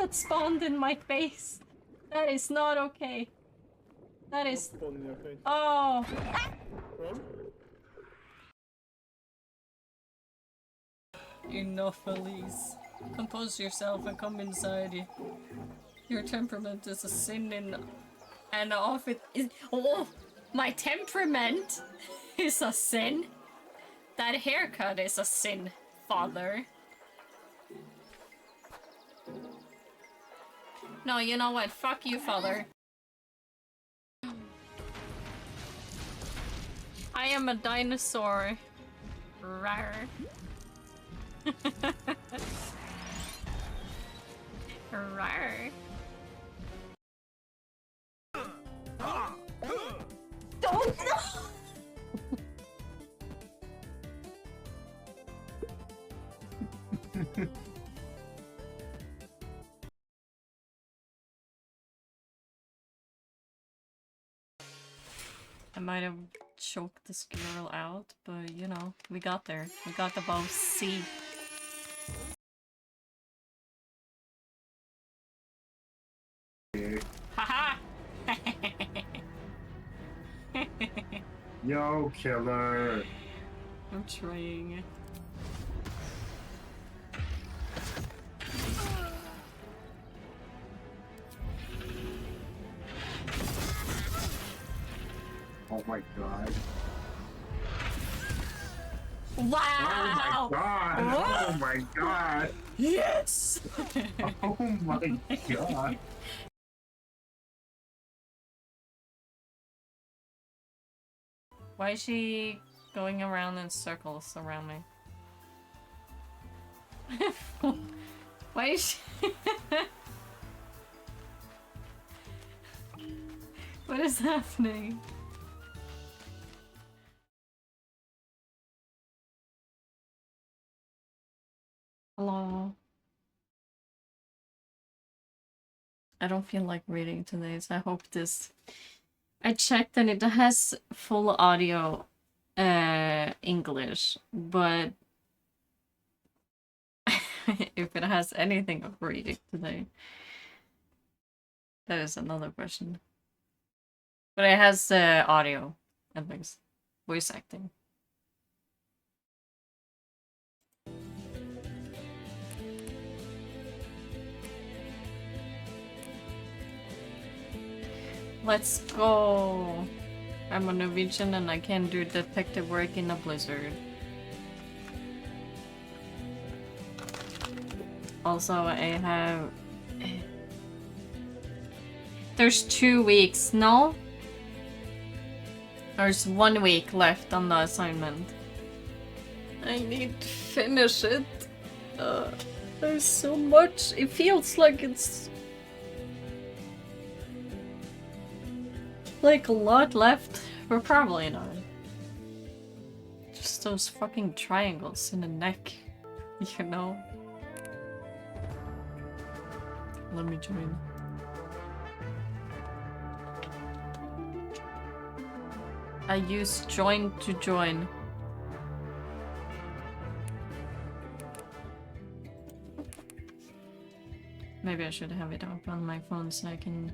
that spawned in my face. That is not okay. That is... Spawned in your face. Oh! Run. Enough, Elise. Compose yourself and come inside. Your temperament is a sin and off it is... Oh! My temperament is a sin? That haircut is a sin, father. No, you know what? Fuck you, father. I am a dinosaur. Rawr. Rawr. Don't know! I might have choked the squirrel out, but you know, we got there. We got the boss C. Haha! Yo, killer! I'm trying. Oh my god. Wow! Oh my god! Oh my god! Yes! Oh my god! Why is she going around in circles around me? Why is she... What is happening? Hello? I don't feel like reading today, so I hope this... I checked and it has full audio English, but if it has anything of reading today, that is another question. But it has audio, at least. Voice acting. Let's go! I'm a Norwegian and I can do detective work in a blizzard. Also, I have... There's 2 weeks, no? There's 1 week left on the assignment. I need to finish it. There's so much. It feels like it's... like a lot left, but probably not. Just those fucking triangles in the neck, you know? Let me join. I use join to join. Maybe I should have it up on my phone so I can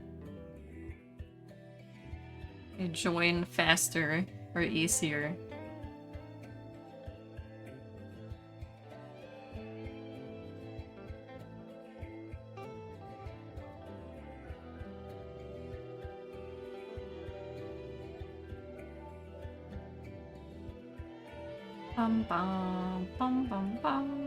join faster or easier. Bum bum bum bum bum.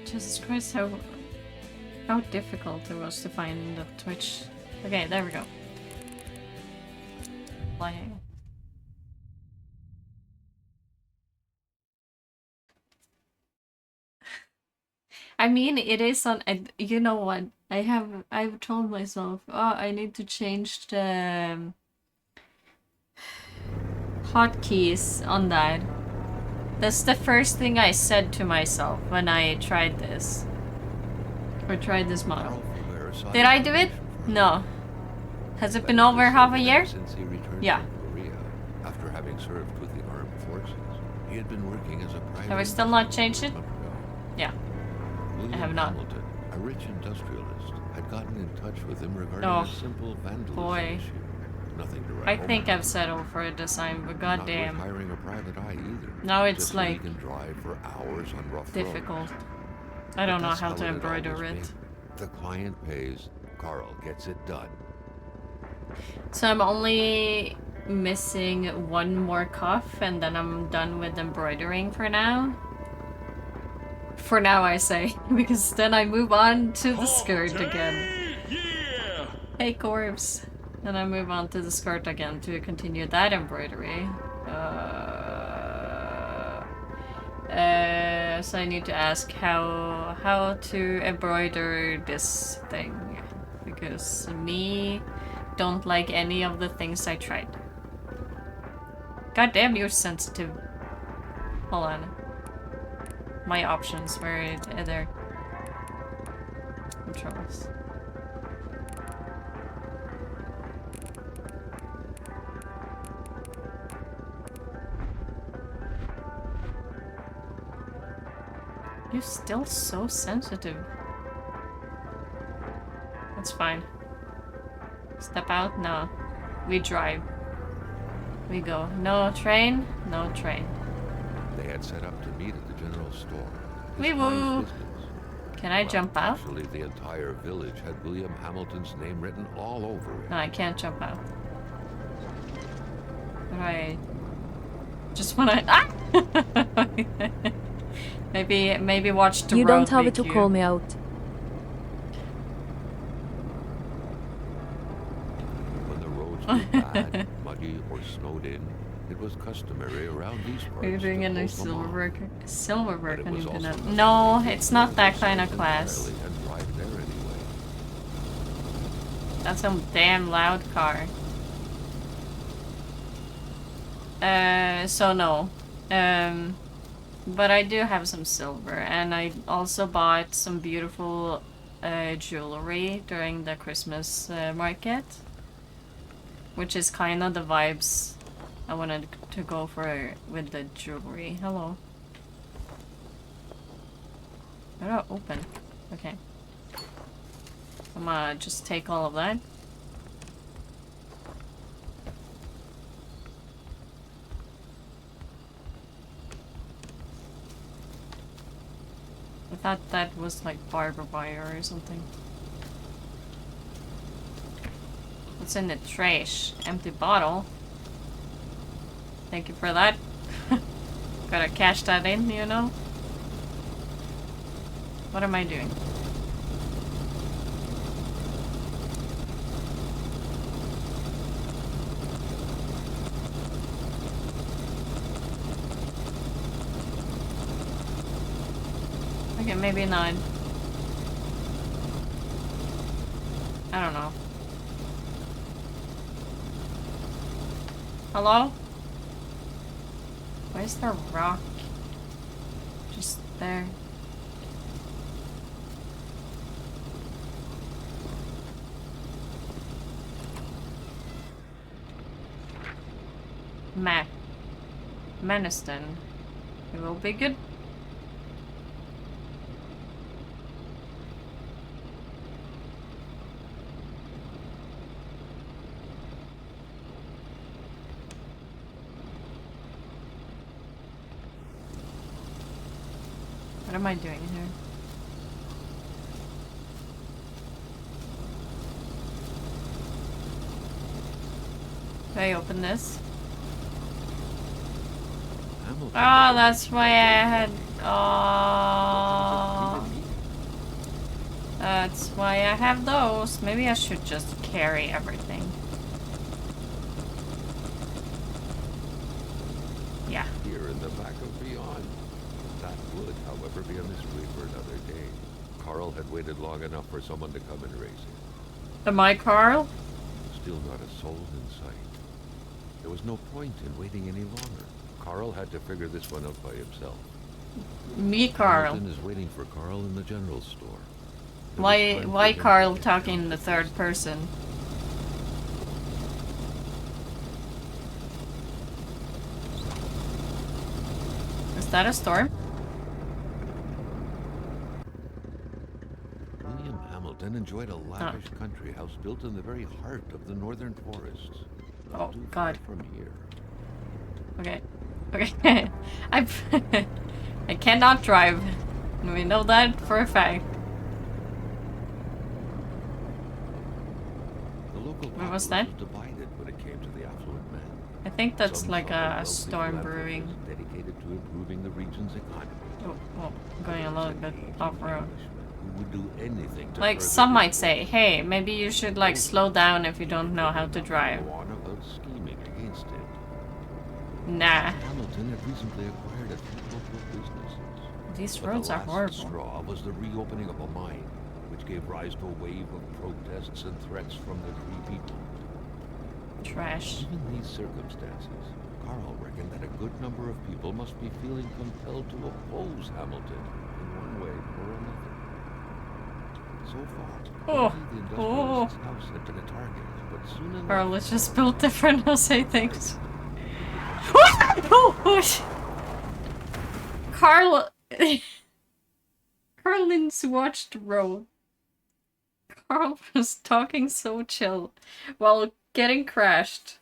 Jesus Christ, how difficult it was to find the Twitch. Okay, there we go. Playing. I mean, it is on. You know what? I've told myself, oh, I need to change the hotkeys on that. That's the first thing I said to myself when I tried this. Or tried this model. Did I do it? No. Has it been over half a year? Since he returned Yeah. from Korea after having served with the armed forces. He had been working as a private. Have I still not changed it? investigator. Yeah. William have not. Hamilton, a rich industrialist, had gotten in touch with him regarding Oh, a simple vandalism boy. issue. Nothing to write I home think about. I've settled for a design, but Not goddamn, worth hiring a private eye either. now it's just like so he can drive for hours on rough difficult. roads. I don't But know that's how to it had embroider always it. been. The client pays, Carl gets it done. So I'm only missing one more cuff and then I'm done with embroidering for now. For now I say, because then I move on to the skirt again. Yeah! Hey corpse! And I move on to the skirt again to continue that embroidery. So I need to ask how to embroider this thing. Because me don't like any of the things I tried. God damn, you're sensitive. Hold on. My options were there. Controls. You're still so sensitive. That's fine. Step out? No. We drive. We go. No train? No train. They had set up to meet at the general store. Wee woo! Can I jump out? Actually, the entire village had William Hamilton's name written all over it. No, I can't jump out. Right. Just when I maybe watch the road. You don't have make to you- call me out. When the roads were bad, muddy, or snowed in, it was customary around these parts Are you doing to any close them silver off. work? Silver work But it on was Infinite? also No, it's not that to kind of sell class. entirely and drive there anyway. That's a damn loud car. So no. But I do have some silver, and I also bought some beautiful jewelry during the Christmas market, which is kind of the vibes I wanted to go for with the jewelry. Hello. How do I open? Okay. I'm gonna just take all of that. I thought that was like barber wire or something. What's in the trash? Empty bottle. Thank you for that. Gotta cash that in, you know? What am I doing? Okay, maybe 9. I don't know. Hello? Where's the rock? Just there. Mac. Maniston. It will be good. What am I doing here? Do I open this? Hamilton Oh, was that's why I had. Oh, that's why I have those. Maybe I should just carry everything. Yeah. here in the back of Beyond. That would, however, be a mystery for another day. Carl had waited long enough for someone to come and raise him. Am I Carl? Still not a soul in sight. There was no point in waiting any longer. Carl had to figure this one out by himself. Me, Carl. Hamilton is waiting for Carl in the general store. There was Why? time for Why him to Carl get talking down in the to third business. person? that a storm? William Hamilton enjoyed a lavish country house built in the very heart of the northern forests. Oh, Not too God. far from here. Okay. Okay. I cannot drive. We know that for a fact. The local What was populace that? was divided when it came to the affluent man. I think that's Some like saw a wealthy storm philanthropists brewing. dedicated to improving the region's economy. Oh, well, going a little bit off-road. Who would do anything to Like, further some his might goals. say, hey, maybe you should, like, slow down if you don't know how to drive. Go on about scheming against it. Nah. Hamilton had recently acquired a few local businesses. These But roads the are last horrible. straw was the reopening of a mine, which gave rise to a wave of protests and threats from the Cree people. Trash. Given these circumstances, Carl reckoned that a good number of people must be feeling compelled to oppose Hamilton in one way or another. So far, Oh. only the industrialist's house had been a target, but soon enough... Or let's just build different Jose things. Oh, Carl... Carlin's watched road. Carl was talking so chill while getting crashed.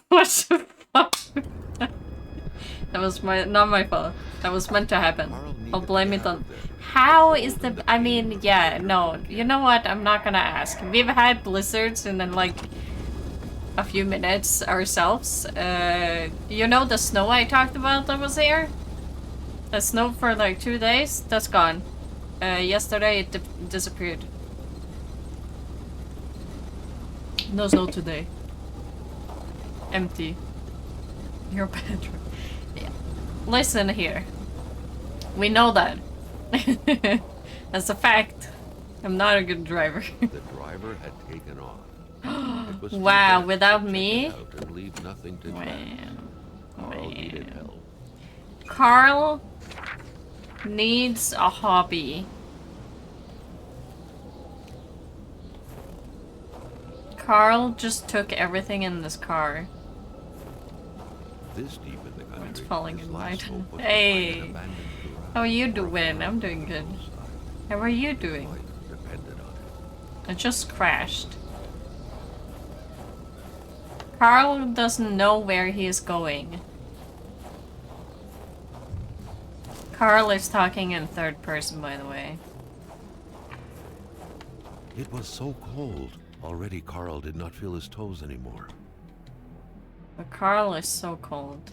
What the fuck? That was not my fault. That was meant to happen. I'll blame it on... How is the... I mean, yeah, no. You know what? I'm not gonna ask. We've had blizzards in like a few minutes ourselves. You know the snow I talked about that was here? The snow for like 2 days? That's gone. Yesterday it disappeared. No snow today. Empty. Your bedroom. Yeah. Listen here. We know that. That's a fact. I'm not a good driver. The driver had taken off. It was too Wow, bad without to check me? it out and leave nothing to track. Carl needed help. Carl needs a hobby. Carl just took everything in this car. This deep in the country, It's falling his in last light. hope was to Hey. find an abandoned garage How are you or a doing? I'm farm doing good. alongside. How are you doing? Life depended on it. I just crashed. Carl doesn't know where he is going. Carl is talking in third person, by the way. It was so cold. Already Carl did not feel his toes anymore. But Carl is so cold.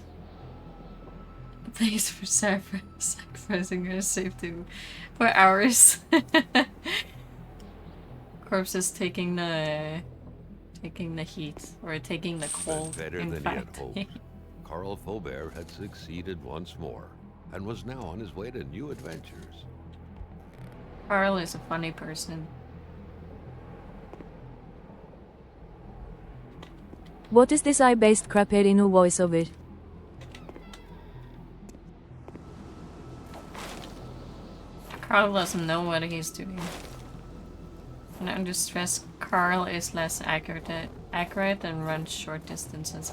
Thanks for sacrificing your safety for hours. Corpse is taking the heat, or taking the cold. Better in than he fact. had hoped. Carl Faubert had succeeded once more, and was now on his way to new adventures. Carl is a funny person. What is this AI-based crapperino voiceover? Carl doesn't know what he's doing. And under stress, Carl is less accurate and runs short distances.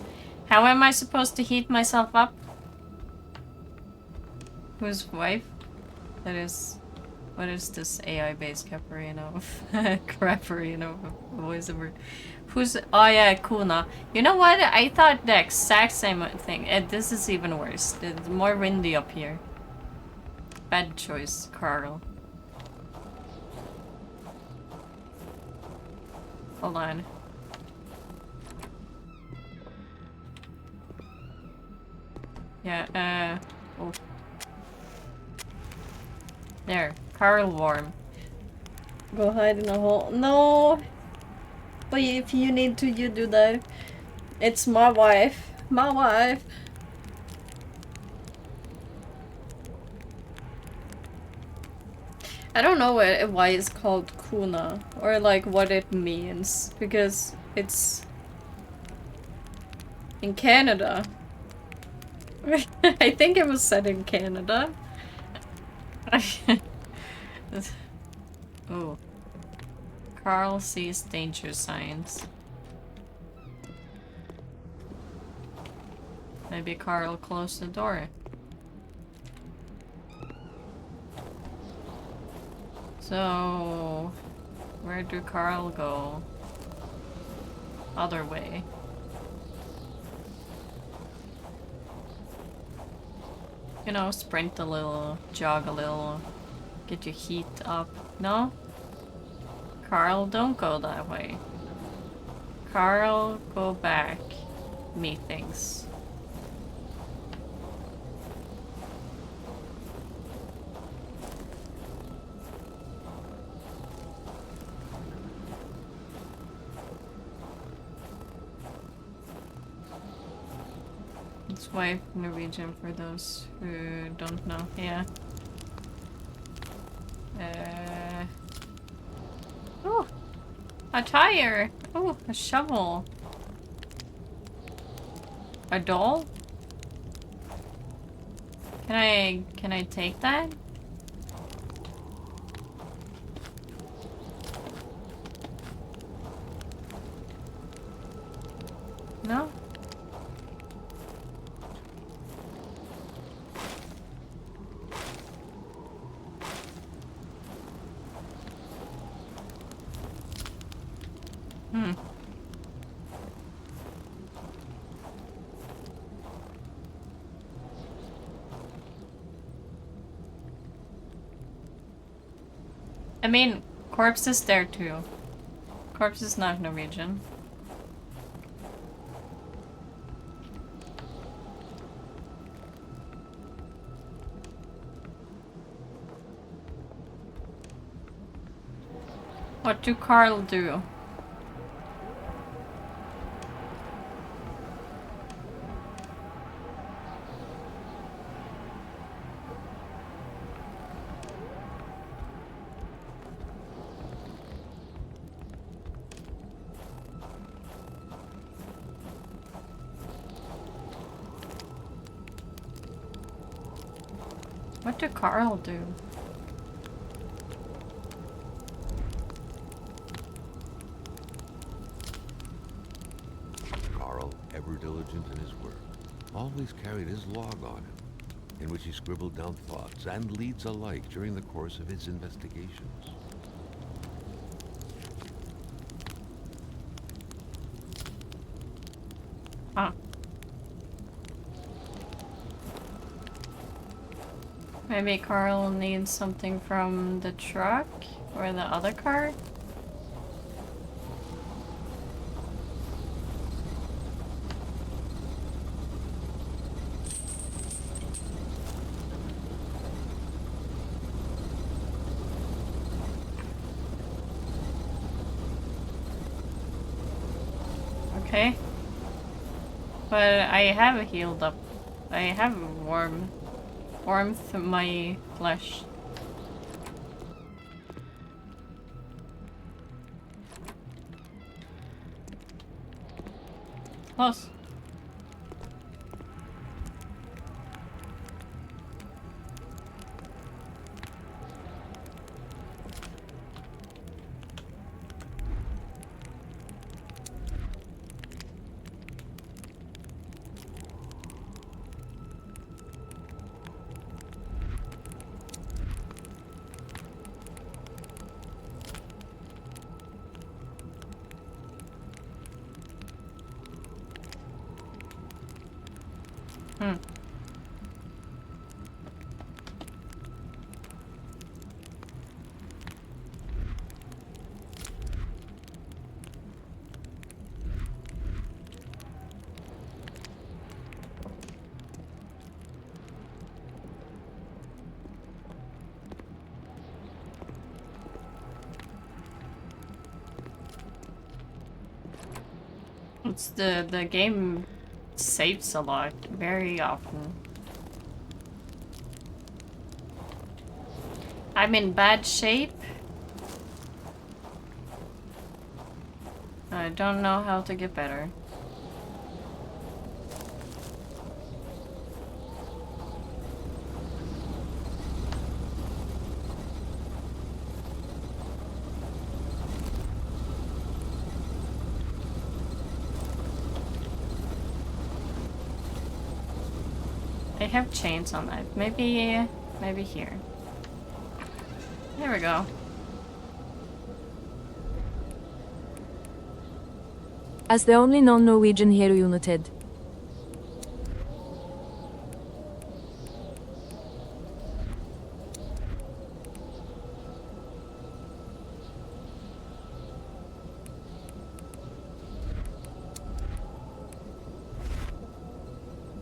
How am I supposed to heat myself up? Whose wife? That is... What is this AI-based Caparino? Craparino voiceover. Who's... Oh yeah, Kona. You know what? I thought the exact same thing. This is even worse. It's more windy up here. Bad choice, Carl. Hold on. Yeah, oh. There. Carl warm. Go hide in a hole. No! But if you need to, you do that. It's my wife. My wife. I don't know why it's called Kona, or like what it means, because it's in Canada. I think it was said in Canada. Oh. Carl sees danger signs. Maybe Carl closed the door. So, where do Carl go? Other way. You know, sprint a little, jog a little, get your heat up. No? Carl, don't go that way. Carl, go back. Meet things. It's wife Norwegian for those who don't know. Yeah. Oh, a tire. Oh, a shovel. A doll? Can I take that? No? Hmm. I mean, corpse is there too. Corpse is not Norwegian. What do Carl do? What do Carl do? Carl, ever diligent in his work, always carried his log on him, in which he scribbled down thoughts and leads alike during the course of his investigations. Huh. Maybe Carl needs something from the truck or the other car? Okay. But I have healed up. I have warmth in my flesh. Close. Hmm. It's the game saves a lot, very often. I'm in bad shape. I don't know how to get better. They have chains on it. Maybe here. There we go. As the only non-Norwegian hero united.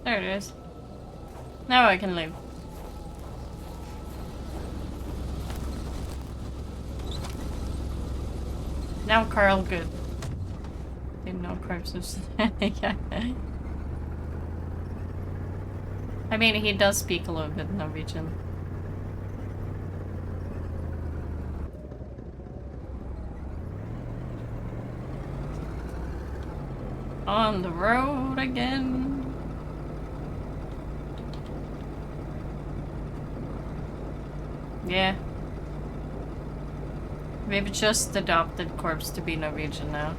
There it is. Now I can leave. Now Carl good. Didn't know corpses. Yeah. I mean, he does speak a little bit Norwegian. On the road again. Yeah. We've just adopted corpse to be Norwegian now.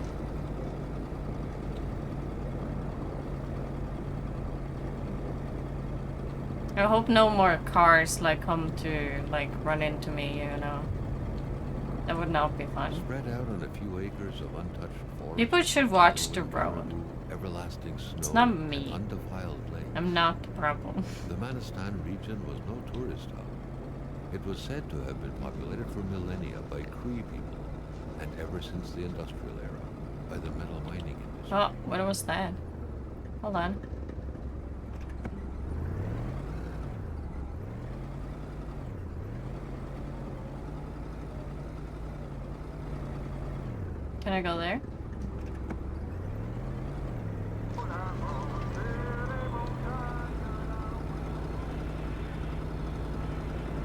I hope no more cars like come to like run into me, you know. That would not be fun. Spread out on a few acres of untouched forest. People should watch the road. Everlasting snow. It's not me. And undefiled lakes. I'm not the problem. The Manistan region was no tourist hub. It was said to have been populated for millennia by Cree people, and ever since the industrial era, by the metal mining industry. Oh, what was that? Hold on. Can I go there?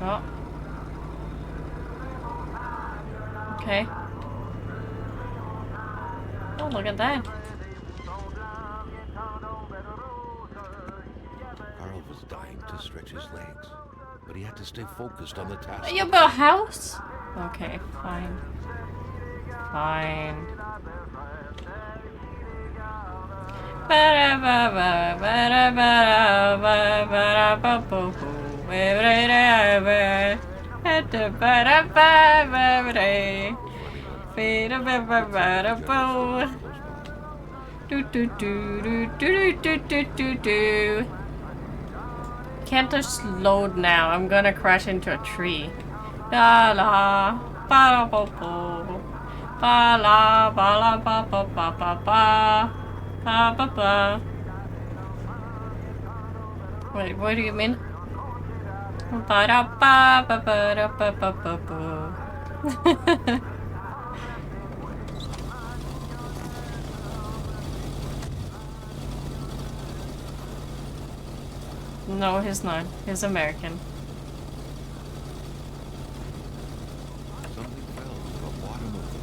Oh. Okay. Oh, look at that. Carl was dying to stretch his legs, but he had to stay focused on the task. You built a house? Okay, fine. Fine. Can't just load now. I'm gonna crash into a tree. La la ba la ba ba ba la ba la ba ba ba ba ba ba ba ba. Wait, what do you mean? Ba da ba ba ba da ba ba ba ba. No, he's not. He's American. Something fell to the bottom of the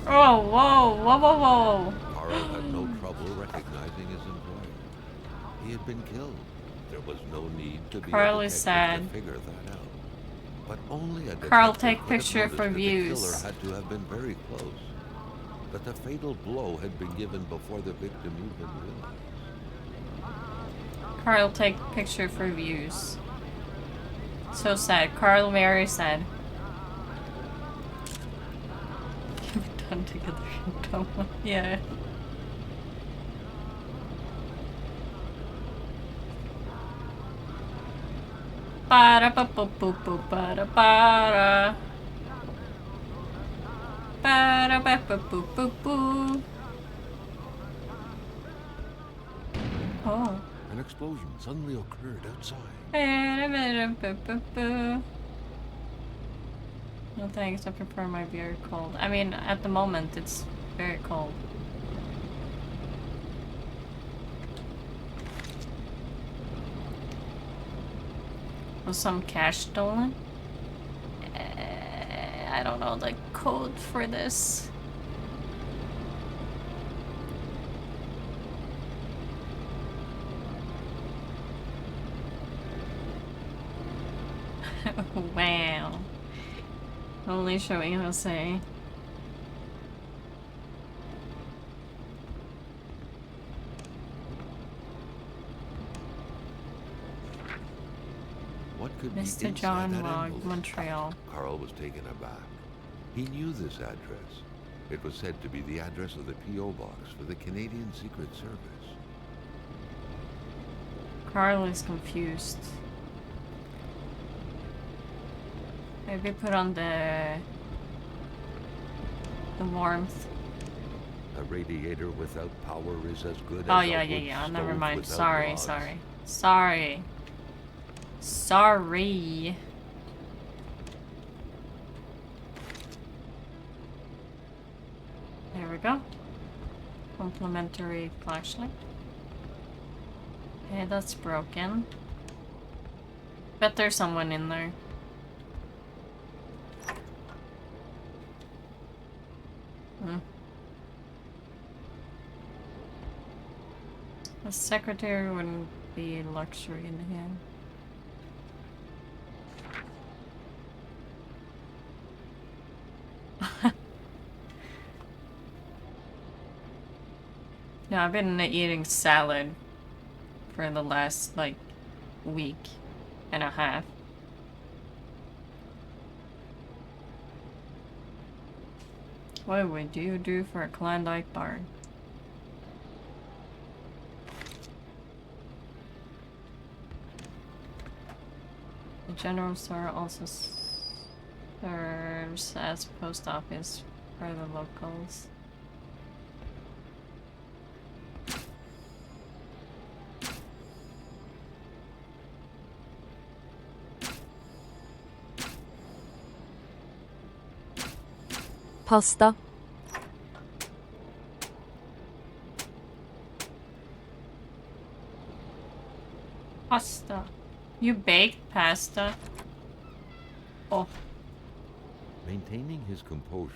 pond. Oh, whoa, whoa, whoa, whoa. Carl had no trouble recognizing his employer. He had been killed. There was no need to be Carl a is detective sad. to figure that out. But only a Carl, detective take could have picture noticed for that views. The killer had to have been very close. That the fatal blow had been given before the victim even realized. Carl, take picture for views. So sad. Carl, very sad. We're done together. Yeah. Para pa pa pa pa para para. Para pa pa pa pa pa. Oh. An explosion suddenly occurred outside. No thanks, I prefer my beer cold. I mean, at the moment, it's very cold. Was some cash stolen? I don't know the code for this. Wow. Only showing Jose. What could be Mr. inside John that Log, envelope? Montreal. Carl was taken aback. He knew this address. It was said to be the address of the P.O. box for the Canadian Secret Service. Carl is confused. Maybe put on the warmth. A radiator without power is as good Oh as yeah, a yeah, wood yeah. stove Never mind. without Sorry, logs. sorry. Sorry. Sorry. There we go. Complimentary flashlight. Okay, that's broken. Bet there's someone in there. Hmm. A secretary wouldn't be a luxury in here. No, I've been eating salad for the last, like, week and a half. What would you do for a Klondike bar? The general store also serves as post office for the locals. Pasta. Pasta. You baked pasta? Oh. Maintaining his composure,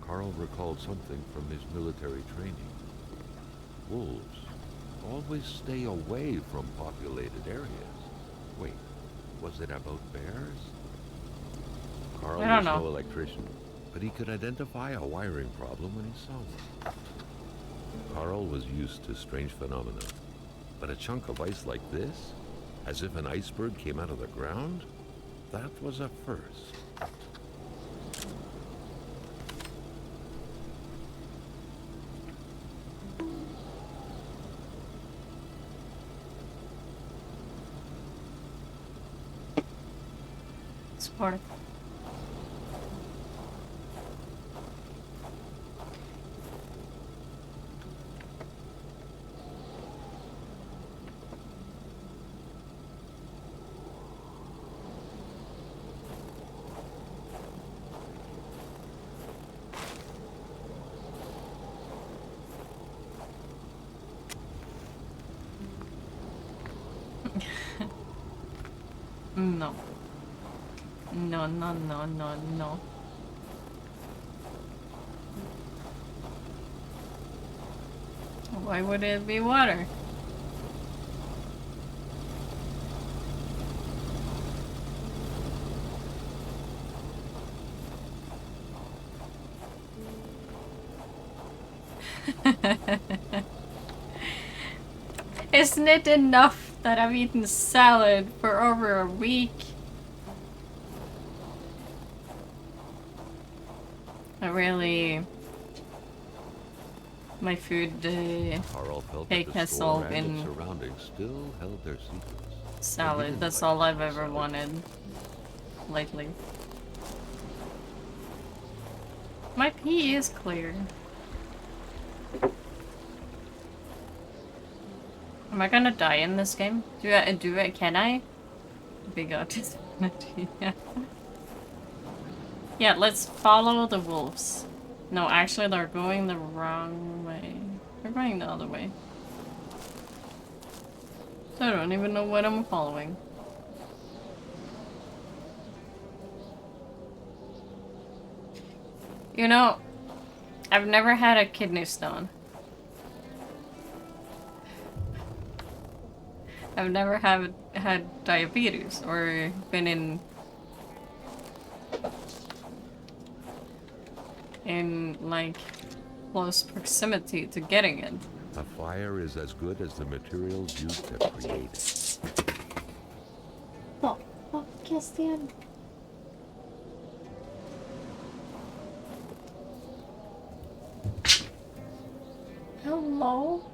Carl recalled something from his military training. Wolves always stay away from populated areas. Wait, was it about bears? Carl I don't was know. no electrician, but he could identify a wiring problem when he saw one. Carl was used to strange phenomena, but a chunk of ice like this, as if an iceberg came out of the ground, that was a first. Support. No. No, no, no, no, no. Why would it be water? Isn't it enough that I've eaten salad for over a week? I really... My food Carl felt take that the has store all and been its surroundings still held their secrets. salad. That's all I've ever wanted lately. My pee is clear. Am I gonna die in this game? Can I? Big autism. Yeah. Yeah, let's follow the wolves. No, actually they're going the wrong way. They're going the other way. So I don't even know what I'm following. You know, I've never had a kidney stone. I've never had diabetes or been in like close proximity to getting it. A fire is as good as the materials used to create it. Oh, fuck. almost the end. Hello?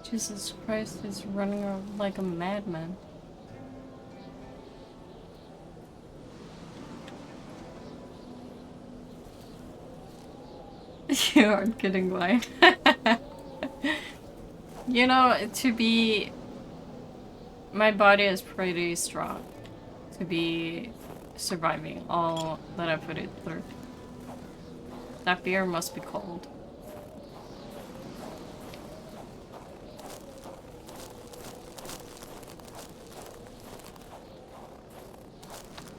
Jesus Christ, he's running around like a madman. You aren't kidding, why? You know, to be... My body is pretty strong to be surviving all that I put it through. That beer must be cold.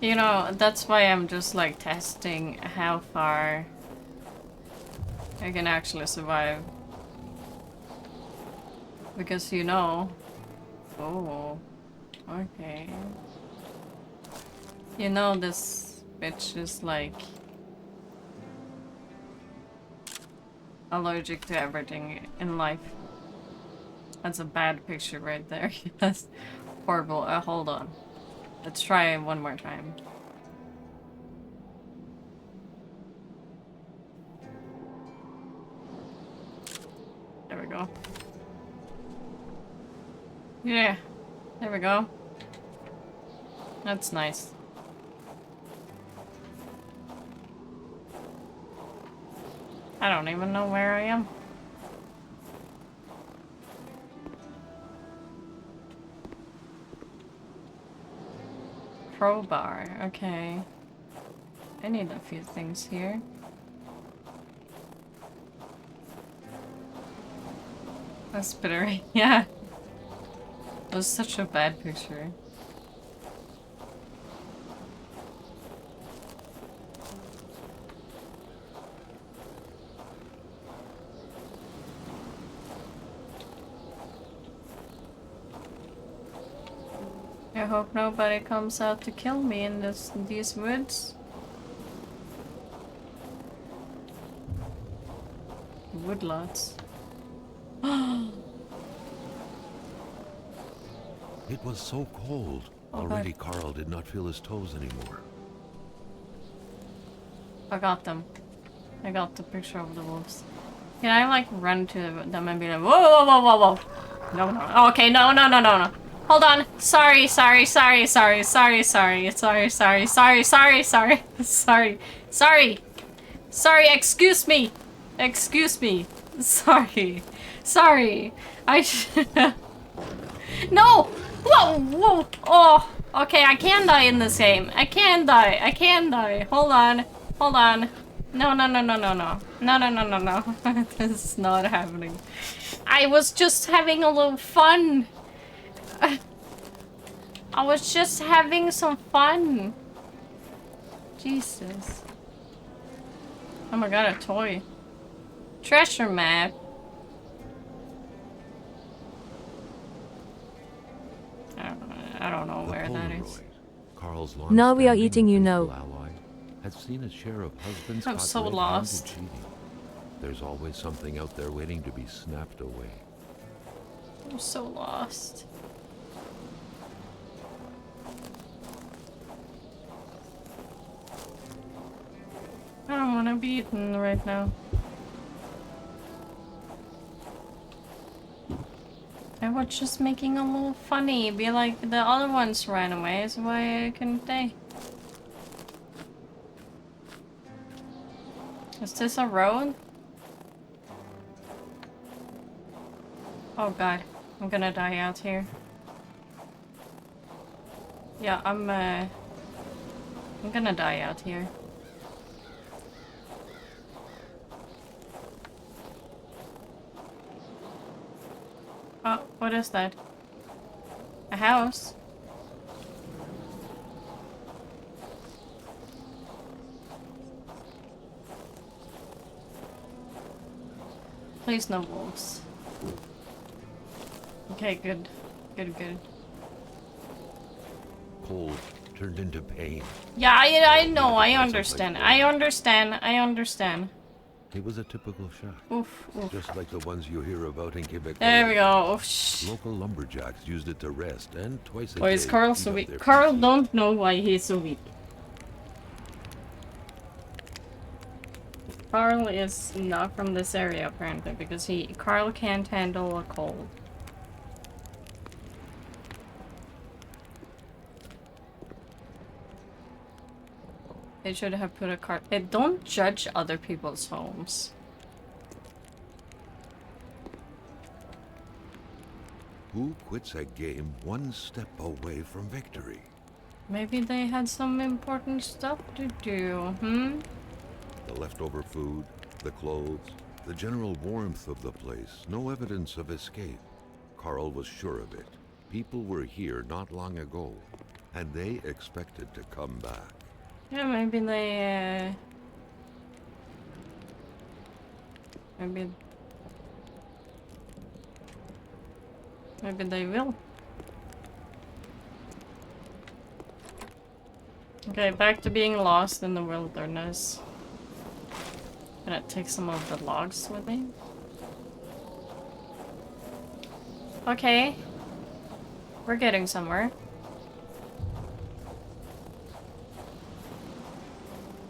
You know, that's why I'm just like testing how far I can actually survive. Because you know... Oh, okay. You know this bitch is like... allergic to everything in life. That's a bad picture right there. That's horrible. Hold on. Let's try it one more time. There we go. Yeah. There we go. That's nice. I don't even know where I am. Crowbar, okay. I need a few things here. That's bitter, yeah. That was such a bad picture. I hope nobody comes out to kill me in these woods. Woodlots. It was so cold. Oh, Already Carl did not feel his toes anymore. I got them. I got the picture of the wolves. Can I like run to them and be like, whoa, whoa, whoa, whoa, whoa. No, no. Oh, okay, no, no, no, no, no. Hold on. Sorry, sorry, sorry, sorry, sorry, sorry, sorry, sorry, sorry, sorry, sorry, sorry, sorry, sorry, excuse me. Excuse me. Sorry. Sorry. No! Whoa, whoa. Oh, okay, I can die in this game. I can die. I can die. Hold on. Hold on. No, no, no, no, no, no. No, no, no, no, no. This is not happening. I was just having a little fun. I was just having some fun. Jesus. Oh my god, a toy. Treasure map. I don't know where that is. Carl's Now we are long-standing eating, you know. faithful ally, had seen its share of husbands I'm caught so red-handed lost. cheating. There's always something out there waiting to be snapped away. I'm so lost. I don't want to be eaten right now. I was just making a little funny, be like the other ones ran away, so why couldn't they? Is this a road? Oh god, I'm gonna die out here. Yeah, I'm gonna die out here. Oh, what is that? A house? Please no wolves. Okay, good. Good, good. Cold turned into pain. Yeah, I know, I understand. I understand, I understand. He was a typical shack, Oof, oof. just like the ones you hear about in Quebec. There we go. Oh, shh. Local lumberjacks used it to rest, and twice a Why day. is Carl heat so up weak? their Carl pieces. don't know why he's so weak. Carl is not from this area apparently because Carl can't handle a cold. They should have put a cart. Don't judge other people's homes. Who quits a game one step away from victory? Maybe they had some important stuff to do, hmm? The leftover food, the clothes, the general warmth of the place, no evidence of escape. Carl was sure of it. People were here not long ago, and they expected to come back. Yeah, maybe they, Maybe they will. Okay, back to being lost in the wilderness. Gonna take some of the logs with me. Okay. We're getting somewhere.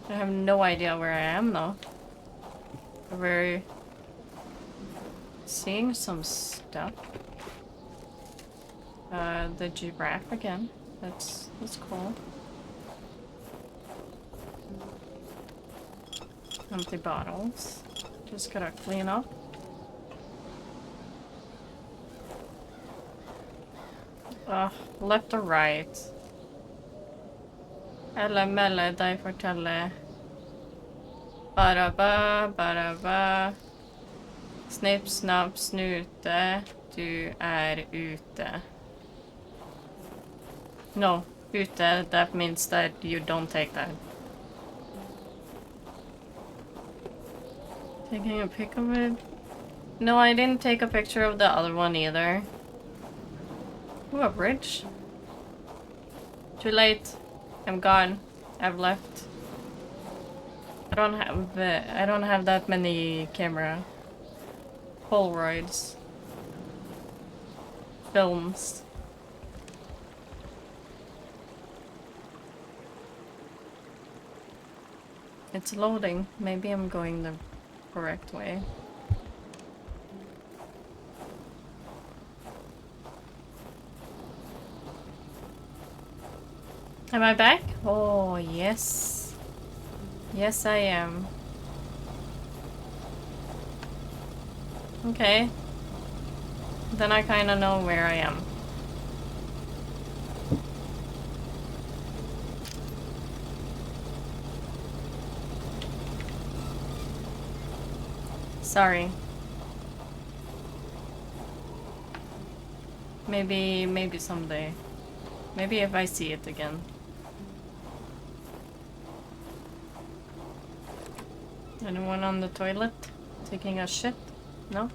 I have no idea where I am though. We're seeing some stuff. The giraffe again. That's cool. Empty bottles. Just gotta clean up. Left or right? Eller melle deg fortelle. Baraba, baraba. Snipp, snapp, snute. Du ute. No, ute, that means that you don't take that. Taking a pic of it? No, I didn't take a picture of the other one either. Ooh, a bridge. Too late. I'm gone. I've left. I don't have that many camera Polaroids. Films. It's loading. Maybe I'm going the correct way. Am I back? Oh, yes. Yes, I am. Okay. Then I kind of know where I am. Sorry. Maybe someday. Maybe if I see it again. Anyone on the toilet? Taking a shit? No?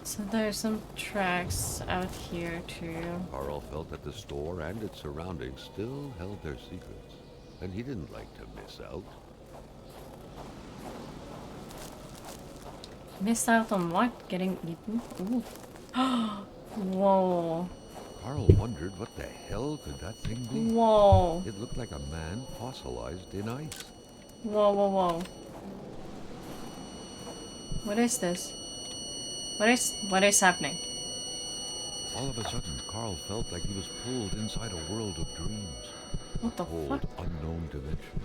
So there's some tracks out here too. Carl felt that the store and its surroundings still held their secrets, and he didn't like to miss out. Miss out on what? Getting eaten? Ooh. Whoa. Carl wondered what the hell could that thing be? Whoa. It looked like a man fossilized in ice. Whoa, whoa, whoa. What is this? What is happening? All of a sudden, Carl felt like he was pulled inside a world of dreams. What the Cold, fuck? unknown dimension.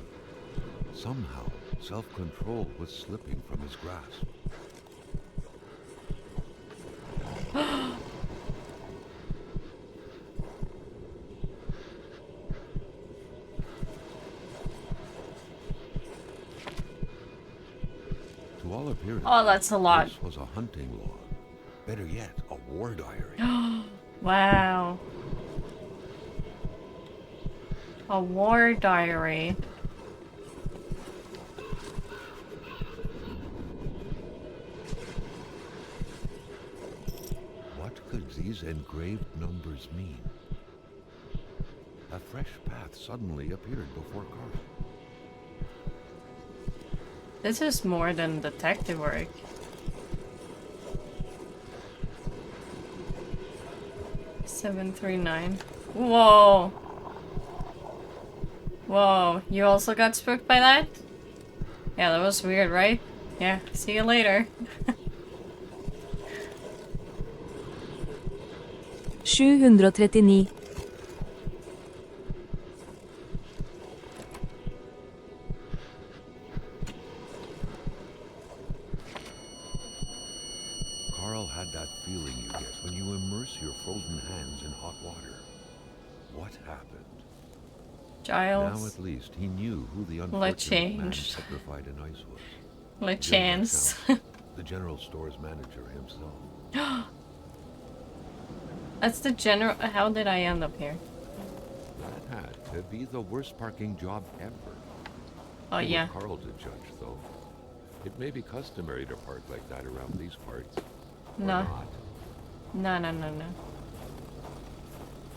Somehow, self-control was slipping from his grasp. To all appearance, Oh, that's a lot. this was a hunting log. Better yet, a war diary. Wow. A war diary. What could these engraved numbers mean? A fresh path suddenly appeared before Carl. This is more than detective work. $739. Whoa. Whoa, you also got spooked by that? Yeah, that was weird, right? Yeah, see you later. 739. Carl had that feeling you get when you immerse your frozen hands in hot water. What happened? Now Giles. at least he knew who the Well, it unfortunate man changed. petrified in ice was. Well, Jim chance. Lachance, the general store's manager himself. That's the general. How did I end up here? That had to be the worst parking job ever. Oh, Who yeah. was Carl to judge, though? It may be customary to park like that around these parts. Or No. not. No.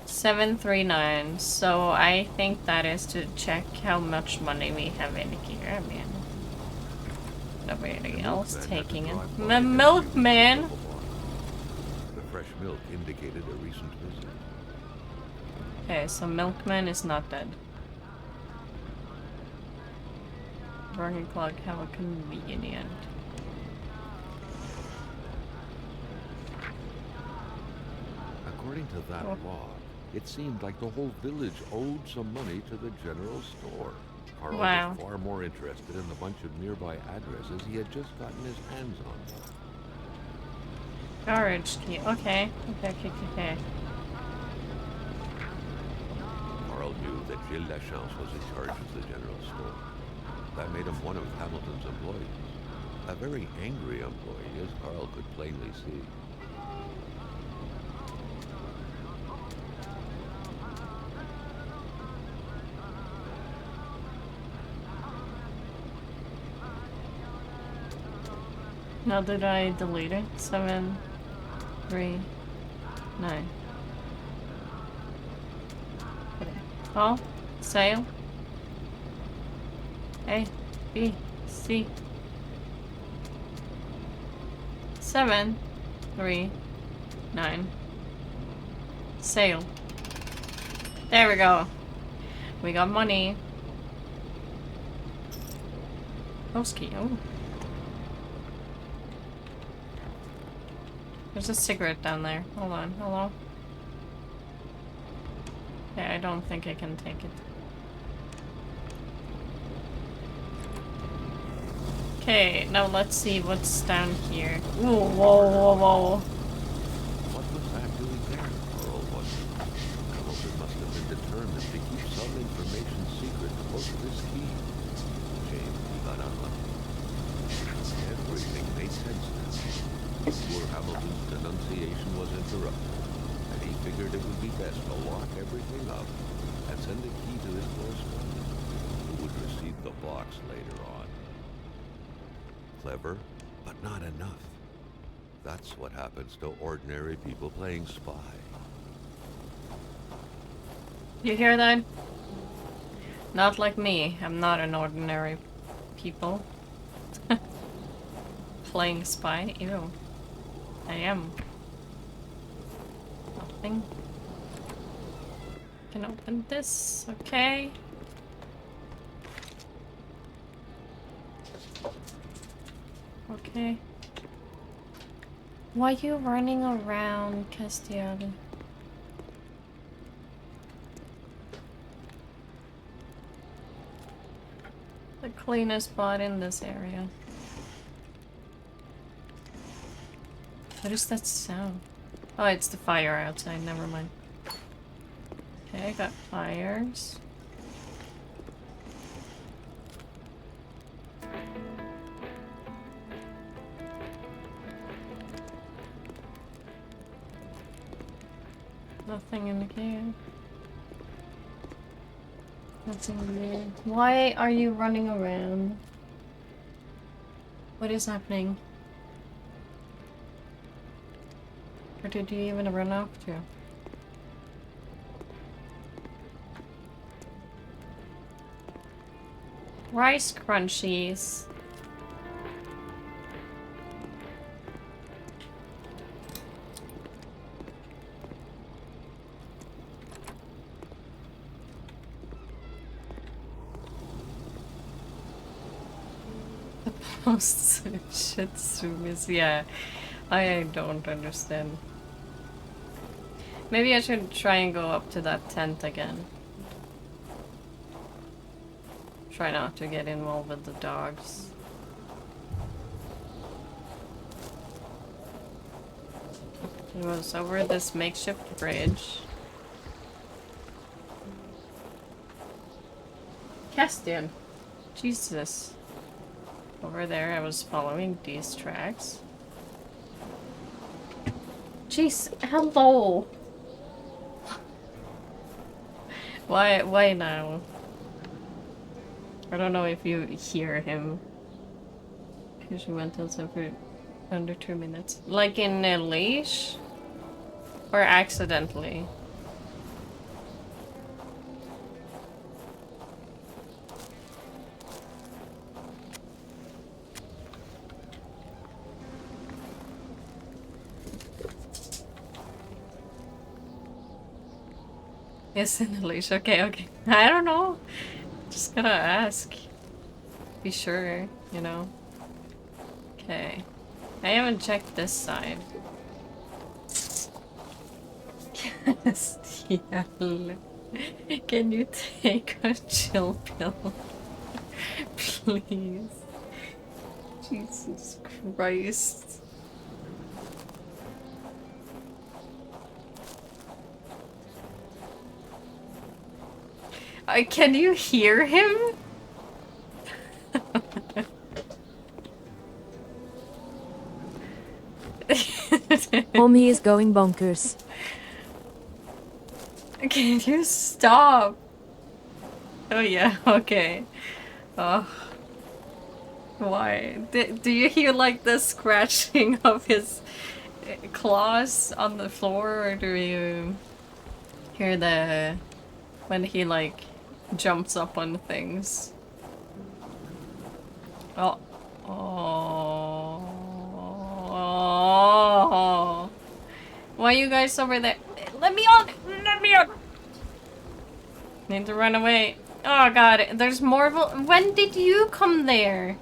739. So I think that is to check how much money we have in here. I mean, nobody else taking it. The milkman. The fresh milk indicated a recent visit. Okay, so milkman is not dead. Burning clock, have a convenient. According to that log, it seemed like the whole village owed some money to the general store. Carl Wow. was far more interested in the bunch of nearby addresses he had just gotten his hands on. Garage key. Okay. Carl knew that Gilles Lachance was in charge of the general store. That made him one of Hamilton's employees. A very angry employee, as Carl could plainly see. Now did I delete it? 7, 3, 9. Okay. Call. Sail. A. B. C. 7, 3, 9. Sail. There we go. We got money. Host key. Oh. There's a cigarette down there. Hold on. Hello? Yeah, I don't think I can take it. Okay, now let's see what's down here. Ooh, whoa. What was that doing there? Carl wondered. Hamilton must have been determined to keep some information secret close to this key. James, he got unlucky. Everything made sense now. Poor Hamilton's denunciation was interrupted, and he figured it would be best to lock everything up and send a key to his correspondent, who would receive the box later on. Clever, but not enough. That's what happens to ordinary people playing spy. You hear that? Not like me. I'm not an ordinary people. Playing spy? Ew. I am. Nothing. Can open this. Okay. Okay. Why are you running around, Castiel? The cleanest spot in this area. What is that sound? Oh, it's the fire outside. Never mind. Okay, I got fires. Nothing in here. Nothing in there. Why are you running around? What is happening? Or did you even run off to? Rice Crunchies. Most Shih Tzus, yeah. I don't understand. Maybe I should try and go up to that tent again. Try not to get involved with the dogs. It was over this makeshift bridge. Castian. Jesus. Over there I was following these tracks. Jeez, hello! Why now? I don't know if you hear him. Because we went outside for under 2 minutes. Like in a leash? Or accidentally? Yes, in the leash. Okay, okay. I don't know. Just gotta ask. Be sure, you know. Okay. I haven't checked this side. Castiel. Can you take a chill pill? Please. Jesus Christ. Can you hear him? Homie is going bonkers. Can you stop? Oh yeah, okay. Oh. Why? Do you hear like the scratching of his claws on the floor, or do you hear the when he like jumps up on things? Oh. Oh. Why are you guys over there? Let me on! Let me on! Need to run away. Oh god, there's more. When did you come there?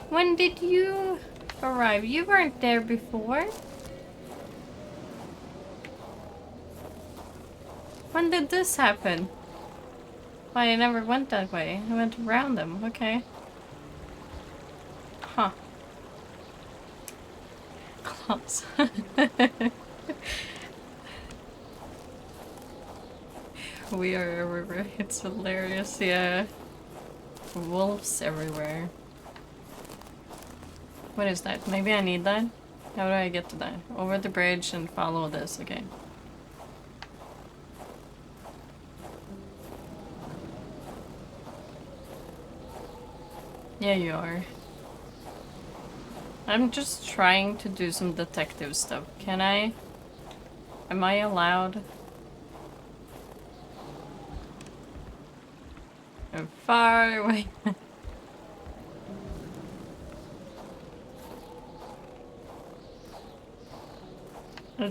When did you arrive? You weren't there before. When did this happen? Why, I never went that way. I went around them. Okay. Huh. Close. We are everywhere. It's hilarious, yeah. Wolves everywhere. What is that? Maybe I need that? How do I get to that? Over the bridge and follow this, okay. Yeah, you are. I'm just trying to do some detective stuff. Can I? Am I allowed? I'm far away.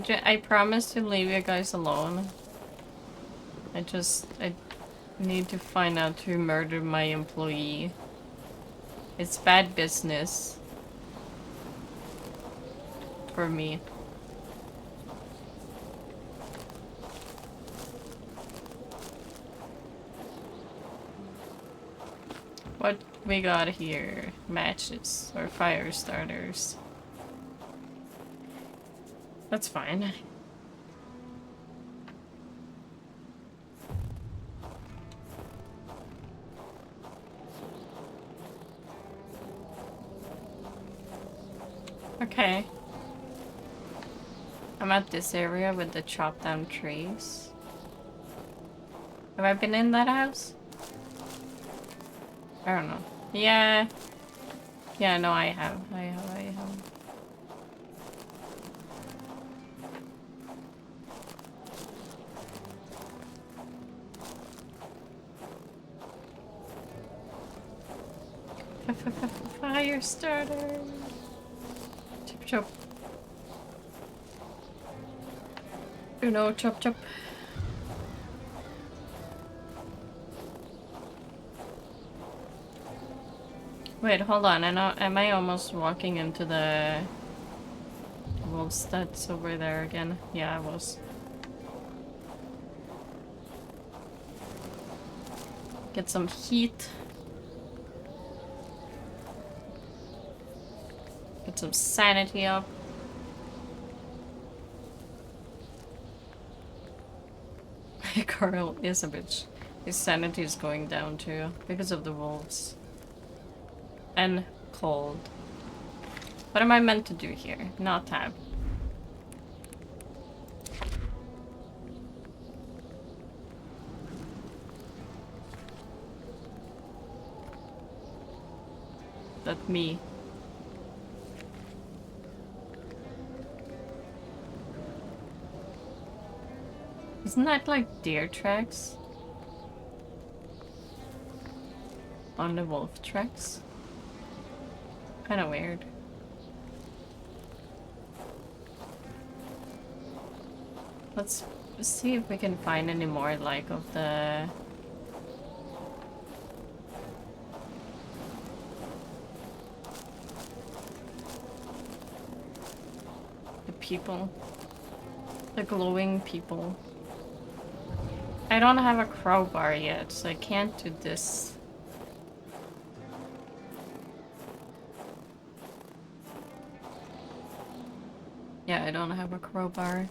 I promise to leave you guys alone. I need to find out who murdered my employee. It's bad business. For me. What we got here? Matches or fire starters. That's fine. Okay. I'm at this area with the chopped down trees. Have I been in that house? I don't know. Yeah. Yeah, no, I have. I have. Fire starter. Chop chop. You know, chop chop. Wait, hold on. Am I almost walking into the wolves that's over there again? Yeah, I was. Get some heat. Get some sanity up. Carl is a bitch. His sanity is going down too because of the wolves. And cold. What am I meant to do here? Not tab. That's me. Isn't that like deer tracks? On the wolf tracks? Kinda weird. Let's see if we can find any more like of the people. The glowing people. I don't have a crowbar yet, so I can't do this. Yeah, I don't have a crowbar.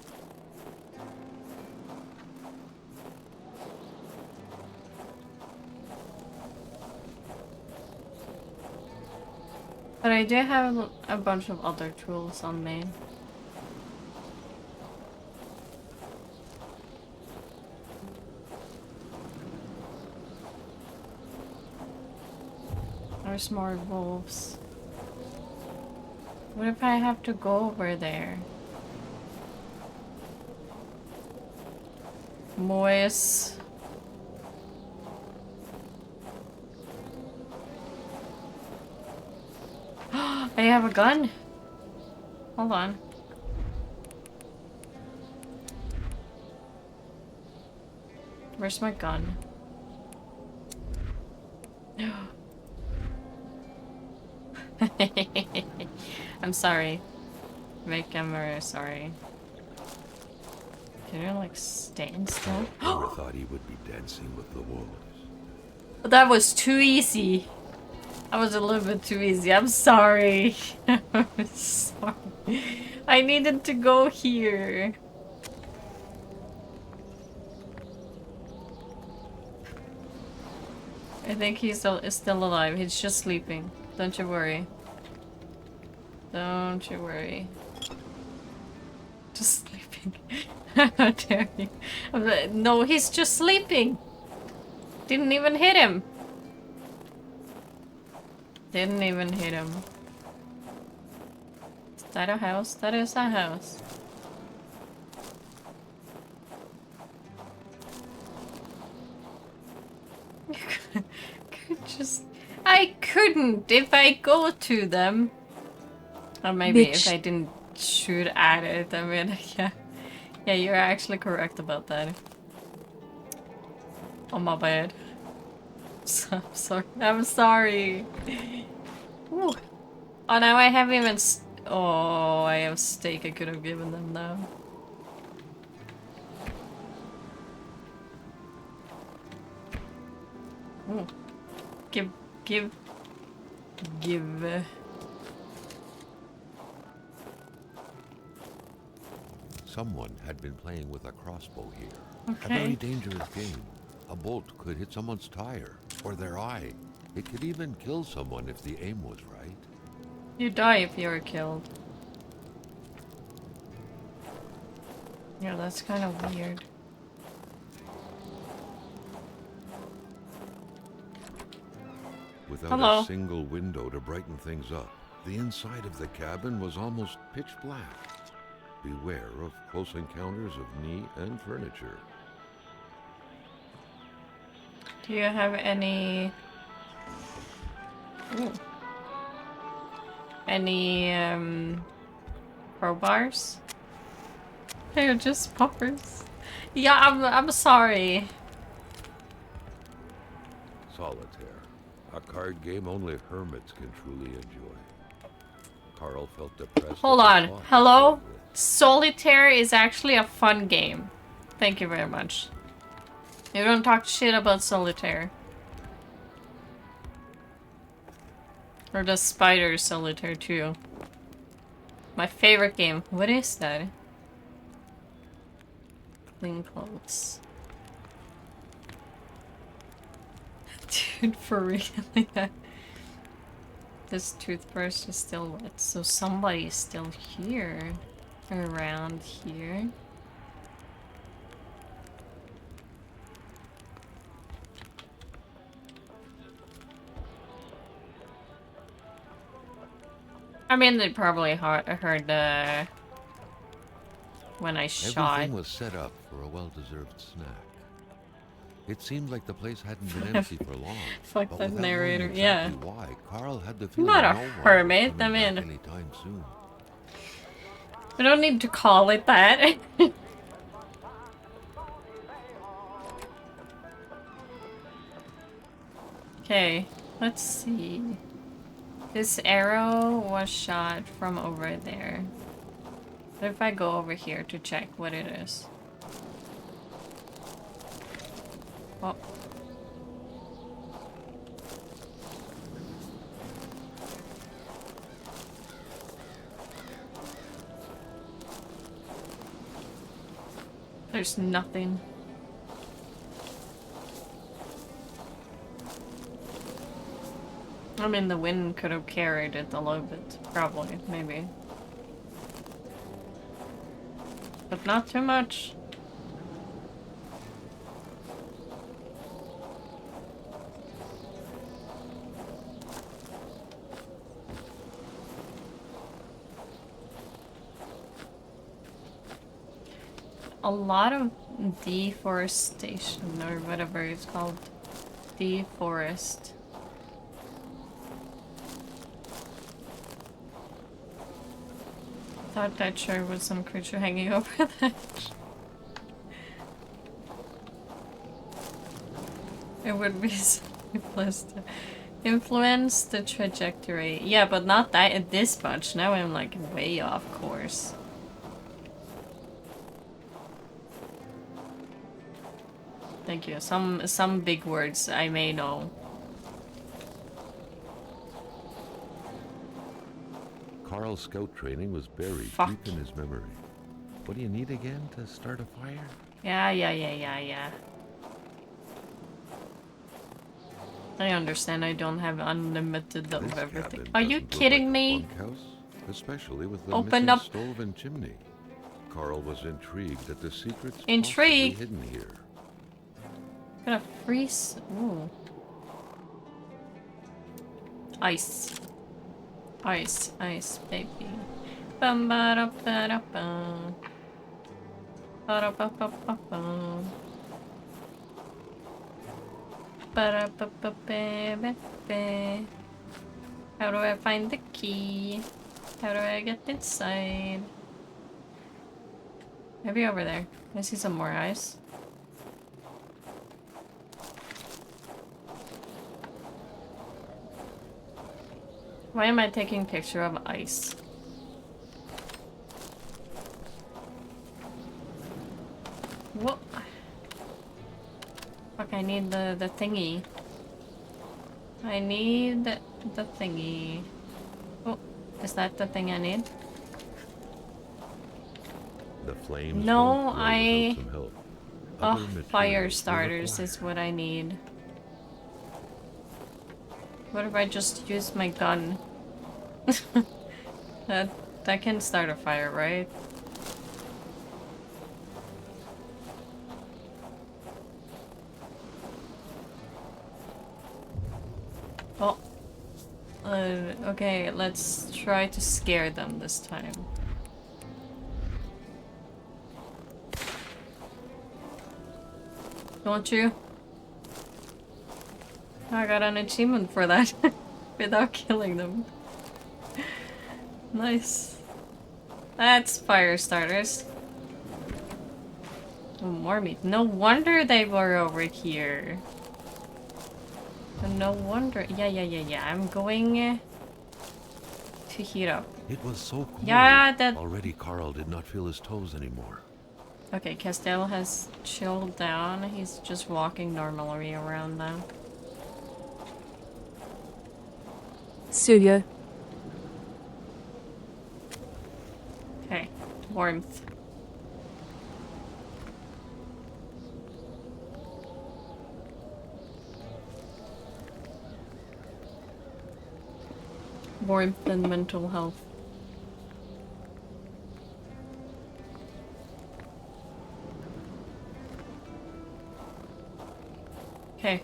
But I do have a bunch of other tools on me. There's more wolves. What if I have to go over there? Moist. I have a gun. Hold on. Where's my gun? I'm sorry. I'm very sorry. Can you like stand still? Never thought he would be dancing with the wolves. That was too easy. That was a little bit too easy. I'm sorry. I'm sorry. I needed to go here. I think he's still alive. He's just sleeping. Don't you worry. Don't you worry. Just sleeping. How dare you? No, he's just sleeping. Didn't even hit him. Didn't even hit him. Is that a house? That is a house. I couldn't if I go to them. Or maybe Bitch. if I didn't shoot at it. I mean, yeah. Yeah, you're actually correct about that. Oh, my bad. I'm sorry. I'm sorry. Ooh. Oh, now I have even oh, I have steak I could have given them now. Ooh. Give. Someone had been playing with a crossbow here. Okay. A very dangerous game. A bolt could hit someone's tire or their eye. It could even kill someone if the aim was right. You die if you're killed. Yeah, that's kind of weird. Without Hello. a single window to brighten things up, the inside of the cabin was almost pitch black. Beware of close encounters of knee and furniture. Do you have any... Ooh. Any, crowbars? They're just poppers. Yeah, I'm sorry. Solitaire. A card game only hermits can truly enjoy. Carl felt depressed. Hold at the on. thought of Hello? playing it. Solitaire is actually a fun game. Thank you very much. You don't talk shit about Solitaire. Or the Spider Solitaire too. My favorite game. What is that? Clean clothes. Dude, for real? This toothbrush is still wet, so somebody is still here. Around here. I mean, they probably heard when I shot. Everything was set up for a well-deserved snack. It seemed like the place hadn't been empty for long. Fuck but that without narrator, knowing yeah. exactly why, Carl had the I'm feeling not a no one was hermit, coming I back mean... anytime soon. We don't need to call it that. Okay, let's see. This arrow was shot from over there. What if I go over here to check what it is? Oh. There's nothing. I mean, the wind could have carried it a little bit, probably, maybe. But not too much. A lot of deforestation, or whatever it's called. Deforest. Thought that sure was some creature hanging over that. It would be simplest to influence the trajectory. Yeah, but not that this much. Now I'm like way off course. Thank you. Some big words I may know. Carl's scout training was buried deep in his memory. What do you need again to start a fire? Yeah. I understand I don't have unlimited of This everything. cabin Are you doesn't look kidding like a me? bunkhouse, especially with the Open missing up. stove and chimney. Carl was intrigued at the secrets Intrigued? possibly hidden here. Gonna freeze. Ooh. Ice. Ice, ice, baby. Bum ba da ba da bum. Ba da ba ba ba bum. Ba da ba ba ba ba ba. How do I find the key? How do I get inside? Maybe over there. I see some more ice. Why am I taking picture of ice? What? Fuck, I need the thingy. I need the thingy. Oh, is that the thing I need? The flames No, won't grow without some help. Other Oh, materials fire were starters is required. what I need. What if I just use my gun? that can start a fire, right? Oh. Okay, let's try to scare them this time. Don't you? I got an achievement for that. Without killing them. Nice. That's fire starters. Oh, more meat. No wonder they were over here. No wonder. Yeah. I'm going to heat up. It was so cold. Yeah, that. Already Carl did not feel his toes anymore. Okay, Castell has chilled down. He's just walking normally around now. Suyo. Okay, warmth. Warmth and mental health. Okay.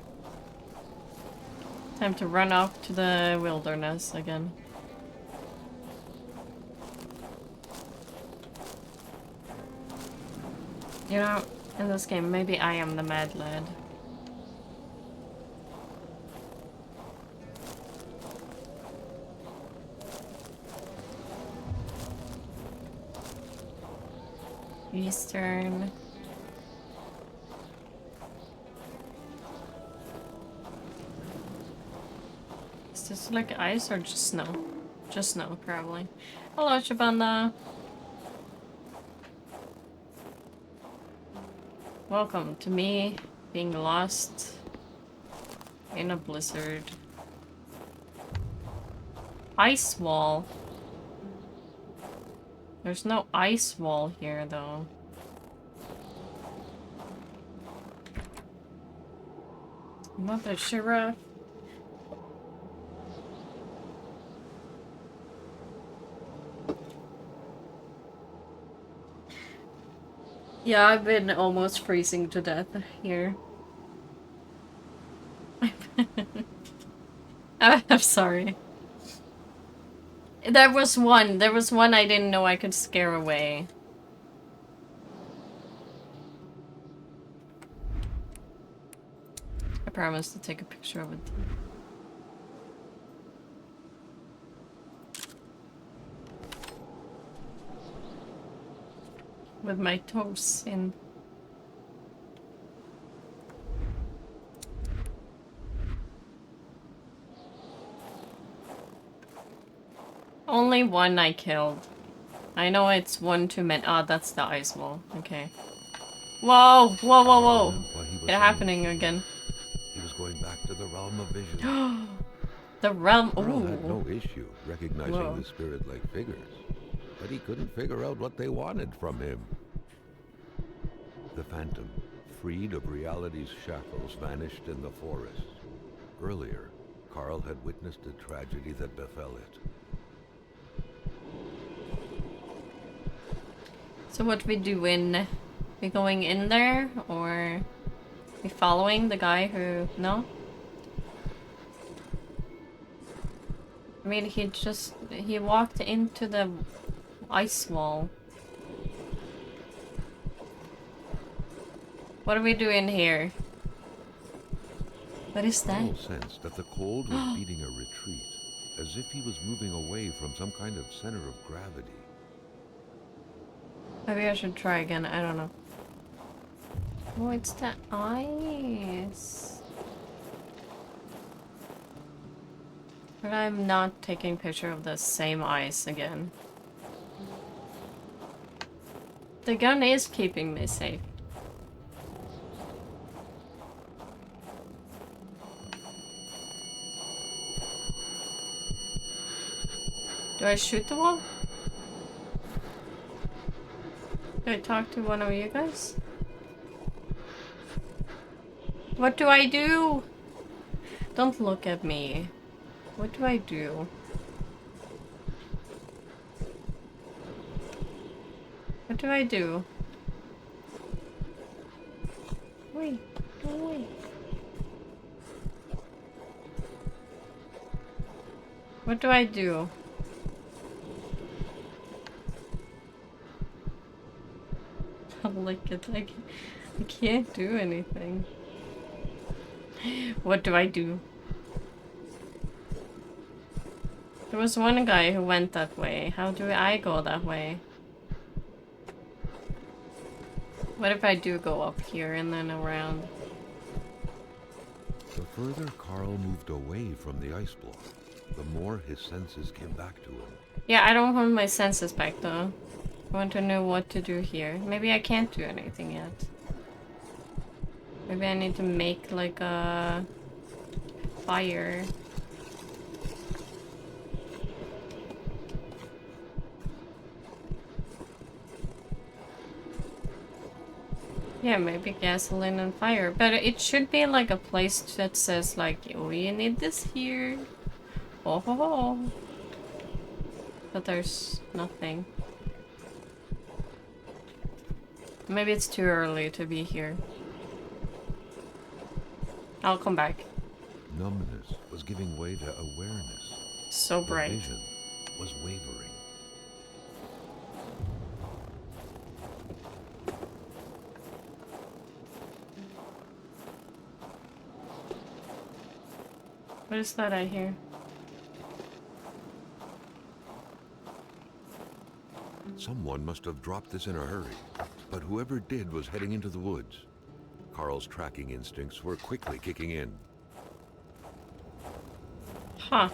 Time to run off to the wilderness again. You know, in this game, maybe I am the mad lad. Eastern. Is this like ice or just snow? Just snow, probably. Hello, Shabanda. Welcome to me being lost in a blizzard. Ice wall. There's no ice wall here, though. Mother Shira. Yeah, I've been almost freezing to death here. I'm sorry. There was one I didn't know I could scare away. I promised to take a picture of it. With my toes in. Only one I killed. I know it's one too many. Ah, that's the ice wall. Okay. Whoa! Whoa, whoa, whoa! It's happening again. He was going back to the realm of vision. The realm. Carl Ooh. had no issue recognizing Whoa. the spirit-like figures, but he couldn't figure out what they wanted from him. The phantom, freed of reality's shackles, vanished in the forest. Earlier, Carl had witnessed a tragedy that befell it. So what we doing? We going in there, or we following the guy who... No? I mean, he walked into the ice wall. What are we doing here? What is that? Carl sensed that the cold was beating a retreat, as if he was moving away from some kind of center of gravity. Maybe I should try again, I don't know. Oh, it's the ice. But I'm not taking picture of the same ice again. The gun is keeping me safe. Do I shoot the wall? Do I talk to one of you guys? What do I do? Don't look at me. What do I do? What do I do? Wait, go away. What do I do? Look at I can't do anything. What do I do? There was one guy who went that way. How do I go that way? What if I do go up here and then around? The further Carl moved away from the ice block, the more his senses came back to him. Yeah, I don't want my senses back though. I want to know what to do here. Maybe I can't do anything yet. Maybe I need to make like a fire. Yeah, maybe gasoline and fire. But it should be like a place that says like, oh, you need this here. Oh ho ho. But there's nothing. Maybe it's too early to be here. I'll come back. Numbness was giving way to awareness. So bright. The vision was wavering. What is that I hear? Someone must have dropped this in a hurry, but whoever did was heading into the woods. Carl's tracking instincts were quickly kicking in. Huh.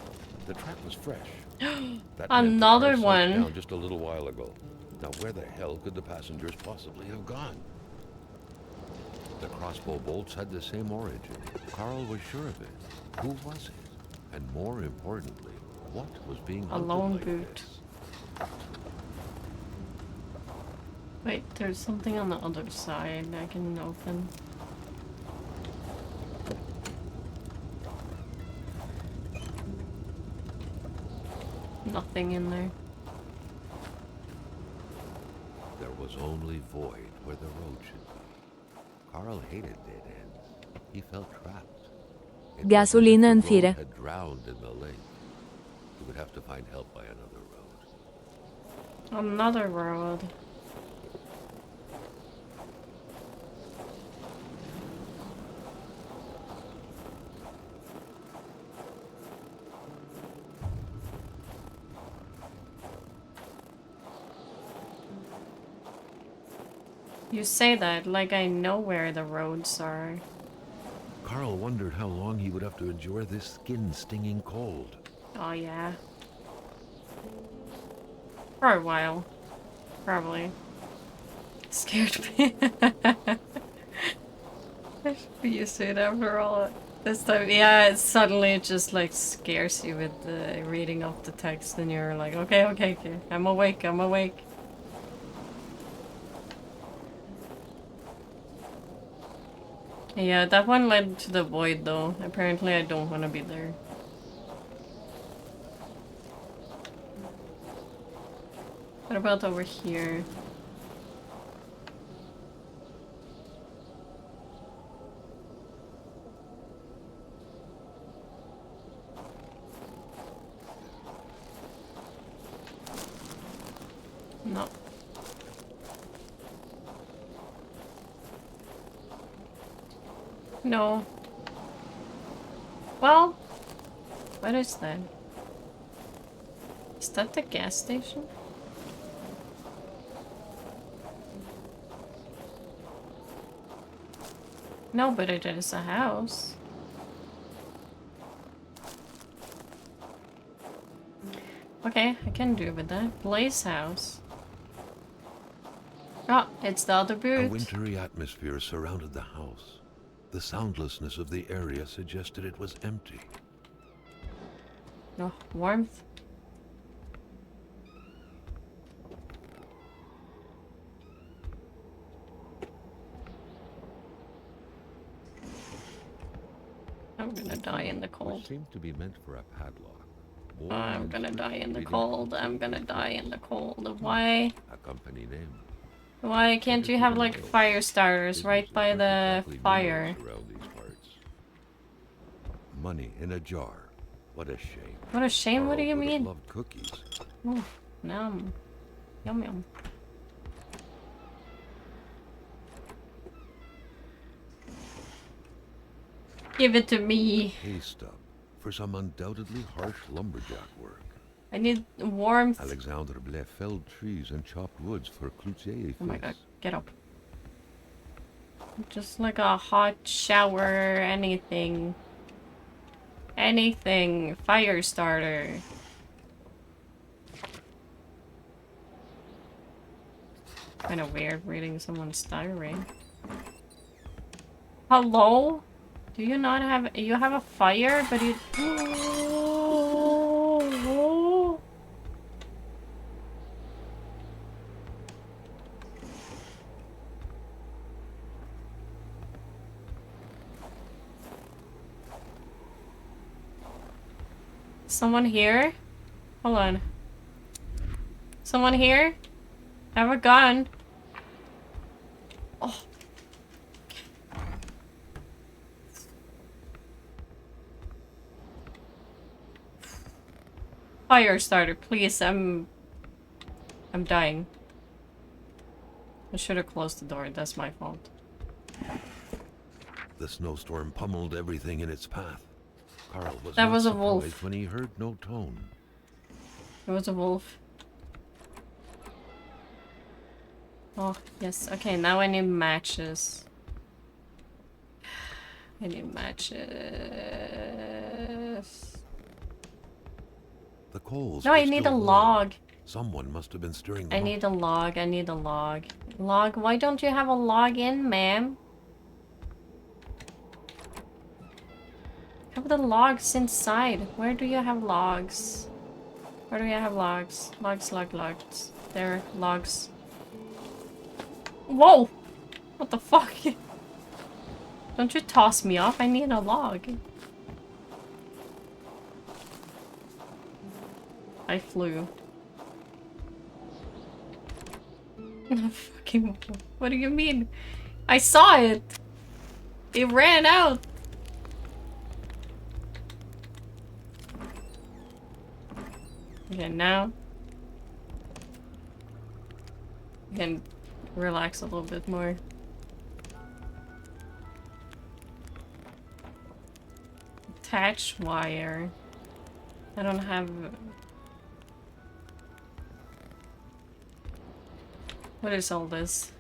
The track was fresh. That Another meant the car one. slowed down just a little while ago. Now where the hell could the passengers possibly have gone? The crossbow bolts had the same origin. Carl was sure of it. Who was it? And more importantly, what was being A hunted lone like boot. this? Wait, there's something on the other side I can open. Nothing in there. There was only void where the road should be. Carl hated dead ends. He felt trapped. It was as if Gasolina the and road fire. had drowned in the lake. He would have to find help by another road. Another road. You say that like I know where the roads are. Carl wondered how long he would have to endure this skin-stinging cold. Oh yeah. For a while. Probably. Scared me. I should be used to it after all. This time, yeah, it suddenly just like scares you with the reading of the text and you're like, okay, okay, okay. I'm awake, I'm awake. Yeah, that one led to the void though. Apparently I don't want to be there. What about over here? No. No. Well, what is that? Is that the gas station? No, but it is a house. Okay, I can do with that. Blaze house. Oh, it's the other A boot. wintry atmosphere surrounded the house. The soundlessness of the area suggested it was empty. No, warmth. I'm gonna die in the Which cold. seemed to be meant for a padlock. I'm gonna die in the Reading cold. I'm gonna die in the cold. Why? a company name. Why can't you have like fire starters right by the fire? Around these parts. Money in a jar. What a shame. What a shame. What do you Carl would have mean? loved cookies. Ooh, yum. Yum yum. Give it to me. Hay stub for some undoubtedly harsh lumberjack work. I need warmth. Alexandre Blais felled trees and chopped woods for Cloutier. Oh my god, get up. Just like a hot shower, anything. Anything. Fire starter. Kind of weird reading someone's diary. Hello? Do you not have... You have a fire, but you... Someone here? Hold on. Someone here? I have a gun. Oh. Fire starter, please. I'm dying. I should have closed the door. That's my fault. The snowstorm pummeled everything in its path. Carl was That not was a surprised wolf. when he heard no tone. It was a wolf. Oh, yes. Okay, now I need matches. I need matches. The coals No, were I need a still warm. log. Someone must have been stirring them I up. need a log. I need a log. Log? Why don't you have a log in, ma'am? Have the logs inside. Where do you have logs? Where do you have logs? Logs. There, logs. Whoa! What the fuck? Don't you toss me off? I need a log. I flew. Fucking. What do you mean? I saw it! It ran out! Okay, now I can relax a little bit more. Attach wire. I don't have... What is all this?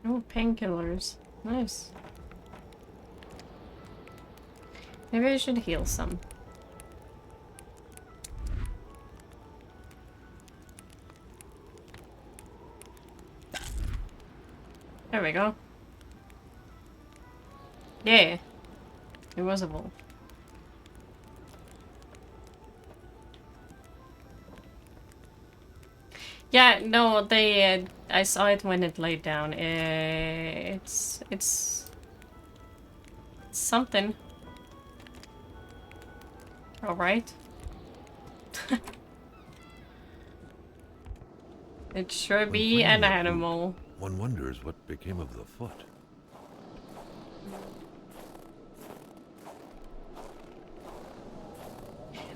Oh, painkillers. Nice. Maybe I should heal some. There we go. Yeah. It was a wolf. Yeah, no, they, I saw it when it laid down. It's something. Alright. It sure When be an finding the boot, animal. One wonders what became of the foot.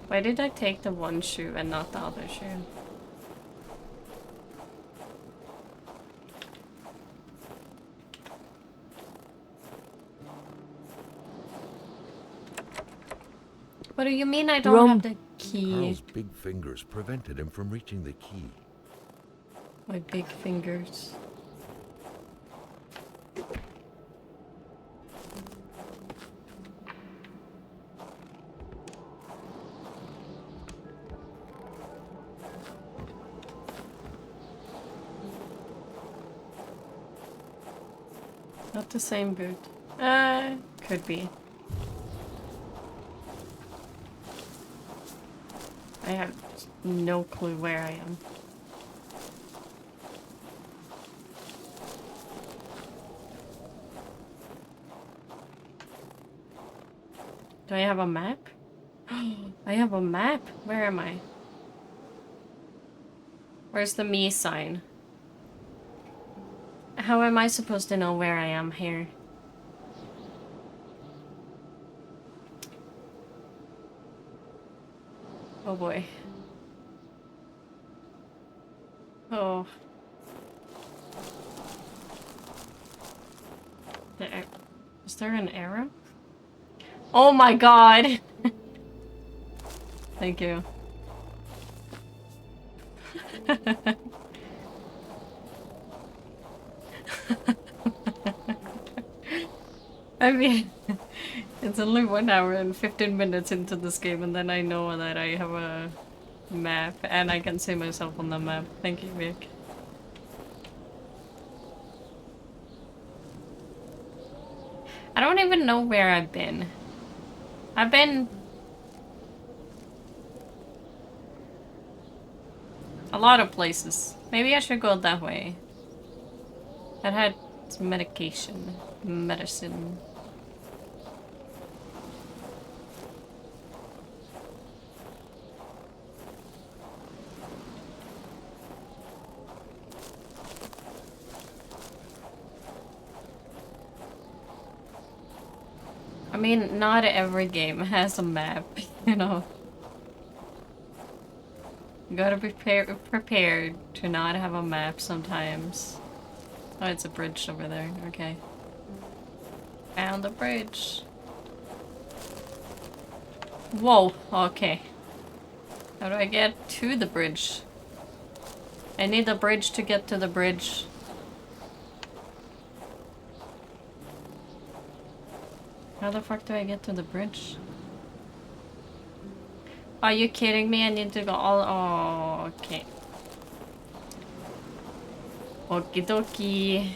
Why did I take the one shoe and not the other shoe? What do you mean I don't have the key? Carl's big fingers prevented him from reaching the key. My big fingers. Not the same boot. Could be. I have no clue where I am. Do I have a map? I have a map? Where am I? Where's the me sign? How am I supposed to know where I am here? Oh boy. Oh. Is there an arrow? Oh my god! Thank you. I mean, it's only 1 hour and 15 minutes into this game, and then I know that I have a map, and I can see myself on the map. Thank you, Vic. I don't even know where I've been. I've been a lot of places. Maybe I should go that way. That had medication. Medicine. I mean, not every game has a map, you know. You gotta be prepared to not have a map sometimes. Oh, it's a bridge over there. Okay. Found the bridge. Whoa, okay. How do I get to the bridge? I need the bridge to get to the bridge. How the fuck do I get to the bridge? Are you kidding me? I need to go all... Oh, okay. Okie dokie.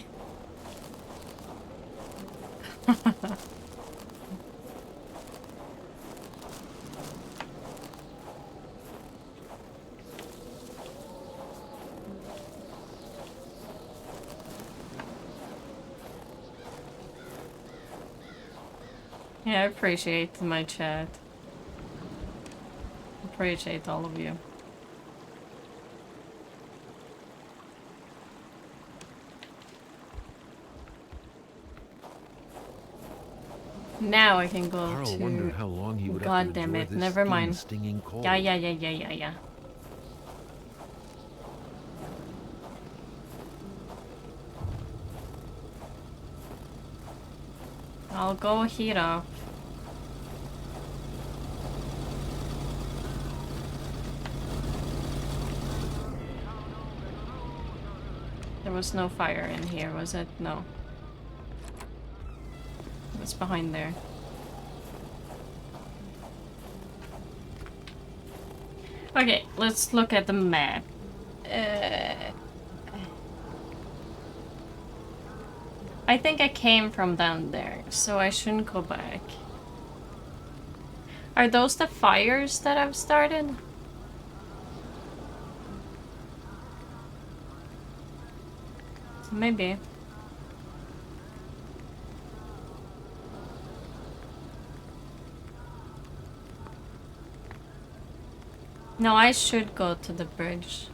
Yeah, I appreciate my chat. Appreciate all of you. Now I can go Carl to... wondered how long he would God have to damn endure it, this never mind. stinging cold. Yeah. I'll go heat up. There was no fire in here, was it? No. What's behind there? Okay, let's look at the map. I think I came from down there, so I shouldn't go back. Are those the fires that I've started? Maybe. No, I should go to the bridge.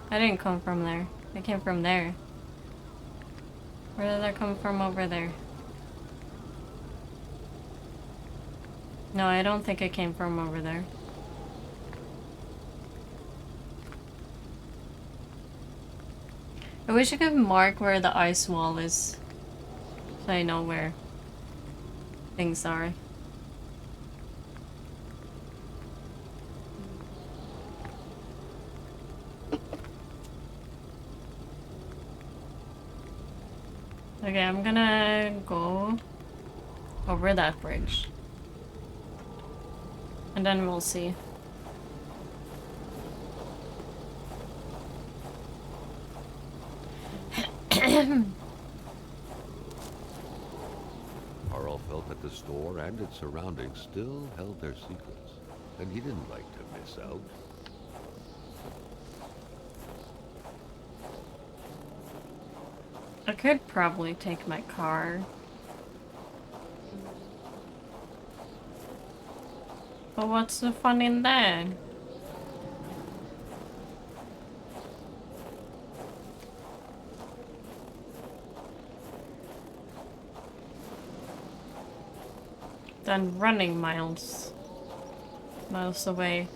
I didn't come from there. I came from there. Where did I come from over there? No, I don't think I came from over there. I wish I could mark where the ice wall is. So I know where things are. Okay, I'm gonna go over that bridge. And then we'll see. Carl felt that the store and its surroundings still held their secrets, and he didn't like to miss out. I could probably take my car. But what's the fun in that? Than running miles away.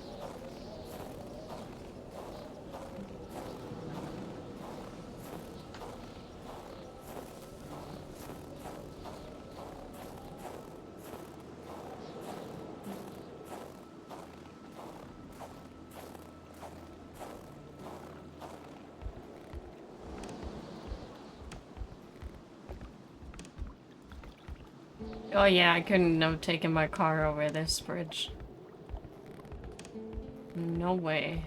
Oh yeah, I couldn't have taken my car over this bridge. No way.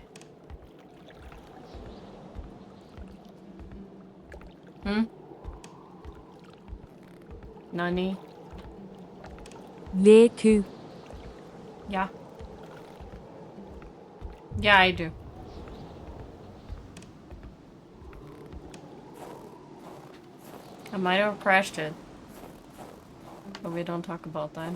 Hmm? Nani? VQ. Yeah. Yeah, I do. I might have crashed it. But we don't talk about that.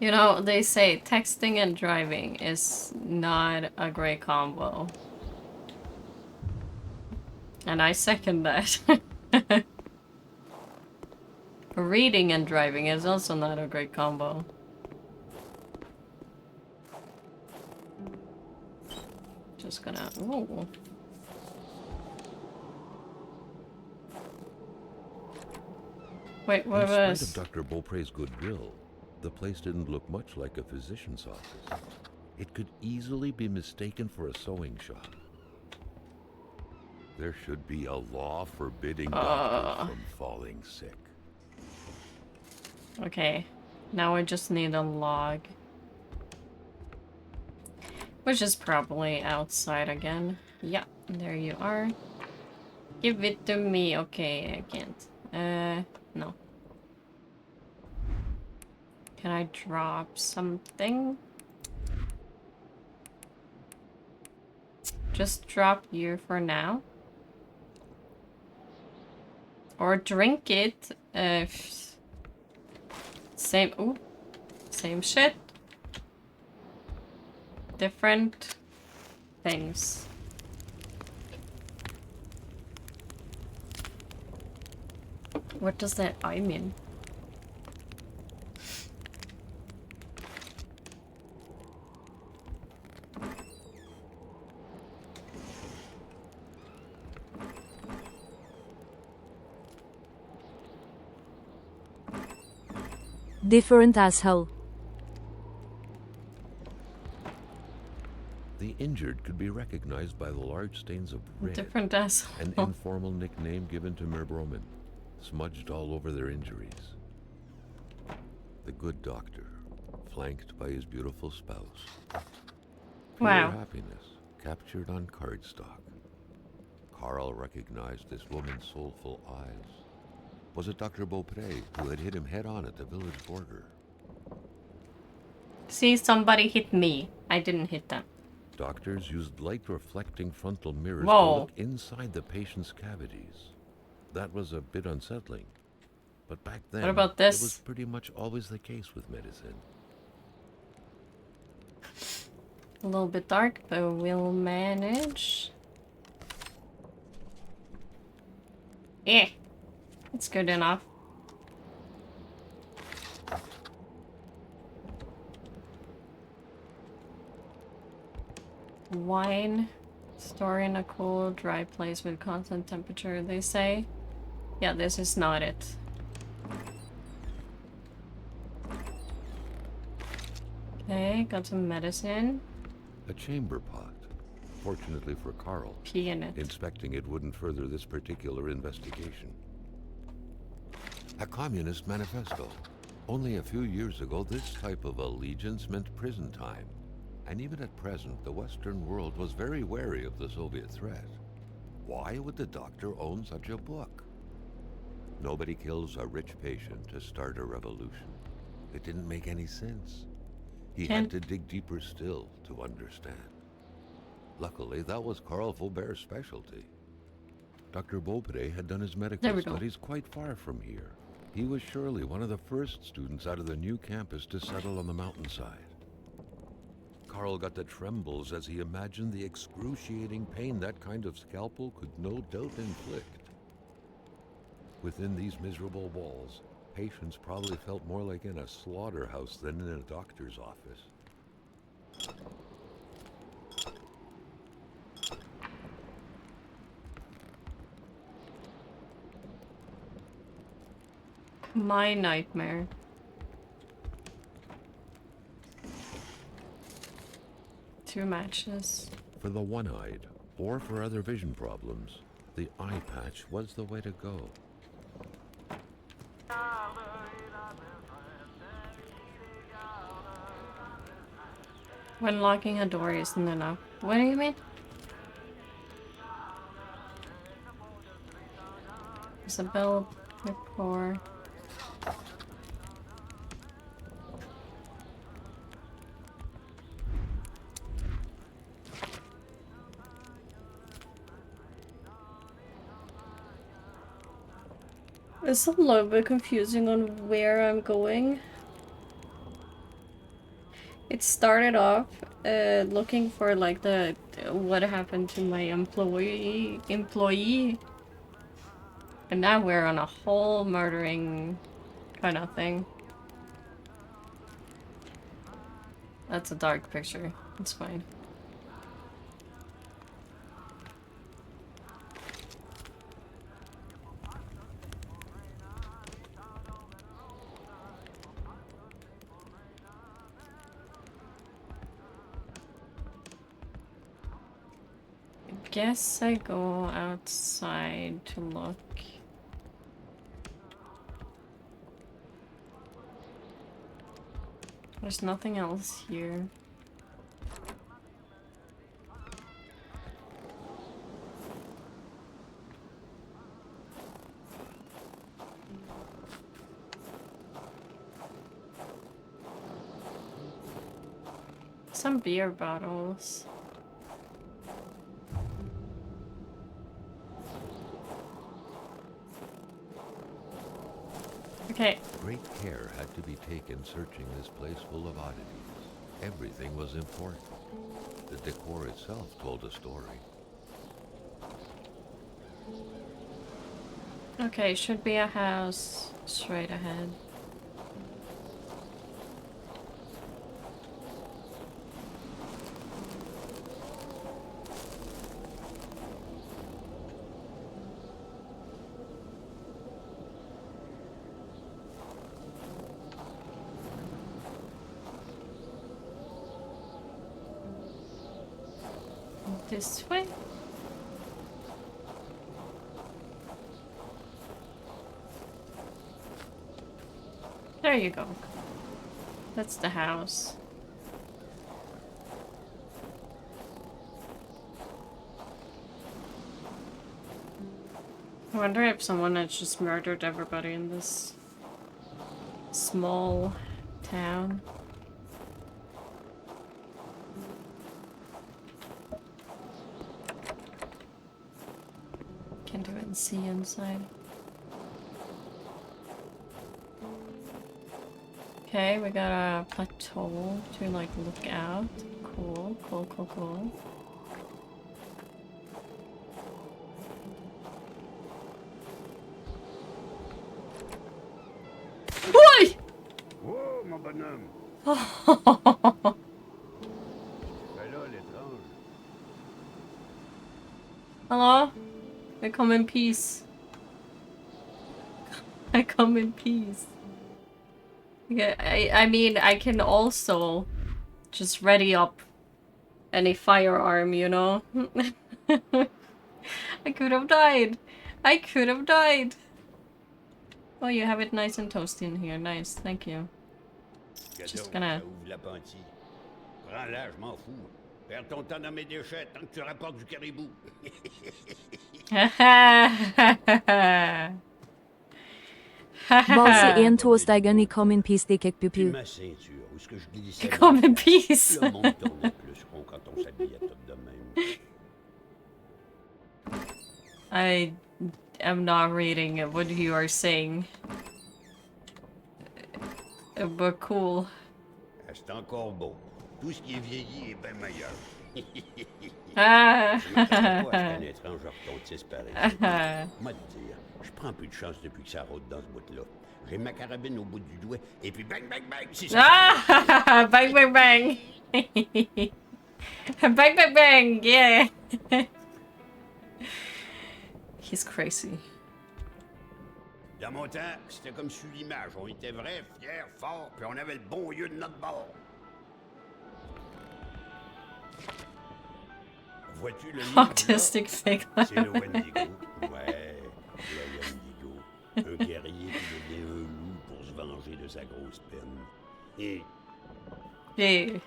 You know, they say texting and driving is not a great combo. And I second that. Reading and driving is also not a great combo. Just gonna... Ooh. Wait, what In spite was... of Dr. Beaupre's goodwill, the place didn't look much like a physician's office. It could easily be mistaken for a sewing shop. There should be a law forbidding doctors from falling sick. Okay, now I just need a log. Which is probably outside again. Yeah, there you are. Give it to me. Okay, I can't. No. Can I drop something? Just drop you for now. Or drink it. Same. Ooh. Same shit. Different things. What does that I mean? Different asshole. The injured could be recognized by the large stains of red. Different asshole. An informal nickname given to Merbroman, smudged all over their injuries. The good doctor, flanked by his beautiful spouse. Wow. Pure happiness, captured on cardstock. Carl recognized this woman's soulful eyes. Was it Dr. Beaupre who had hit him head-on at the village border? See, somebody hit me. I didn't hit them. Doctors used light-reflecting frontal mirrors Whoa. to look inside the patient's cavities. That was a bit unsettling. But back then, What about this? it was pretty much always the case with medicine. A little bit dark, but we'll manage. Yeah. It's good enough. Wine. Store in a cool, dry place with constant temperature, they say. Yeah, this is not it. Okay, got some medicine. A chamber pot. Fortunately for Carl, Pee in it. inspecting it wouldn't further this particular investigation. A communist manifesto. Only a few years ago, this type of allegiance meant prison time. And even at present, the Western world was very wary of the Soviet threat. Why would the doctor own such a book? Nobody kills a rich patient to start a revolution. It didn't make any sense. He had to dig deeper still to understand. Luckily, that was Carl Faubert's specialty. Dr. Beaupre had done his medical studies quite far from here. He was surely one of the first students out of the new campus to settle on the mountainside. Carl got the trembles as he imagined the excruciating pain that kind of scalpel could no doubt inflict. Within these miserable walls, patients probably felt more like in a slaughterhouse than in a doctor's office. My nightmare. Two matches. For the one-eyed, or for other vision problems, the eye patch was the way to go. When locking a door isn't enough. What do you mean? There's a bell before. It's a little bit confusing on where I'm going. It started off looking for like the what happened to my employee, and now we're on a whole murdering kind of thing. That's a dark picture. It's fine. Guess I go outside to look. There's nothing else here. Some beer bottles. Okay. Great care had to be taken searching this place full of oddities. Everything was important. The decor itself told a story. Okay, should be a house straight ahead. This way? There you go. That's the house. I wonder if someone had just murdered everybody in this small town. Can't even see inside. Okay, we got a plateau to like look out. Cool, cool, cool, cool. Why? Oh, mon bonhomme! Ben là, l'étrange. Hello? I come in peace. I come in peace. Yeah, I mean, I can also just ready up any firearm, you know? I could have died. I could have died. Oh, you have it nice and toasty in here. Nice, thank you. Just gonna... Ça ouvre l'appentis. Prends-la, je m'en fous. Perds ton temps dans mes déchets tant que tu rapportes du caribou. Valse en toasteigen I come in peace de kek Puis pupu. ma ceinture, où est-ce que je glissais? Come in peace. Le monde tournait plus rond quand on s'habillait tout de même. I am not reading what you are saying. But cool. C'est encore beau. Tout ce qui est vieilli est bien meilleur. Ah. Je m'attendais pas à ce qu'un étrange retontisse pareil. Moi te dire, je prends plus de chance depuis que ça rôde dans ce bout-là. J'ai ma carabine au bout du doigt, et puis bang, bang, bang, c'est ça. Ah! Bang, bang, bang! Bang, bang, bang! Yeah! He's crazy. The Dans mon temps, c'était comme sur l'image. On était vrais, fiers, forts, puis on avait le bon lieu de notre bord. Vois-tu le livre, là? Autistic fake. C'est le Wendigo. Ouais, le Wendigo. Un guerrier qui devient un loup pour se venger de sa grosse peine. Et Yeah.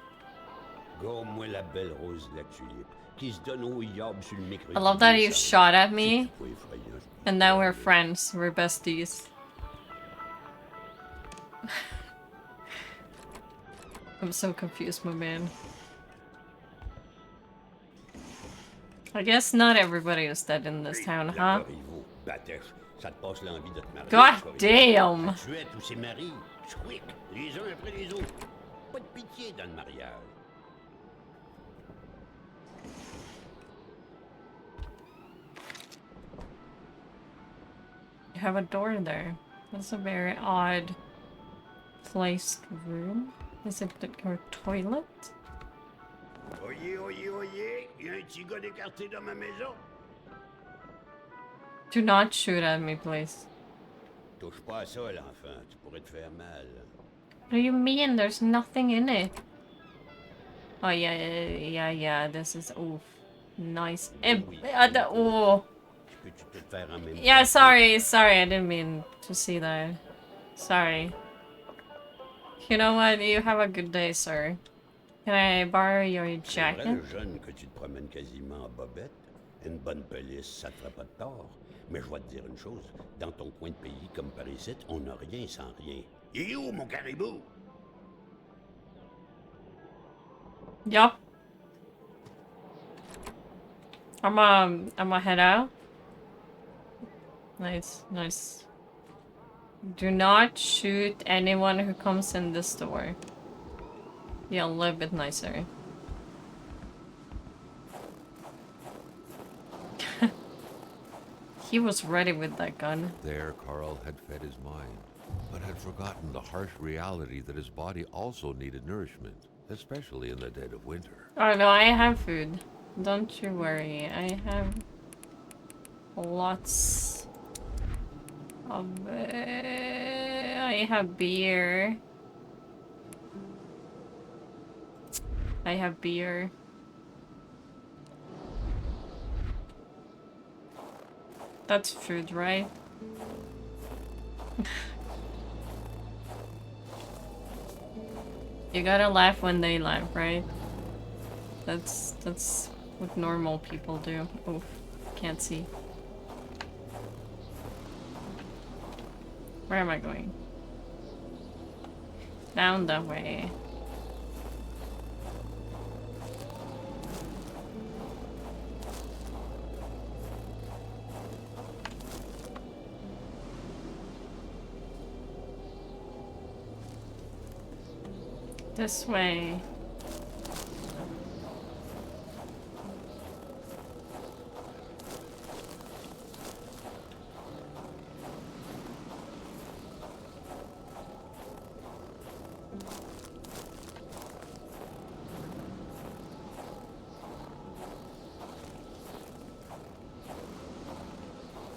gomme-moi la belle rose de la tulipe, qui se donne au yob sur le micro. I love that you shot at me, and now we're friends. We're besties. I'm so confused, my man. I guess not everybody is dead in this town, huh? God damn! Tu es tous ces maris, chouic, les uns après les autres. Pas de pitié dans le mariage. You have a door there. That's a very odd placed room. Is it your toilet? Oyez, oyez, oyez, il y a un petit gars d'écarté dans ma maison. Do not shoot at me, please. Touche pas à ça, l'enfant, tu pourrais te faire mal. What do you mean? There's nothing in it. Oh yeah. This is oof, nice. Oh. Peux-tu te faire en même Yeah, temps? sorry. I didn't mean to see that. Sorry. You know what? You have a good day, sir. Can I borrow your C'est vrai, jacket? jeune, que tu te promènes quasiment en bobette. Une bonne police, ça te fera pas de tort. Mais je vais te dire une chose. Dans ton coin de pays, comme par ici, on n'a rien sans rien. Il est où, mon caribou? Yup. I'ma head out. Nice. Do not shoot anyone who comes in this door. Yeah, a little bit nicer. He was ready with that gun. There, Carl had fed his mind, but had forgotten the harsh reality that his body also needed nourishment, especially in the dead of winter. Oh no, I have food. Don't you worry. I have lots of... I have beer. That's food, right? You gotta laugh when they laugh, right? That's what normal people do. Oof, can't see. Where am I going? Down that way. This way.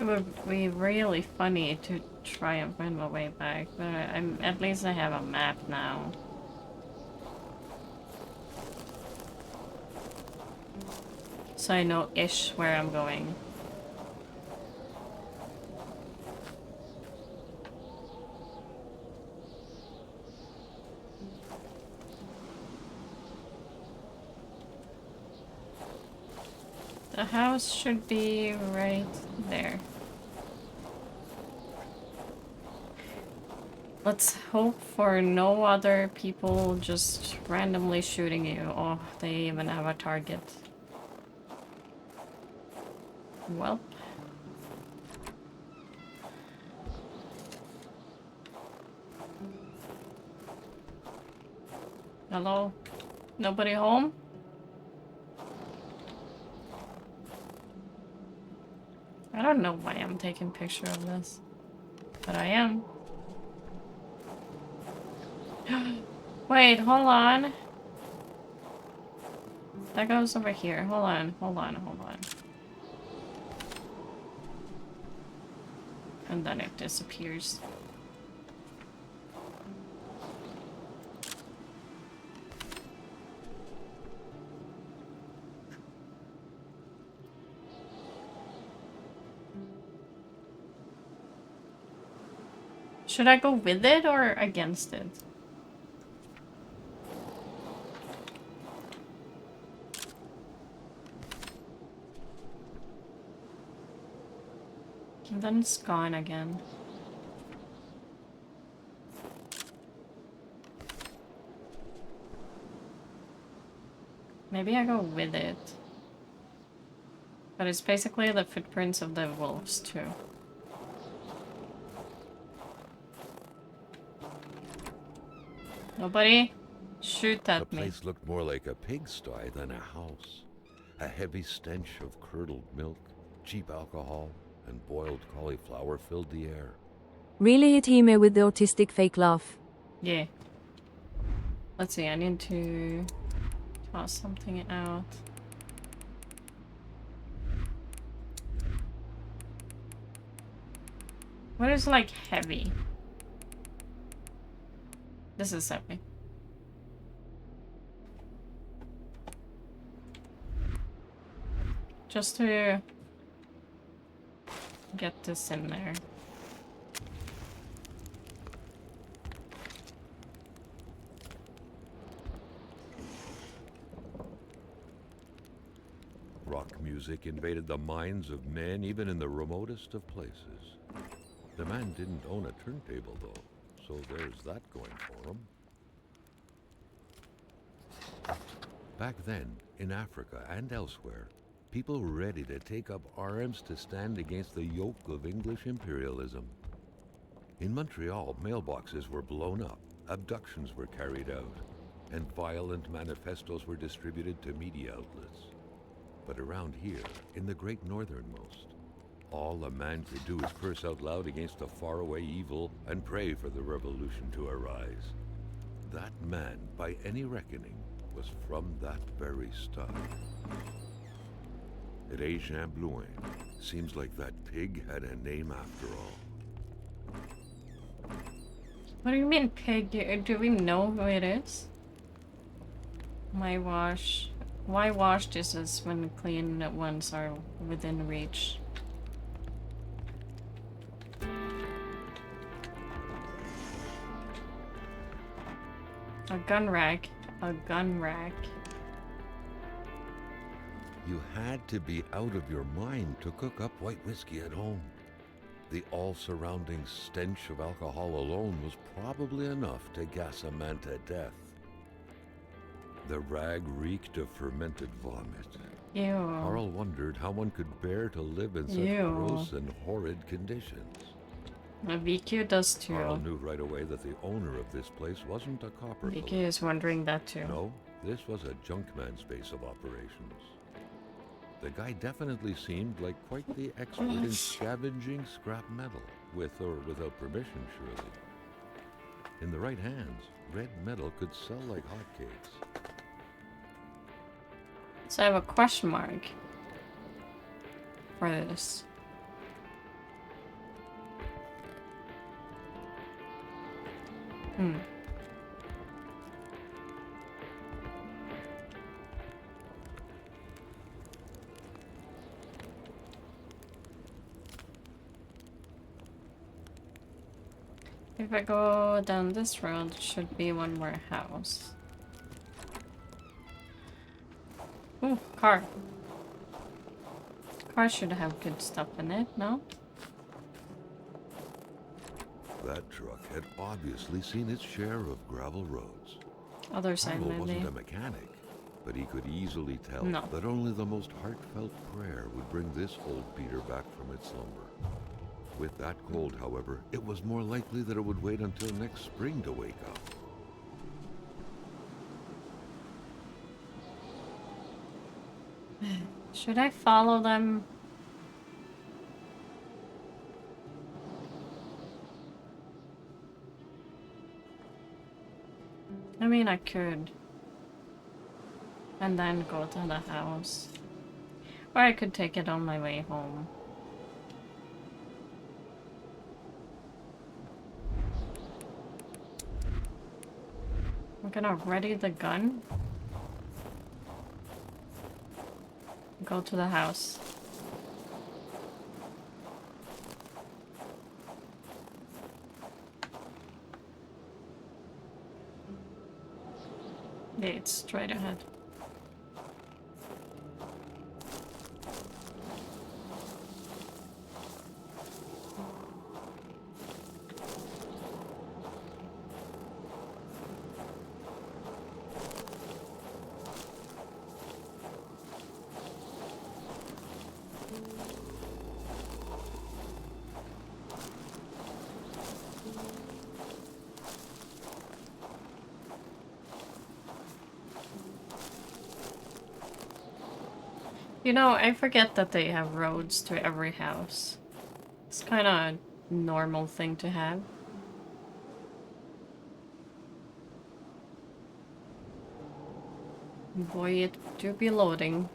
It would be really funny to try and find my way back, but at least I have a map now. So I know-ish where I'm going. The house should be right there. Let's hope for no other people just randomly shooting you. Oh, they even have a target. Well. Hello? Nobody home? I don't know why I'm taking a picture of this, but I am. Wait, hold on. That goes over here. Hold on. And then it disappears. Should I go with it or against it? And then it's gone again. Maybe I go with it. But it's basically the footprints of the wolves too. Nobody shoot at The me. place looked more like a pigsty than a house. A heavy stench of curdled milk, cheap alcohol, and boiled cauliflower filled the air. Really hit him with the autistic fake laugh. Yeah. Let's see, I need to toss something out. What is like heavy? This is heavy. Just to get this in there. Rock music invaded the minds of men even in the remotest of places. The man didn't own a turntable though, so there's that going for him. Back then, in Africa and elsewhere, people were ready to take up arms to stand against the yoke of English imperialism. In Montreal, mailboxes were blown up, abductions were carried out, and violent manifestos were distributed to media outlets. But around here, in the great northernmost, all a man could do is curse out loud against a faraway evil and pray for the revolution to arise. That man, by any reckoning, was from that very stock. At Agen-Blouin, seems like that pig had a name after all. What do you mean pig? Do we know who it is? Why wash dishes when clean ones are within reach? A gun rack. A gun rack. You had to be out of your mind to cook up white whiskey at home. The all-surrounding stench of alcohol alone was probably enough to gas a man to death. The rag reeked of fermented vomit. Ew. Carl wondered how one could bear to live in such Ew. gross and horrid conditions. VQ does too. Carl knew right away that the owner of this place wasn't a copper VQ puller. is wondering that too. No, this was a junkman's base of operations. The guy definitely seemed like quite the expert in scavenging scrap metal, with or without permission, surely. In the right hands, red metal could sell like hotcakes. So I have a question mark for this. If I go down this road, there should be one more house. Ooh, car. Car should have good stuff in it, no? That truck had obviously seen its share of gravel roads. Other side, Carlo maybe. wasn't a mechanic, but he could easily tell No. that only the most heartfelt prayer would bring this old beater back from its slumber. With that cold, however, it was more likely that it would wait until next spring to wake up. Should I follow them? I mean, I could. And then go to the house. Or I could take it on my way home. gonna ready the gun. Go to the house. Yeah, it's straight ahead. You know, I forget that they have roads to every house. It's kind of a normal thing to have. Boy, it do be loading.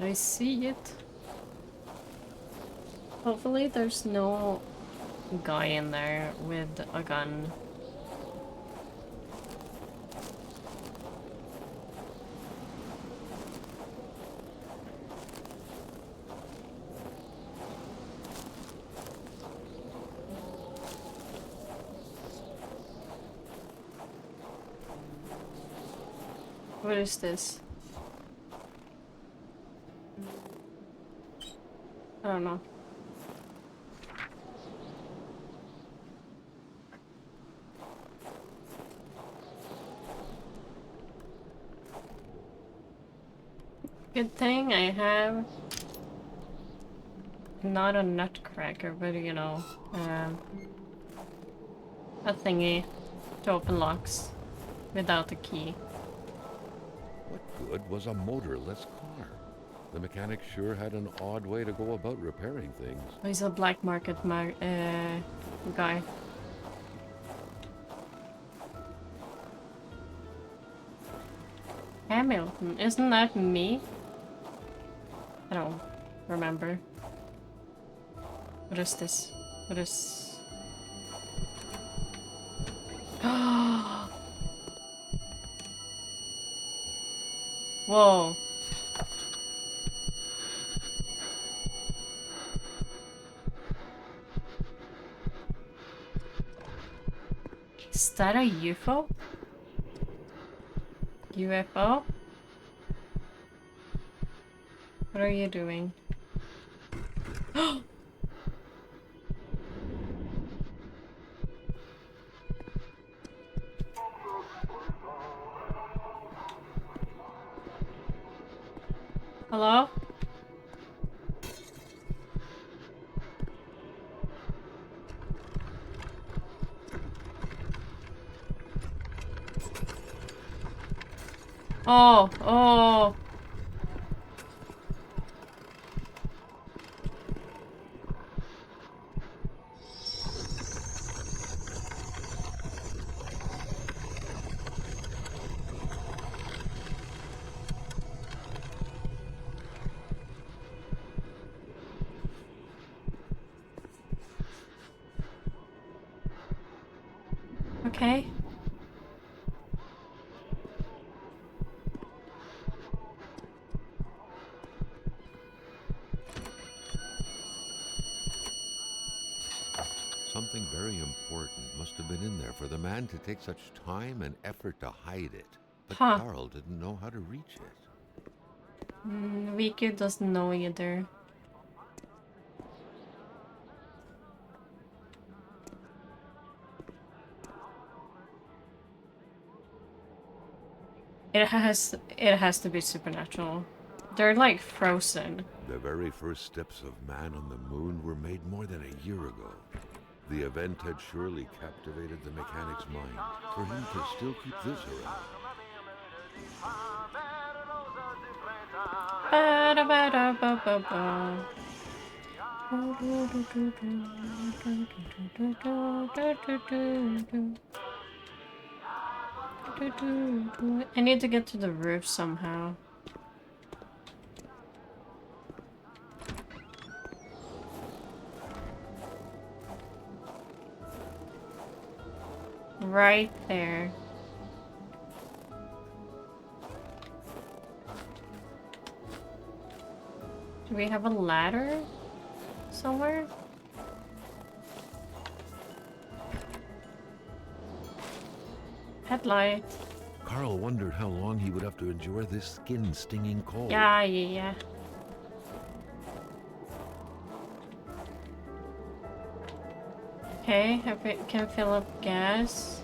I see it. Hopefully there's no guy in there with a gun. What is this? I don't know. Good thing I have not a nutcracker, but you know, a thingy to open locks without a key. What good was a motorless car? The mechanic sure had an odd way to go about repairing things. He's a black market guy. Hamilton, isn't that me? I don't remember. What is this? What is... Whoa. Is that a UFO? UFO? What are you doing? Hello? Oh, oh. Okay. Something very important must have been in there for the man to take such time and effort to hide it. But Huh. Carl didn't know how to reach it. Vicky doesn't know either. It has to be supernatural. They're like frozen. The very first steps of man on the moon were made more than a year ago. The event had surely captivated the mechanic's mind for him to still keep this around. Ba-da-ba-da-ba-ba-ba. I need to get to the roof somehow. right there. Do we have a ladder somewhere? Headlight. Carl wondered how long he would have to endure this skin-stinging cold. Yeah. Okay, I can fill up gas.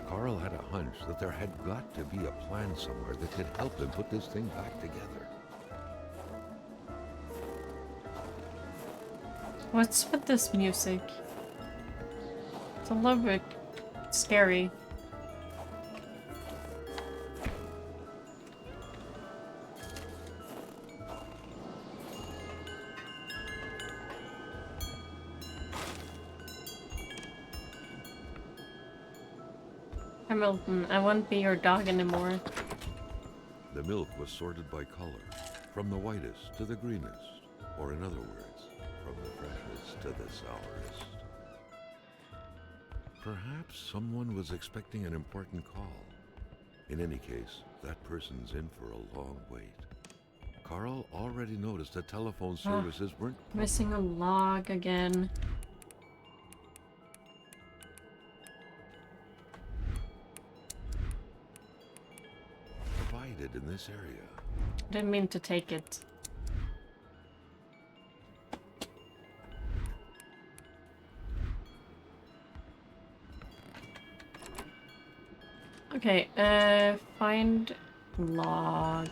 Carl had a hunch that there had got to be a plan somewhere that could help him put this thing back together. What's with this music? It's a little bit scary. Hamilton, I won't be your dog anymore. The milk was sorted by color, from the whitest to the greenest, or in other words, from the freshest to the sourest. Perhaps someone was expecting an important call. In any case, that person's in for a long wait. Carl already noticed that telephone services weren't... Missing a log again. provided in this area. Didn't mean to take it. Okay, find log.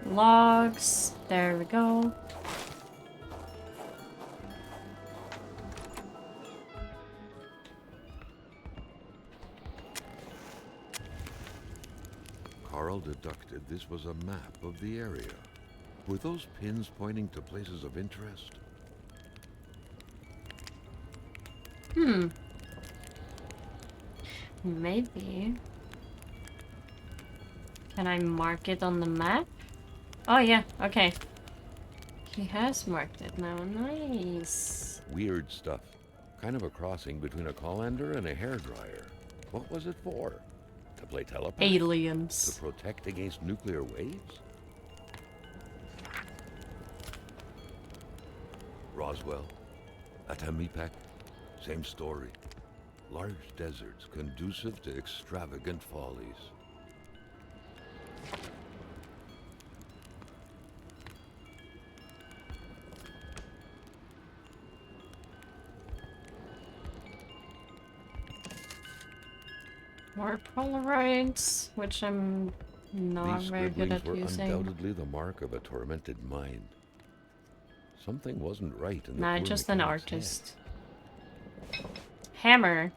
Logs. There we go. Carl deducted this was a map of the area. Were those pins pointing to places of interest? Maybe. Can I mark it on the map? Oh yeah, okay. He has marked it now, nice. Weird stuff. Kind of a crossing between a colander and a hairdryer. What was it for? To play telepath? Aliens. To protect against nuclear waves? Roswell, Atamipek, same story. Large deserts conducive to extravagant follies. More Polaroids, which I'm not These very good scribblings at were using. undoubtedly the mark of a tormented mind. Something wasn't right in the Nah, poor just an mechanic's artist. Hammer.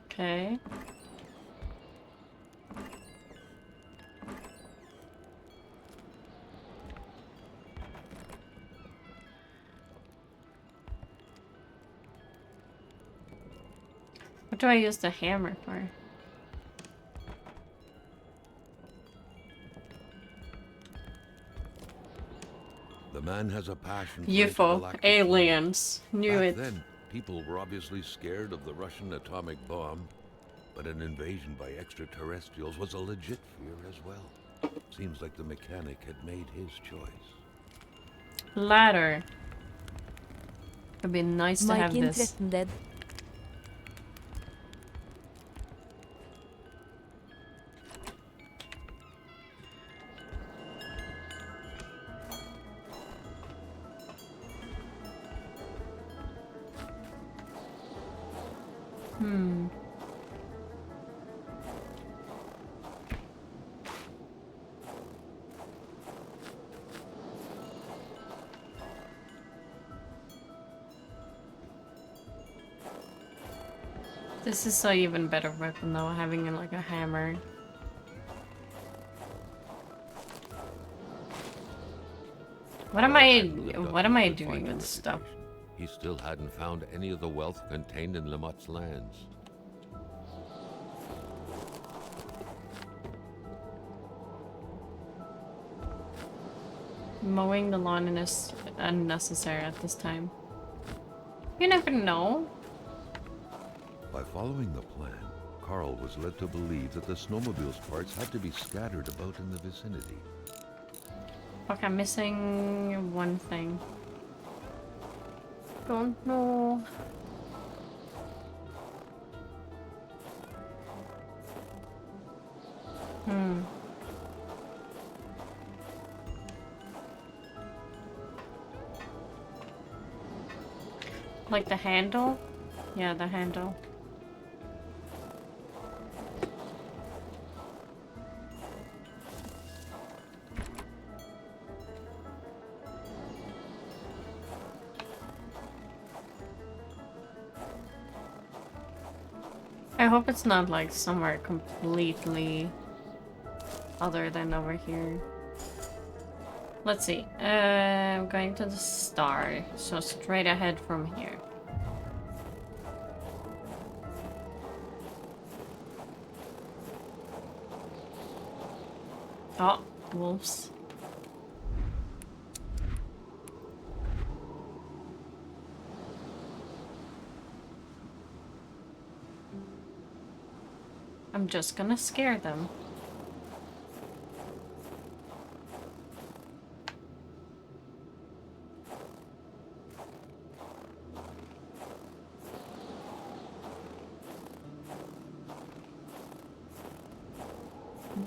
Okay. What do I use the hammer for? The man has a passion for UFO. intergalactic Aliens. Knew Back it. then, people were obviously scared of the Russian atomic bomb, but an invasion by extraterrestrials was a legit fear as well. Seems like the mechanic had made his choice. Ladder. It'd be nice to have Mike this. dead. This is an even better weapon though, having like a hammer. What am I doing with stuff? He still hadn't found any of the wealth contained in Lamotte's lands. Mowing the lawn is unnecessary at this time. You never know. By following the plan, Carl was led to believe that the snowmobile's parts had to be scattered about in the vicinity. Fuck, I'm missing one thing. Don't know. Like the handle? Yeah, the handle. I hope it's not like somewhere completely other than over here. Let's see. I'm going to the star, so straight ahead from here. Oh, wolves. I'm just gonna scare them.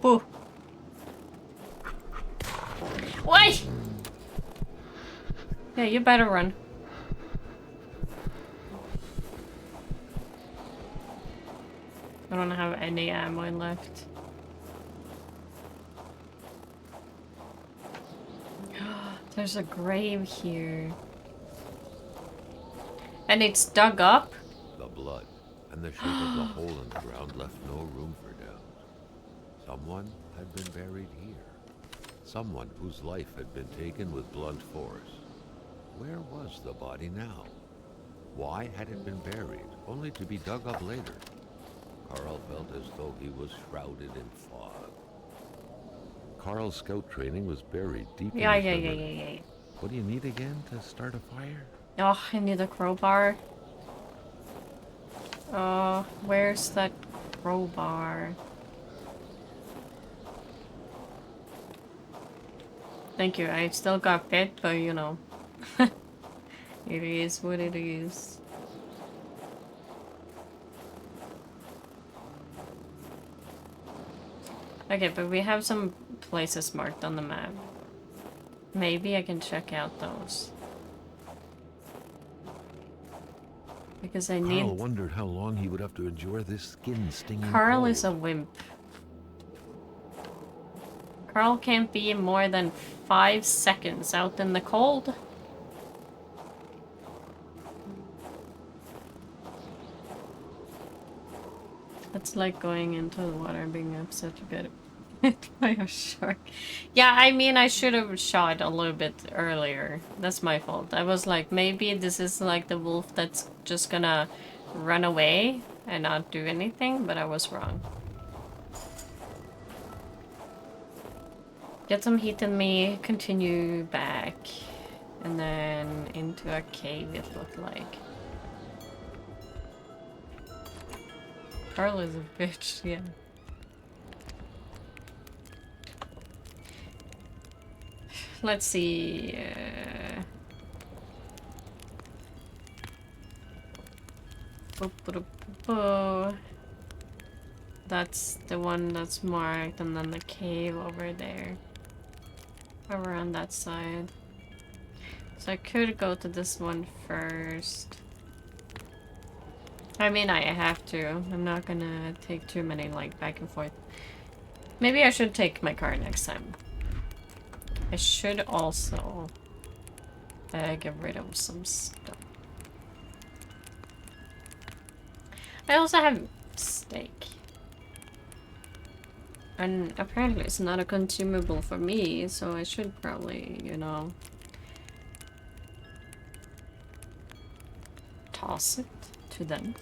Boo. Why? Yeah, you better run. I don't have any ammo left. There's a grave here. And it's dug up? The blood and the shape of the hole in the ground left no room for doubt. Someone had been buried here. Someone whose life had been taken with blunt force. Where was the body now? Why had it been buried, only to be dug up later? Carl felt as though he was shrouded in fog. Carl's scout training was buried deep in his memory. What do you need again to start a fire? Oh, I need a crowbar. Where's that crowbar? Thank you. I still got bit, but you know. It is what it is. Okay, but we have some places marked on the map. Maybe I can check out those. Because I need... Carl wondered how long he would have to endure this skin-stinging Carl cold. is a wimp. Carl can't be more than 5 seconds out in the cold. It's like going into the water and being upset to get hit by a shark. Yeah, I mean, I should have shot a little bit earlier. That's my fault. I was like, maybe this is like the wolf that's just gonna run away and not do anything, but I was wrong. Get some heat in me, continue back, and then into a cave it looked like. Carl is a bitch, yeah. Let's see. That's the one that's marked, and then the cave over there. Over on that side. So I could go to this one first. I mean, I have to. I'm not gonna take too many, like, back and forth. Maybe I should take my car next time. I should also get rid of some stuff. I also have steak. And apparently it's not a consumable for me, so I should probably, you know, toss it to them.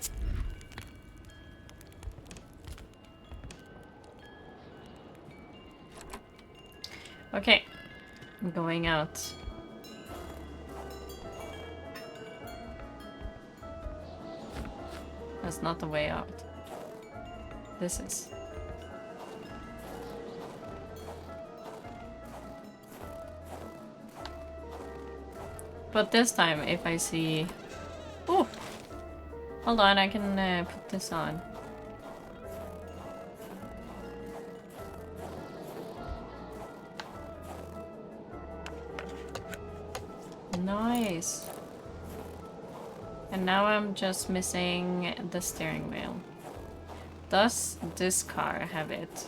Okay. going out. That's not the way out. This is. But this time, if I see... Oh! Hold on, I can put this on. Nice. And now I'm just missing the steering wheel. Does this car have it?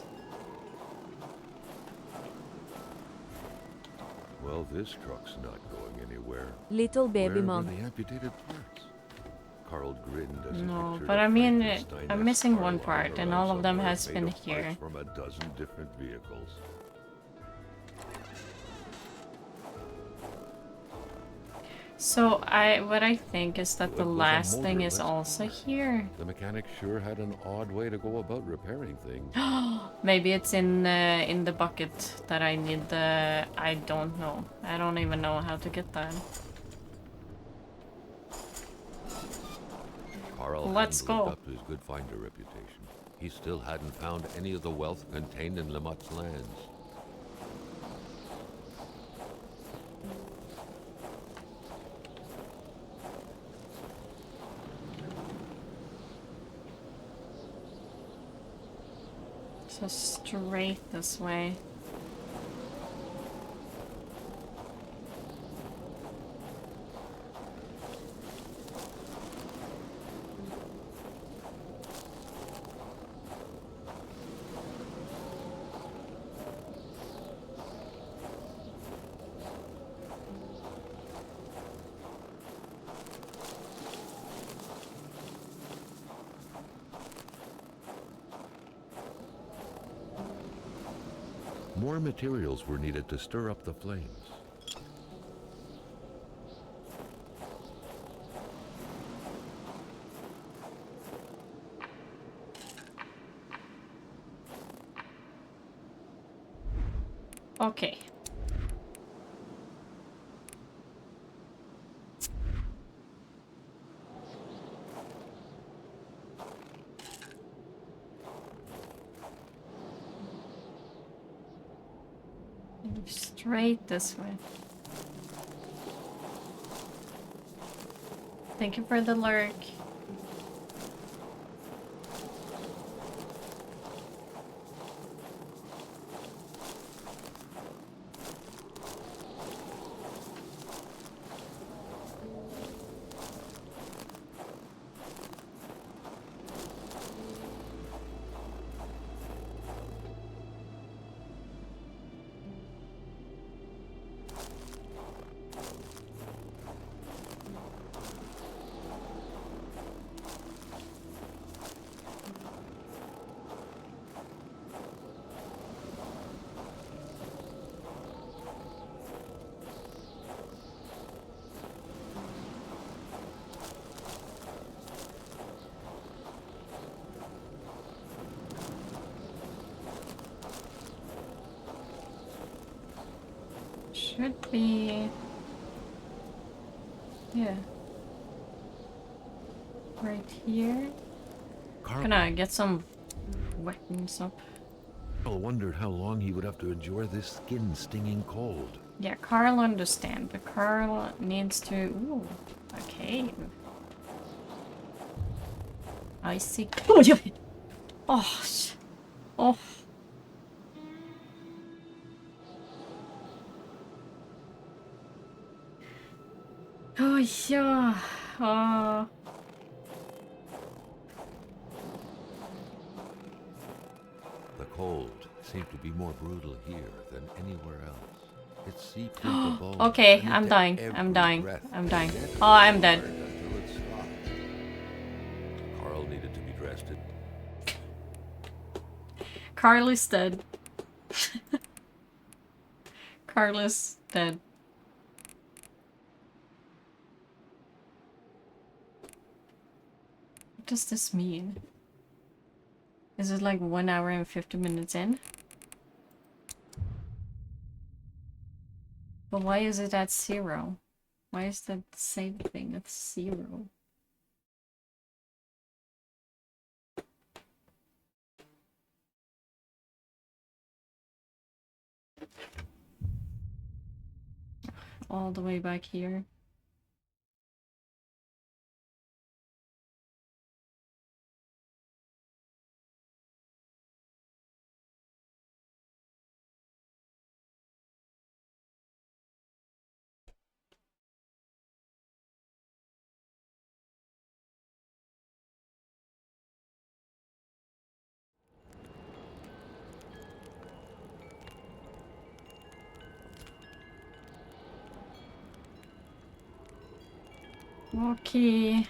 Well, this truck's not going anywhere. Little baby Where mom. were the amputated parts? Carl grinned as he No, pictured but a I mean, Frankenstein-esque I'm missing car one lying part, and around all of them somewhere has made been of parts here. from a dozen different vehicles. So what I think is that It the was a last thing is motorless also car. here. The mechanic sure had an odd way to go about repairing things. Maybe it's in the bucket that I need the... I don't know. I don't even know how to get that. Carl Let's hadn't lived go. up to his good finder reputation. He still hadn't found any of the wealth contained in Lamotte's lands. So straight this way. More materials were needed to stir up the flames. Okay. Straight this way. Thank you for the lurk. Should be... Yeah. Right here. Can I get some weapons up? Carl wondered how long he would have to endure this skin-stinging cold. Yeah, Carl understand, but Carl needs to... Ooh, a cave. I see... Oh, yeah. Oh, oh. Oh, yeah. The cold seemed to be more brutal here than anywhere else. It seeped into the bones. Okay, and I'm into dying. every I'm dying. breath, I'm dying. and Oh, I'm dead. until it stopped. Carl needed to be dressed in Carl is dead. Carl is dead. What does this mean? Is it like 1 hour and 50 minutes in? But why is it at 0? Why is that same thing at 0? All the way back here. Okay.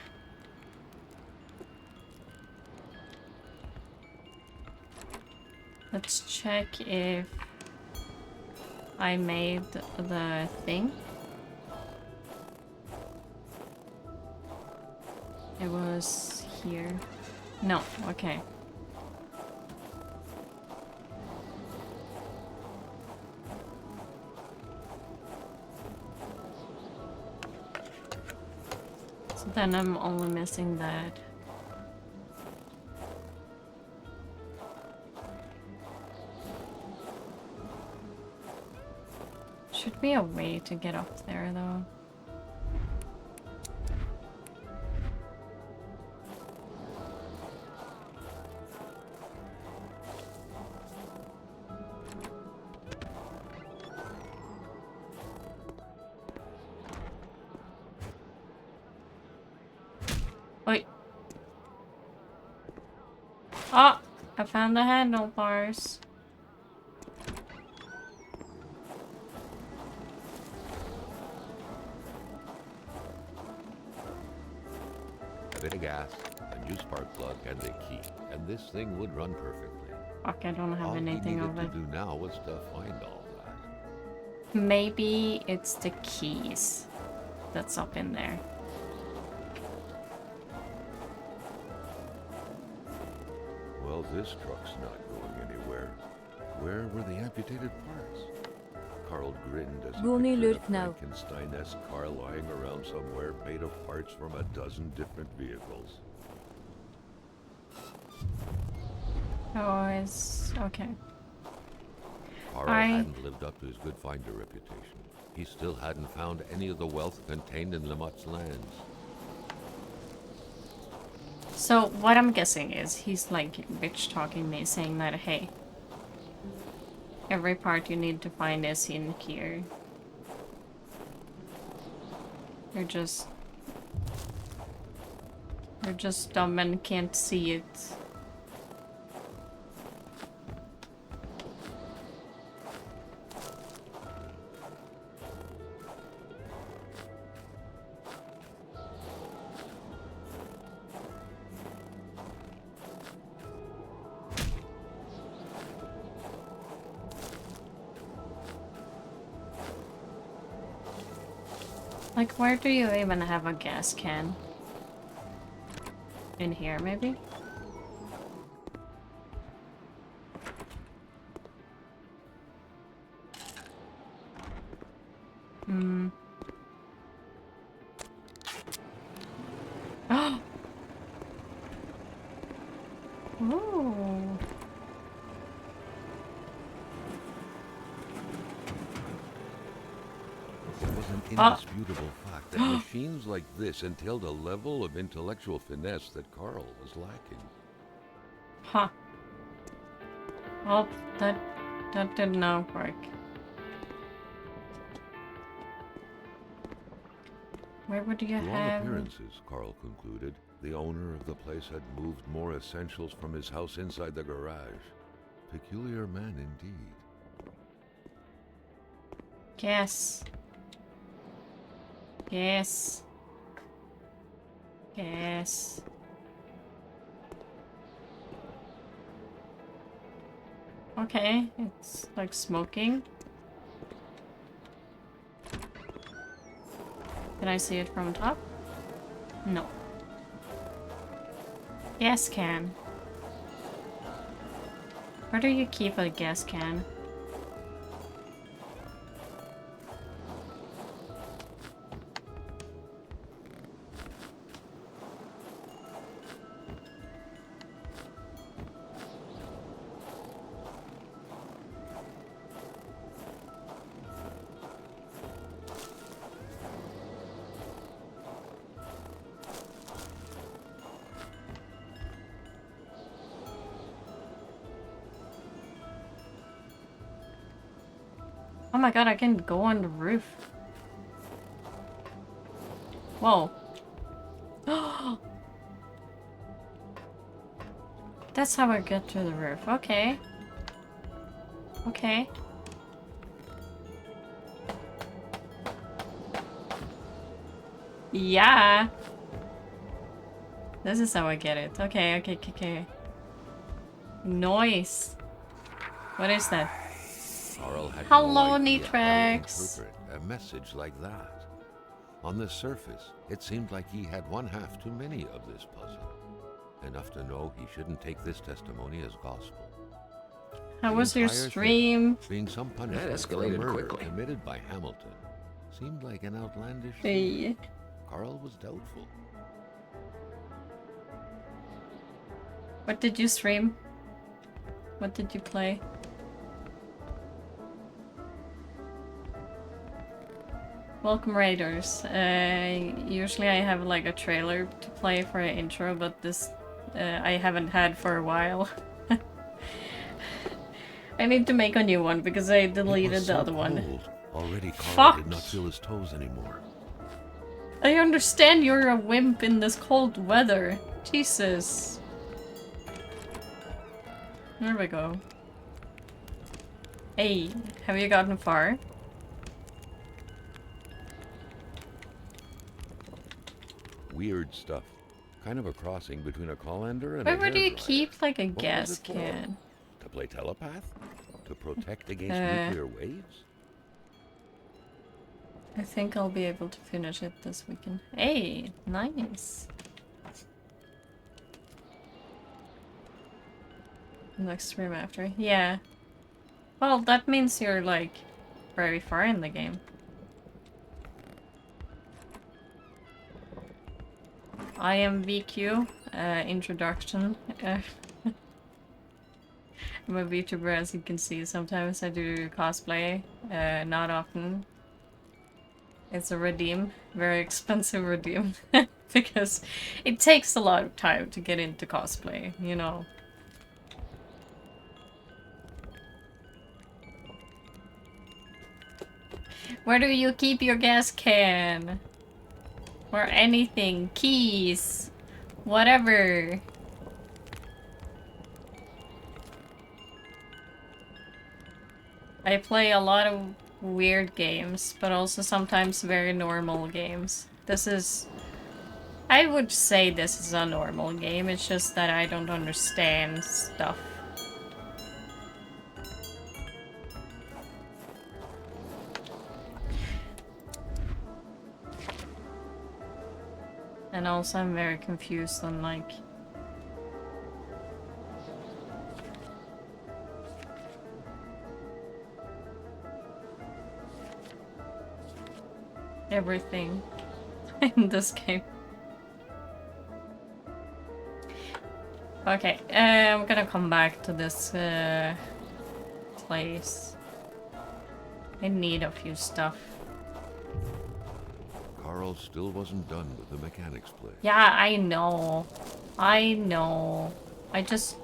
Let's check if I made the thing. It was here. No, okay. So then I'm only missing that. Should be a way to get up there though. Wait. Oh, I found the handlebars. A bit of gas, a new spark plug, and a key, and this thing would run perfectly. Fuck, I don't have All anything we of needed it. to do now was to find all that. Maybe it's the keys that's up in there. Well, this truck's not going anywhere. Where were the amputated parts? Carl grinned as he Gurney pictured a lurk now. Frankenstein-esque car lying around somewhere made of parts from a dozen different vehicles. Oh, it's okay. Carl hadn't lived up to his good finder reputation. He still hadn't found any of the wealth contained in Lamotte's lands. So what I'm guessing is he's like bitch talking me, saying that hey, every part you need to find is in here. You're just dumb and can't see it. Like, where do you even have a gas can? In here, maybe? Hmm. Oh! Ooh. It was an indisputable fact that machines like this entailed a level of intellectual finesse that Carl was lacking. Huh. Well, that did not work. Where would you To all have... appearances, Carl concluded, the owner of the place had moved more essentials from his house inside the garage. Peculiar man indeed. Yes. Yes. Yes. Okay, it's like smoking. Can I see it from top? No. Gas can. Where do you keep a gas can? Oh my god, I can go on the roof. Whoa. That's how I get to the roof. Okay. Okay. Yeah. This is how I get it. Okay, okay, okay, okay. Noise. What is that? Carl had Hello, no idea how to Nitrax. interpret a message like that. On the surface, it seemed like he had one half too many of this puzzle. Enough to know he shouldn't take this testimony as gospel. How The was your entire thing, stream? being some punishment That for a escalated murder quickly. committed by Hamilton seemed like an outlandish Hey. thing. Carl was doubtful. What did you stream? What did you play? Welcome Raiders. Usually I have like a trailer to play for an intro, but this I haven't had for a while. I need to make a new one because I It deleted was the so other one. cold. Already Carl Fuck! did not feel his toes anymore. I understand you're a wimp in this cold weather. Jesus. There we go. Hey, have you gotten far? Weird stuff. Kind of a crossing between a colander and Why a would you hairdryer. keep like a What was gas it for? can? To play telepath? To protect against Uh. nuclear waves? I think I'll be able to finish it this weekend. Hey, nice. Next stream after. Yeah. Well, that means you're like very far in the game. I am VQ. Introduction. I'm a VTuber, as you can see. Sometimes I do cosplay. Not often. It's a redeem. Very expensive redeem. Because it takes a lot of time to get into cosplay, you know. Where do you keep your gas can? Or anything. Keys. Whatever. I play a lot of weird games, but also sometimes very normal games. This is... I would say this is a normal game, it's just that I don't understand stuff. And also I'm very confused on like... everything in this game. Okay, I'm gonna come back to this place. I need a few stuff. Carl still wasn't done with the mechanics place. Yeah, I know. I know. I just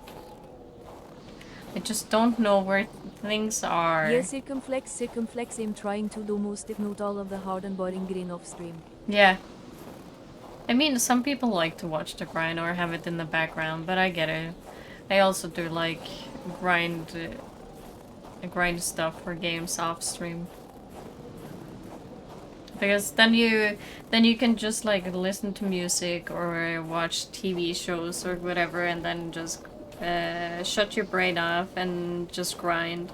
don't know where things are. Yeah, circumflex, I'm trying to do most if not all of the hard and boring green off stream. Yeah. I mean, some people like to watch the grind or have it in the background, but I get it. I also do like grind stuff for games off stream. Because then you can just like listen to music or watch TV shows or whatever and then just shut your brain off and just grind.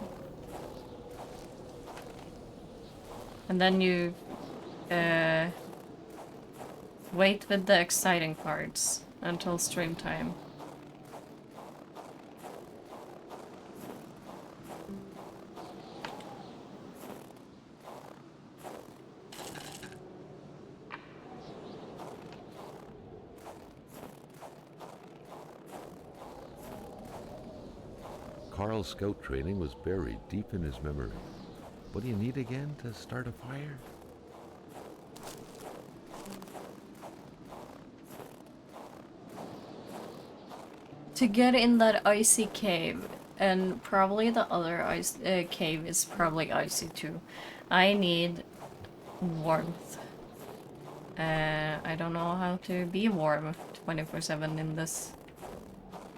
And then you wait with the exciting parts until stream time. Carl's scout training was buried deep in his memory. What do you need again to start a fire? To get in that icy cave, And probably the other ice cave is probably icy too. I need warmth. I don't know how to be warm 24/7 in this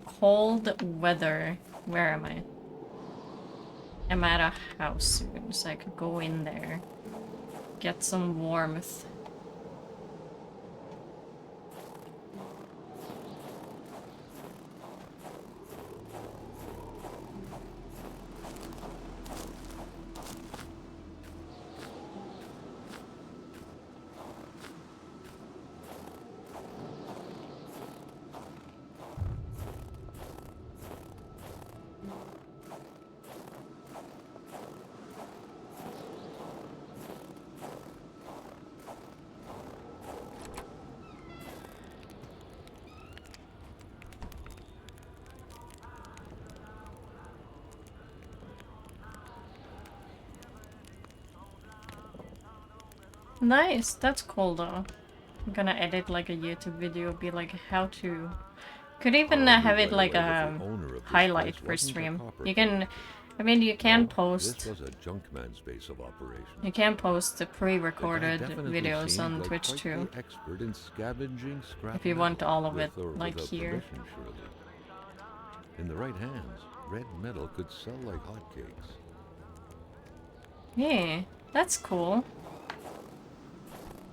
cold weather. Where am I? I'm at a house soon, so I could go in there, get some warmth. Nice, that's cool though. I'm gonna edit like a YouTube video, be like how to. Could even have it like a highlight for stream. You can, I mean, you can post. This was a junk man space of operation. You can post the pre-recorded The guy definitely videos seemed on like Twitch quite too. the expert in scavenging scrap If you metal, want all of with it, or like without here. permission, surely. In the right hands, red metal could sell like hotcakes. Yeah, that's cool.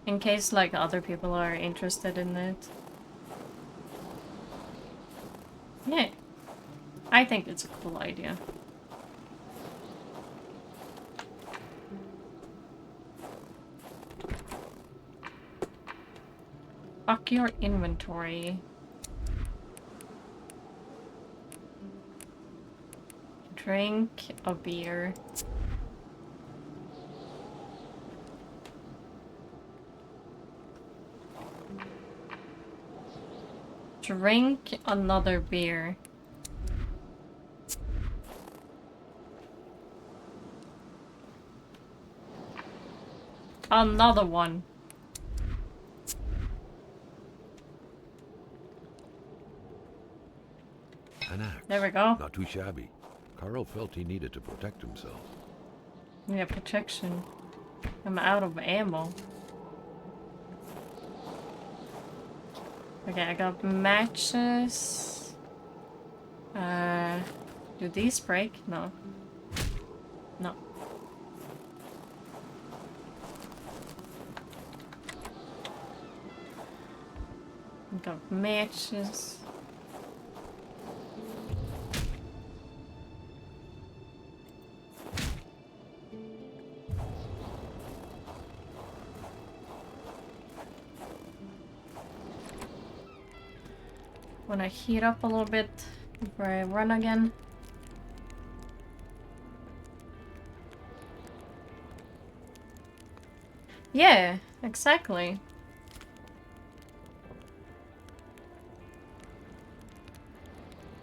In case like other people are interested in it. Yeah. I think it's a cool idea. Fuck your inventory. Drink a beer. Drink another beer. Another one. An axe. There we go. Not too shabby. Carl felt he needed to protect himself. Yeah, protection. I'm out of ammo. Okay, I got matches. Do these break? No. No. I got matches. Wanna heat up a little bit before I run again. Yeah, exactly.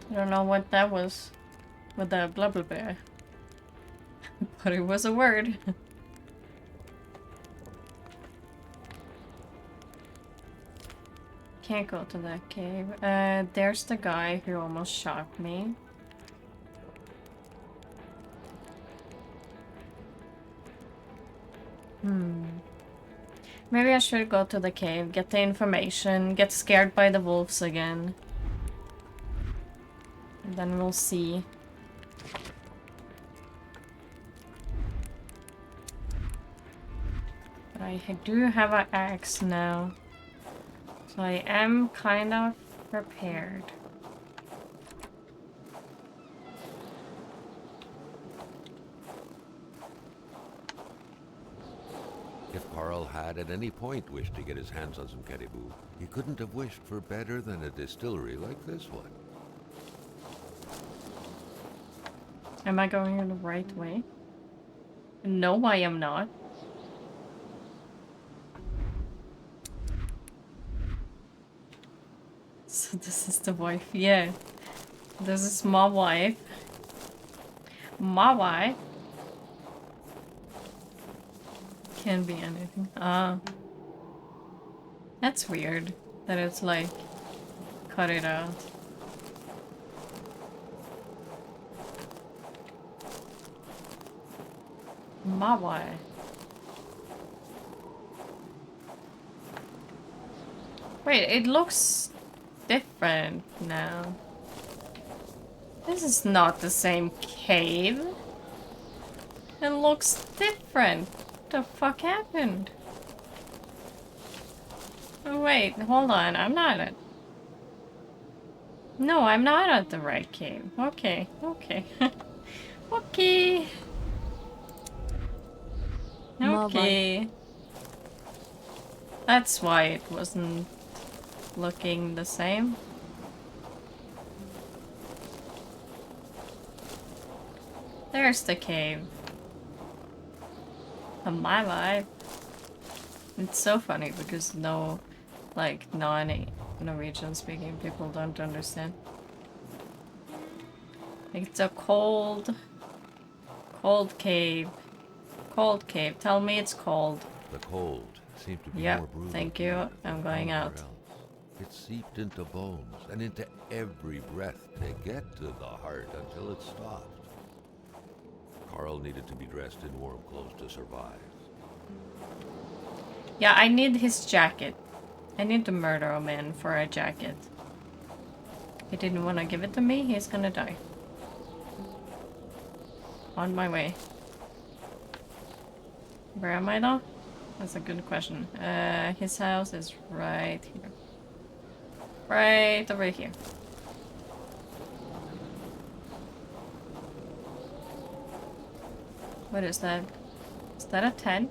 I don't know what that was with the blah blah blah. But it was a word. Can't go to that cave. There's the guy who almost shot me. Maybe I should go to the cave, get the information, get scared by the wolves again. And then we'll see. But I do have an axe now. So I am kind of prepared. If Carl had at any point wished to get his hands on some caribou, he couldn't have wished for better than a distillery like this one. Am I going in the right way? No, I am not. So this is the wife, yeah. This is my wife. My wife. Can be anything. Ah. That's weird. That it's like... cut it out. My way. Wait, it looks different now. This is not the same cave. It looks different. What the fuck happened? Oh wait, hold on. I'm not at... No, I'm not at the right cave. Okay, okay. Okay. Okay. That's why it wasn't looking the same. There's the cave. On my life. It's so funny because no, like, non-Norwegian speaking people don't understand. It's a cold cave. Cold cave. Tell me it's cold. The cold seemed to be Yep, more brutal. thank here you. than I'm going anywhere out. else. It seeped into bones and into every breath to get to the heart until it stopped. Carl needed to be dressed in warm clothes to survive. Yeah, I need his jacket. I need to murder a man for a jacket. He didn't want to give it to me, he's gonna die. On my way. Where am I though? That's a good question. His house is right here. Right over here. What is that? Is that a tent?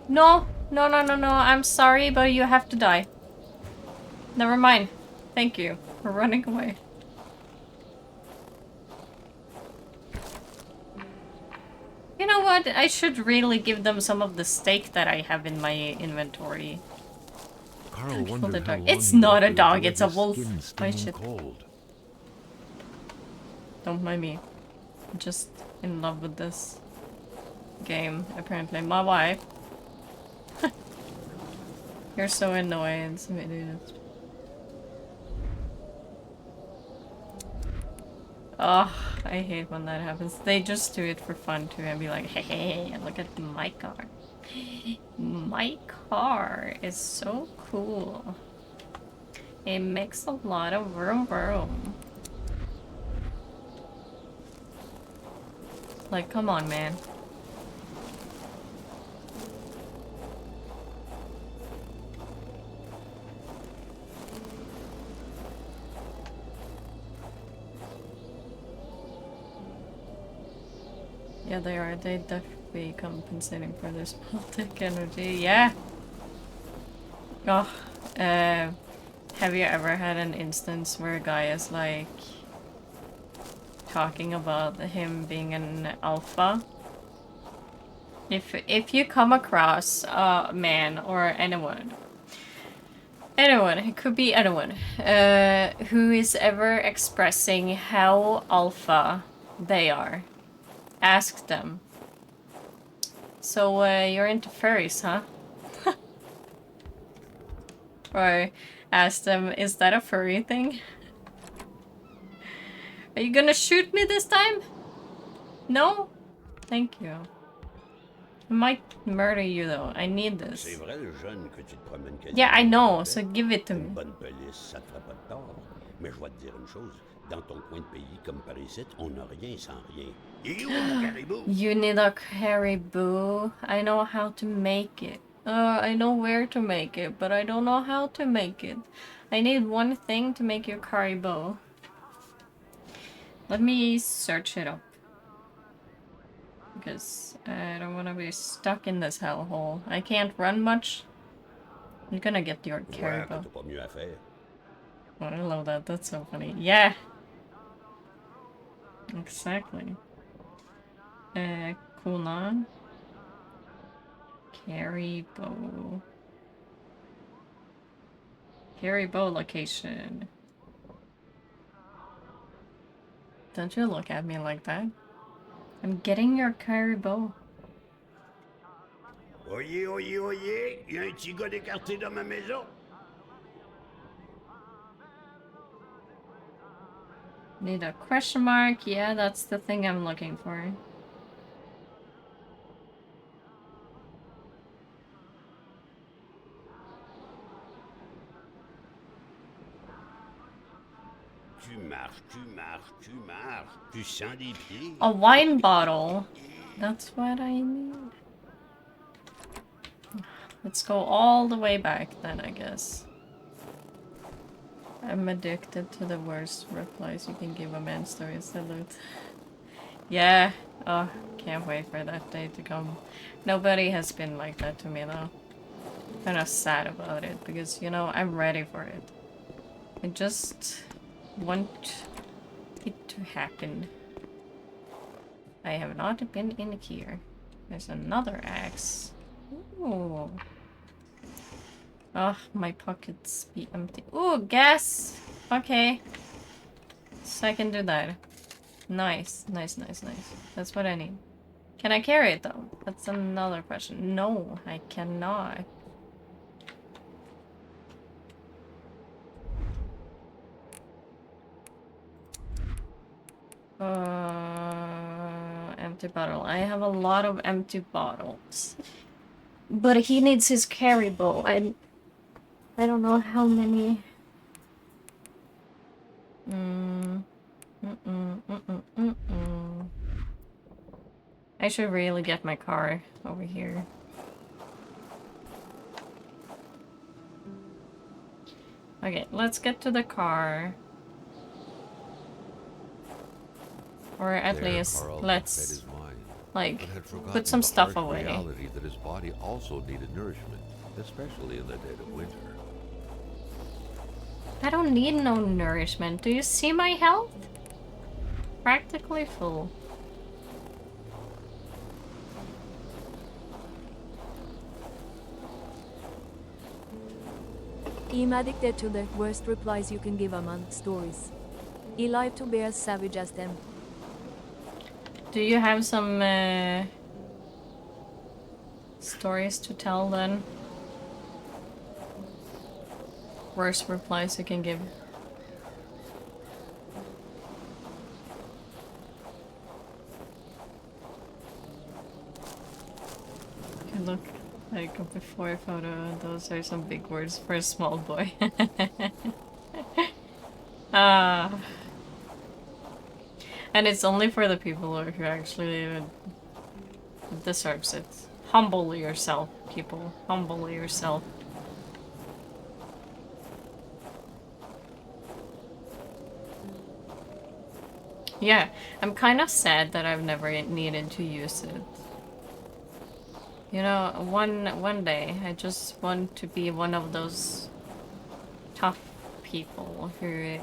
No, no, no, no, no. I'm sorry, but you have to die. Never mind. Thank you for running away. You know what? I should really give them some of the steak that I have in my inventory. Carl For the wondered how dog. long It's he would not have a to dog, endure it's a his wolf. skin My stinging shit. cold. Don't mind me. I'm just in love with this game, apparently. My wife. You're so annoying, some idiot. Oh, I hate when that happens. They just do it for fun too and be like, hey, look at my car. My car is so cool. It makes a lot of vroom vroom. Like, come on, man. Yeah, they are. They definitely compensating for this Baltic energy. Yeah. Oh, have you ever had an instance where a guy is like talking about him being an alpha? If you come across a man or anyone, it could be anyone, who is ever expressing how alpha they are, ask them. So, you're into furries, huh? Or ask them, is that a furry thing? Are you gonna shoot me this time? No? Thank you. I might murder you though. I need C'est this. vrai, le jeune, que tu te promènes quasiment Yeah, I know, en so bobette. give it to Une me. bonne police, ça te fera pas de tort. Mais je vais te dire une chose, dans ton coin de pays comme par ici, on n'a rien sans rien. Et où mon caribou? You need a caribou. I know how to make it. I know where to make it, but I don't know how to make it. I need one thing to make your caribou. Let me search it up. Because I don't want to be stuck in this hellhole. I can't run much. You're gonna get your Voir que caribou. t'as pas mieux à faire. Oh, I love that. That's so funny. Yeah. Exactly. Kona. Caribou. Caribou location. Don't you look at me like that. I'm getting your caribou. Oyez, oyez, oyez, il y a un petit gars d'écarté dans ma maison. Need a question mark? Yeah, that's the thing I'm looking for. Tu marches, tu marches, tu marches. Tu sens des pieds. A wine bottle. That's what I need. Let's go all the way back then, I guess. I'm addicted to the worst replies you can give a man story. Salute. Yeah. Oh, can't wait for that day to come. Nobody has been like that to me though. Kind of sad about it because, you know, I'm ready for it. I just want it to happen. I have not been in here. There's another axe. Ooh. Oh, my pockets be empty. Ooh, gas! Okay. So I can do that. Nice, nice, nice, nice. That's what I need. Can I carry it though? That's another question. No, I cannot. Empty bottle. I have a lot of empty bottles. But he needs his carry bow. I don't know how many. I should really get my car over here. Okay, let's get to the car. Or at least Carl let's fed his mind, like but had forgotten put some the stuff harsh away. reality that his body also needed nourishment, especially in the dead of winter. I don't need no nourishment. Do you see my health? Practically full. I'm addicted to the worst replies you can give a man stories. I live to be as savage as them. Do you have some stories to tell then? Worst replies you can give. Okay, look, like a before photo. Those are some big words for a small boy. Ah. And it's only for the people who actually deserves it. Humble yourself, people. Humble yourself. Yeah, I'm kind of sad that I've never needed to use it. You know, one day I just want to be one of those tough people who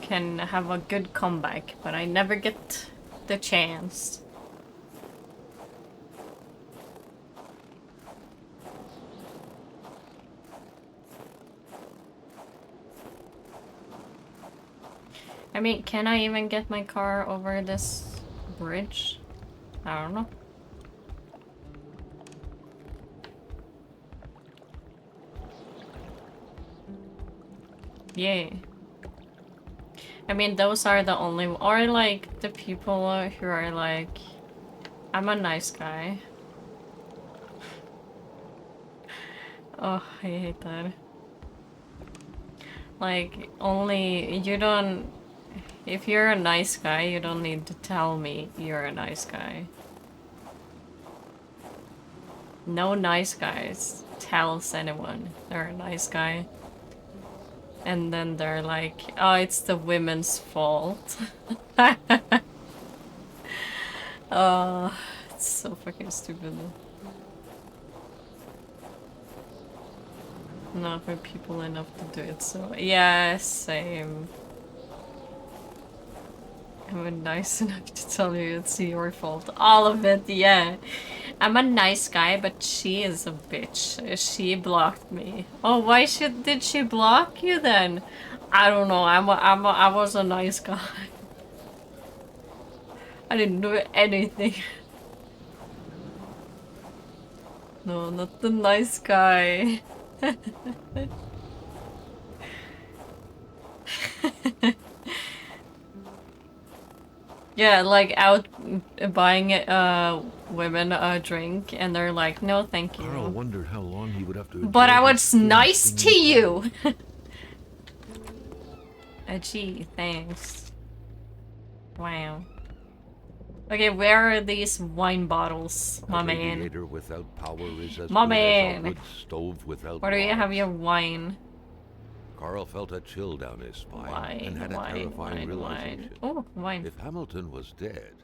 can have a good comeback, but I never get the chance. I mean, can I even get my car over this bridge? I don't know. Yay. I mean, those are the only, or like the people who are like, I'm a nice guy. Oh, I hate that. Like, only, you don't, if you're a nice guy, you don't need to tell me you're a nice guy. No nice guys tells anyone they're a nice guy. And then they're like, oh, it's the women's fault. Oh, it's so fucking stupid. Not for people enough to do it, so yeah, same. I'm nice enough to tell you it's your fault. All of it, yeah. I'm a nice guy, but she is a bitch. She blocked me. Oh, why did she block you then? I don't know. I was a nice guy. I didn't do anything. No, not the nice guy. Yeah, like out buying women a drink and they're like, no thank Carl you. wondered how long he would have to. But I endure was this nice strange to thing he you! called- Gee, thanks. Wow. Okay, where are these wine bottles, A my man? radiator without power is as My good as a man. wood stove without Where do you have logs. your wine? Carl felt a chill down his spine Wine, and had a wine, terrifying wine, realization. wine. Oh, wine. If Hamilton was dead,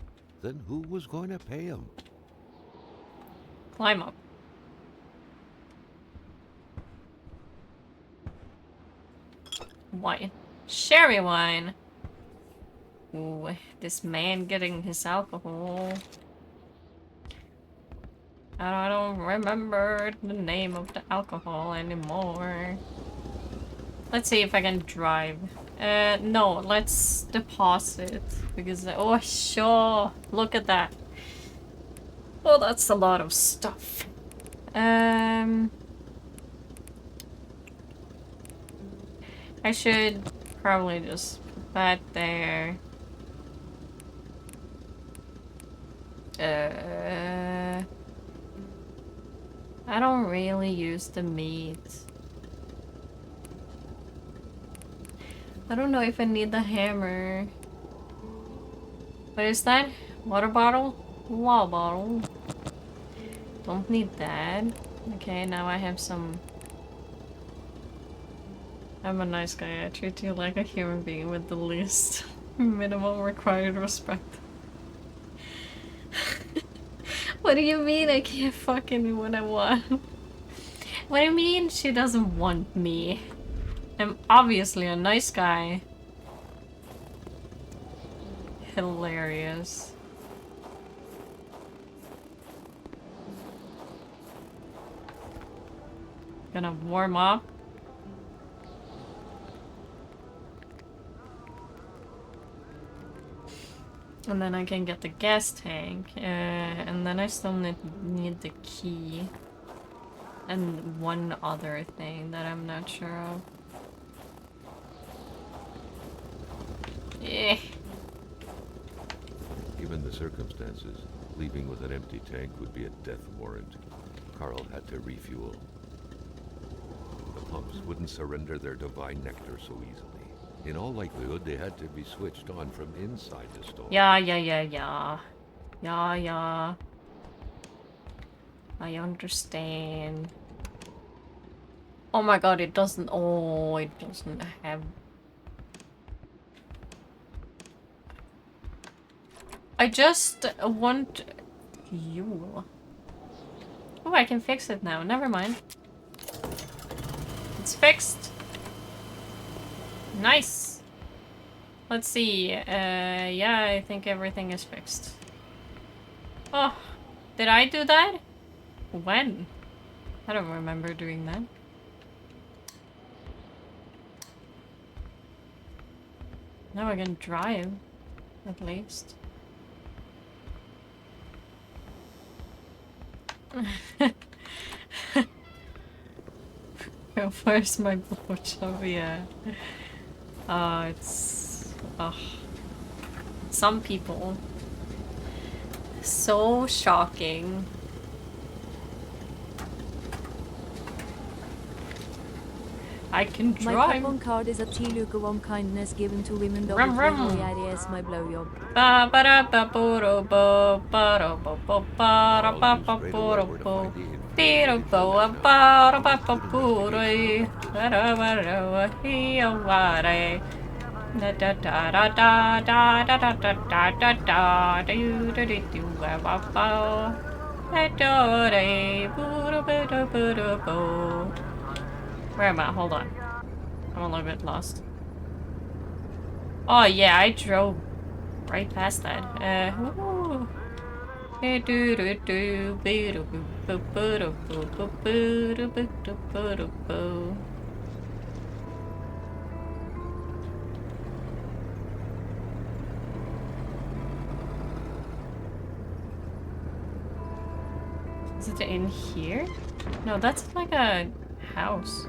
then who was going to pay him? Climb up. Wine. Sherry wine. Ooh, this man getting his alcohol. I don't remember the name of the alcohol anymore. Let's see if I can drive. No, let's deposit. Because, oh, sure. Look at that. Oh, that's a lot of stuff. I should probably just put that there. I don't really use the meat. I don't know if I need the hammer. What is that? Water bottle? Water bottle. Don't need that. Okay, now I have some... I'm a nice guy. I treat you like a human being with the least minimal required respect. What do you mean I can't fucking do what I want? What do you mean she doesn't want me? I'm obviously a nice guy. Hilarious. Gonna warm up. And then I can get the gas tank. And then I still need the key. And one other thing that I'm not sure of. Yeah. Given the circumstances, leaving with an empty tank would be a death warrant. Carl had to refuel. The pumps wouldn't surrender their divine nectar so easily. In all likelihood, they had to be switched on from inside the store. Yeah. I understand. Oh my god, it doesn't... Oh, it doesn't have... I just want fuel. Oh, I can fix it now. Never mind. It's fixed. Nice. Let's see. Yeah, I think everything is fixed. Oh, did I do that? When? I don't remember doing that. Now I can drive, at least. Where's my blowjob? Yeah. It's... some people. So shocking. I can My drive. coupon card is a T-Luke of kindness given to women. Rum, rum. Is my blowjob. Ba ba da ba bo do bo ba do bo bo ba da ba ba bo do bo be do bo a ba da ba ba bo do da da ba da he a wa da da da da da da da da da da da da do do do do ba ba ba da do da bo do bo do bo do bo. Where am I? Hold on. I'm a little bit lost. Oh yeah, I drove right past that. Ooh. Is it in here? No, that's like a house.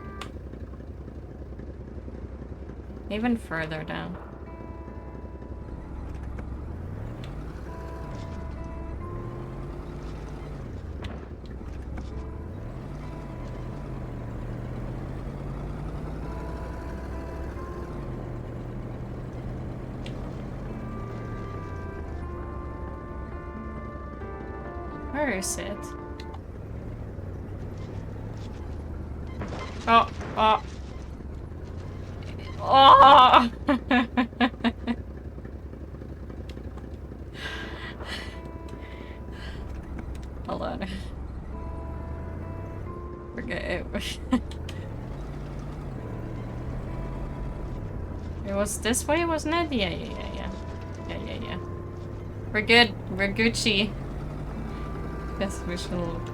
Even further down. Where is it? Oh, oh. Oh! Hold on. Forget it. It was this way, wasn't it? Yeah. We're good. We're Gucci. Guess we should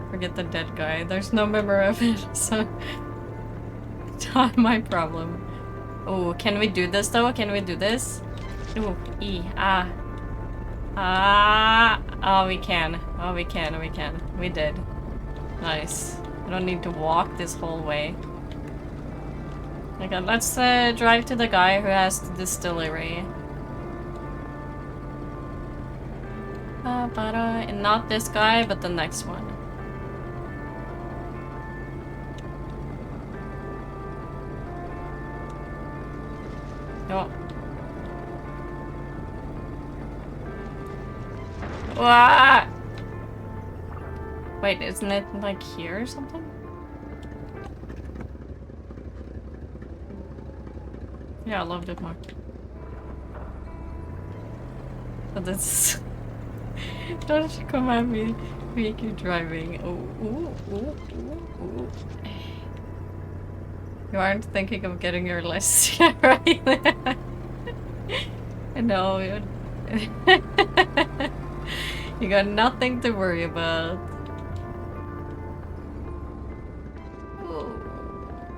forget the dead guy. There's no memory of it, so not my problem. Oh, can we do this though? Can we do this? Ooh, oh, we can. Oh, we can. We did. Nice. I don't need to walk this whole way. Okay, let's drive to the guy who has the distillery. And not this guy, but the next one. Oh. Wah! Wait, isn't it like here or something? Yeah, I loved it more. But that's... Don't you come at me, make you driving. Ooh. You aren't thinking of getting your license right? No, you got nothing to worry about. Ooh.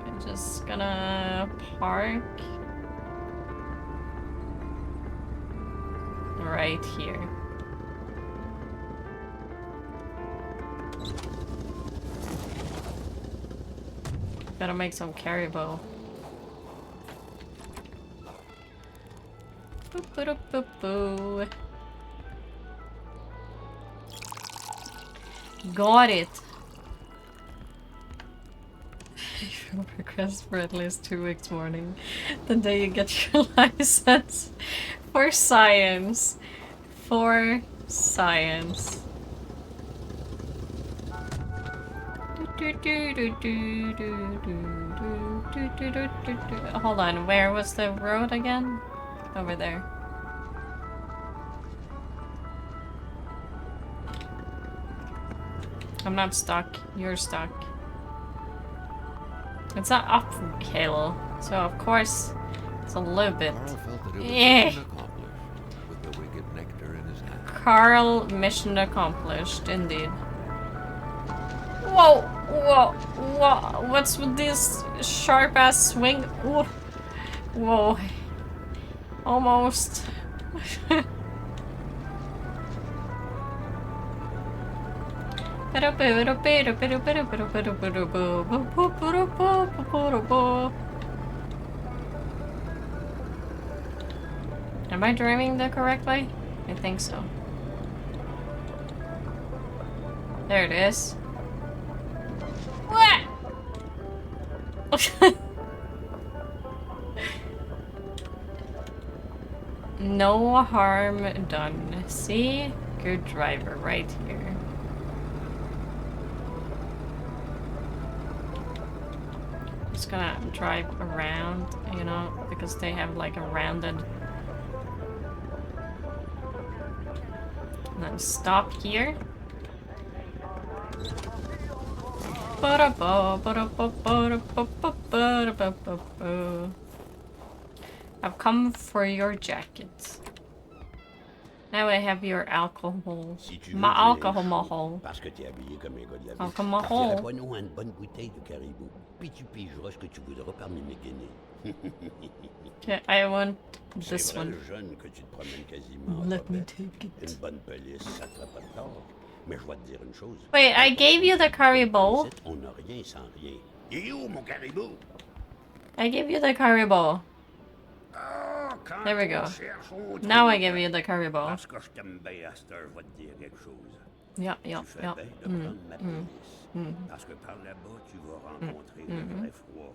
I'm just gonna park right here. Gotta make some caribou. Boop. Got it. You request for at least 2 weeks warning. The day you get your license. For science. Hold on, where was the road again? Over there. I'm not stuck. You're stuck. It's not uphill, so of course it's a little bit. Carl felt that it was mission accomplished with the wicked nectar in his hand. Carl, mission accomplished, indeed. Whoa! What's with this sharp ass swing? Whoa. Almost. Am I driving the correct way? I think so. There it is. What? No harm done. See? Good driver right here. Just gonna drive around, you know, because they have like a rounded. And then stop here. I've come for your jacket. Now I have your alcohol. Si tu veux, My tu alcohol es mahol. parce que t'es habillé comme un gars de la ville. Alcohol. Partira-toi-nous une bonne bouteille de caribou, puis tu pigeras ce que tu voudras parmi mes guinées. Okay, I want C'est this vrai, one. jeune, que tu te promènes quasiment en Let me bobette. take it. Une bonne police, ça te fera pas de tort. Mais je vais te dire une chose. Wait, I gave you the caribou. Ici, on n'a rien sans rien. Et où, mon caribou? I gave you the caribou. There we go. Now I give you the curry ball. Parce que je t'aime bien, à cette heure, je vais te dire quelque chose. Yeah, yeah, Tu fais yeah. bien de prendre ma police. Parce que par là-bas, tu vas rencontrer le vrai froid.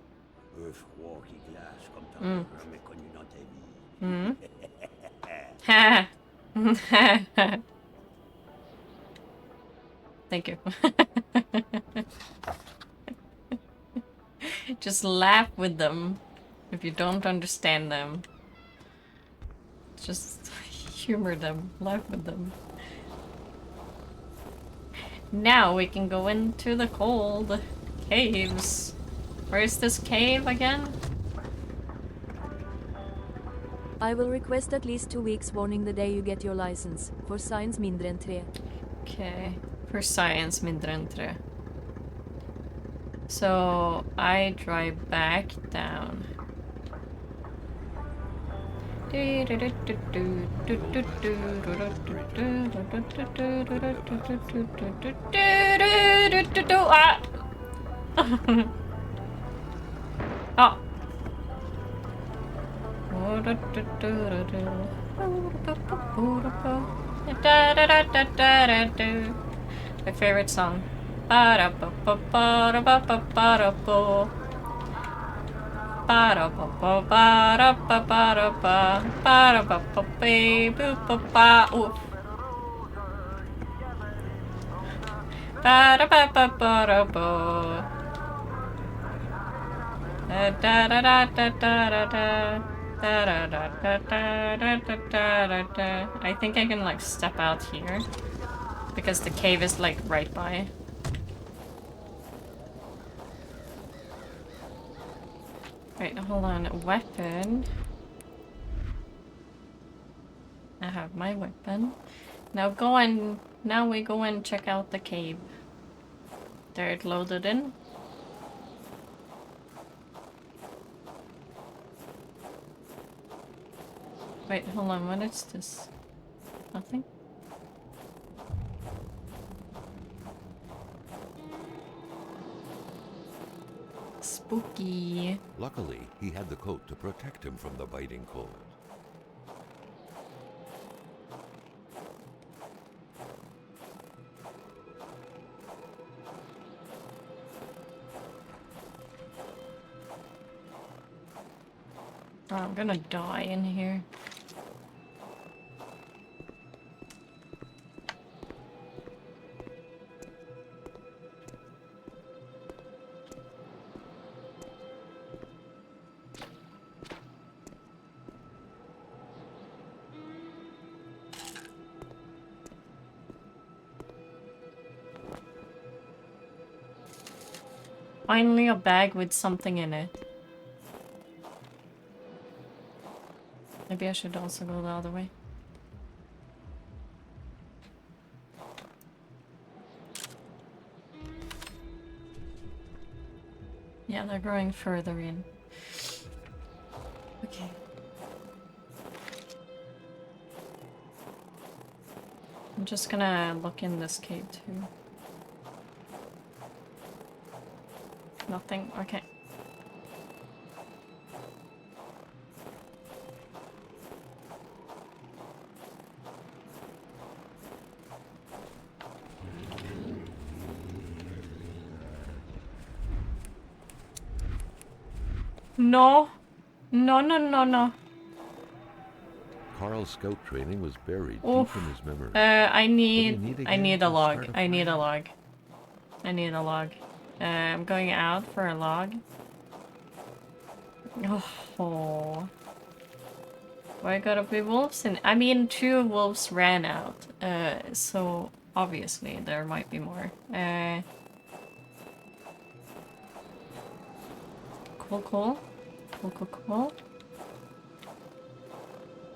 Un froid qui glace comme tu n'as jamais connu dans ta vie. Thank you. Just laugh with them if you don't understand them. Just humor them, laugh with them. Now we can go into the cold caves. Where is this cave again? I will request at least 2 weeks warning the day you get your license. For science mindre än 3. Okay, for science mindre än 3. So I drive back down. Ah! Oh. My favorite song. I think I can like step out here because the cave is like right by. Wait, hold on. Weapon. I have my weapon. Now go and now we go and check out the cave. There it loaded in. Wait, hold on, what is this? Nothing? Spooky. Luckily, he had the coat to protect him from the biting cold. Oh, I'm gonna die in here. Finally a bag with something in it. Maybe I should also go the other way. Yeah, they're growing further in. Okay. I'm just gonna look in this cave too. Nothing? Okay. No. No, no, no, no. Carl's scout training was buried Oof. deep in his memory. I need again a to log. start a I need a fire? log. I need a log. I'm going out for a log. Oh. Why gotta be wolves in? I mean, 2 wolves ran out. So obviously there might be more. Cool, cool. Cool, cool, cool.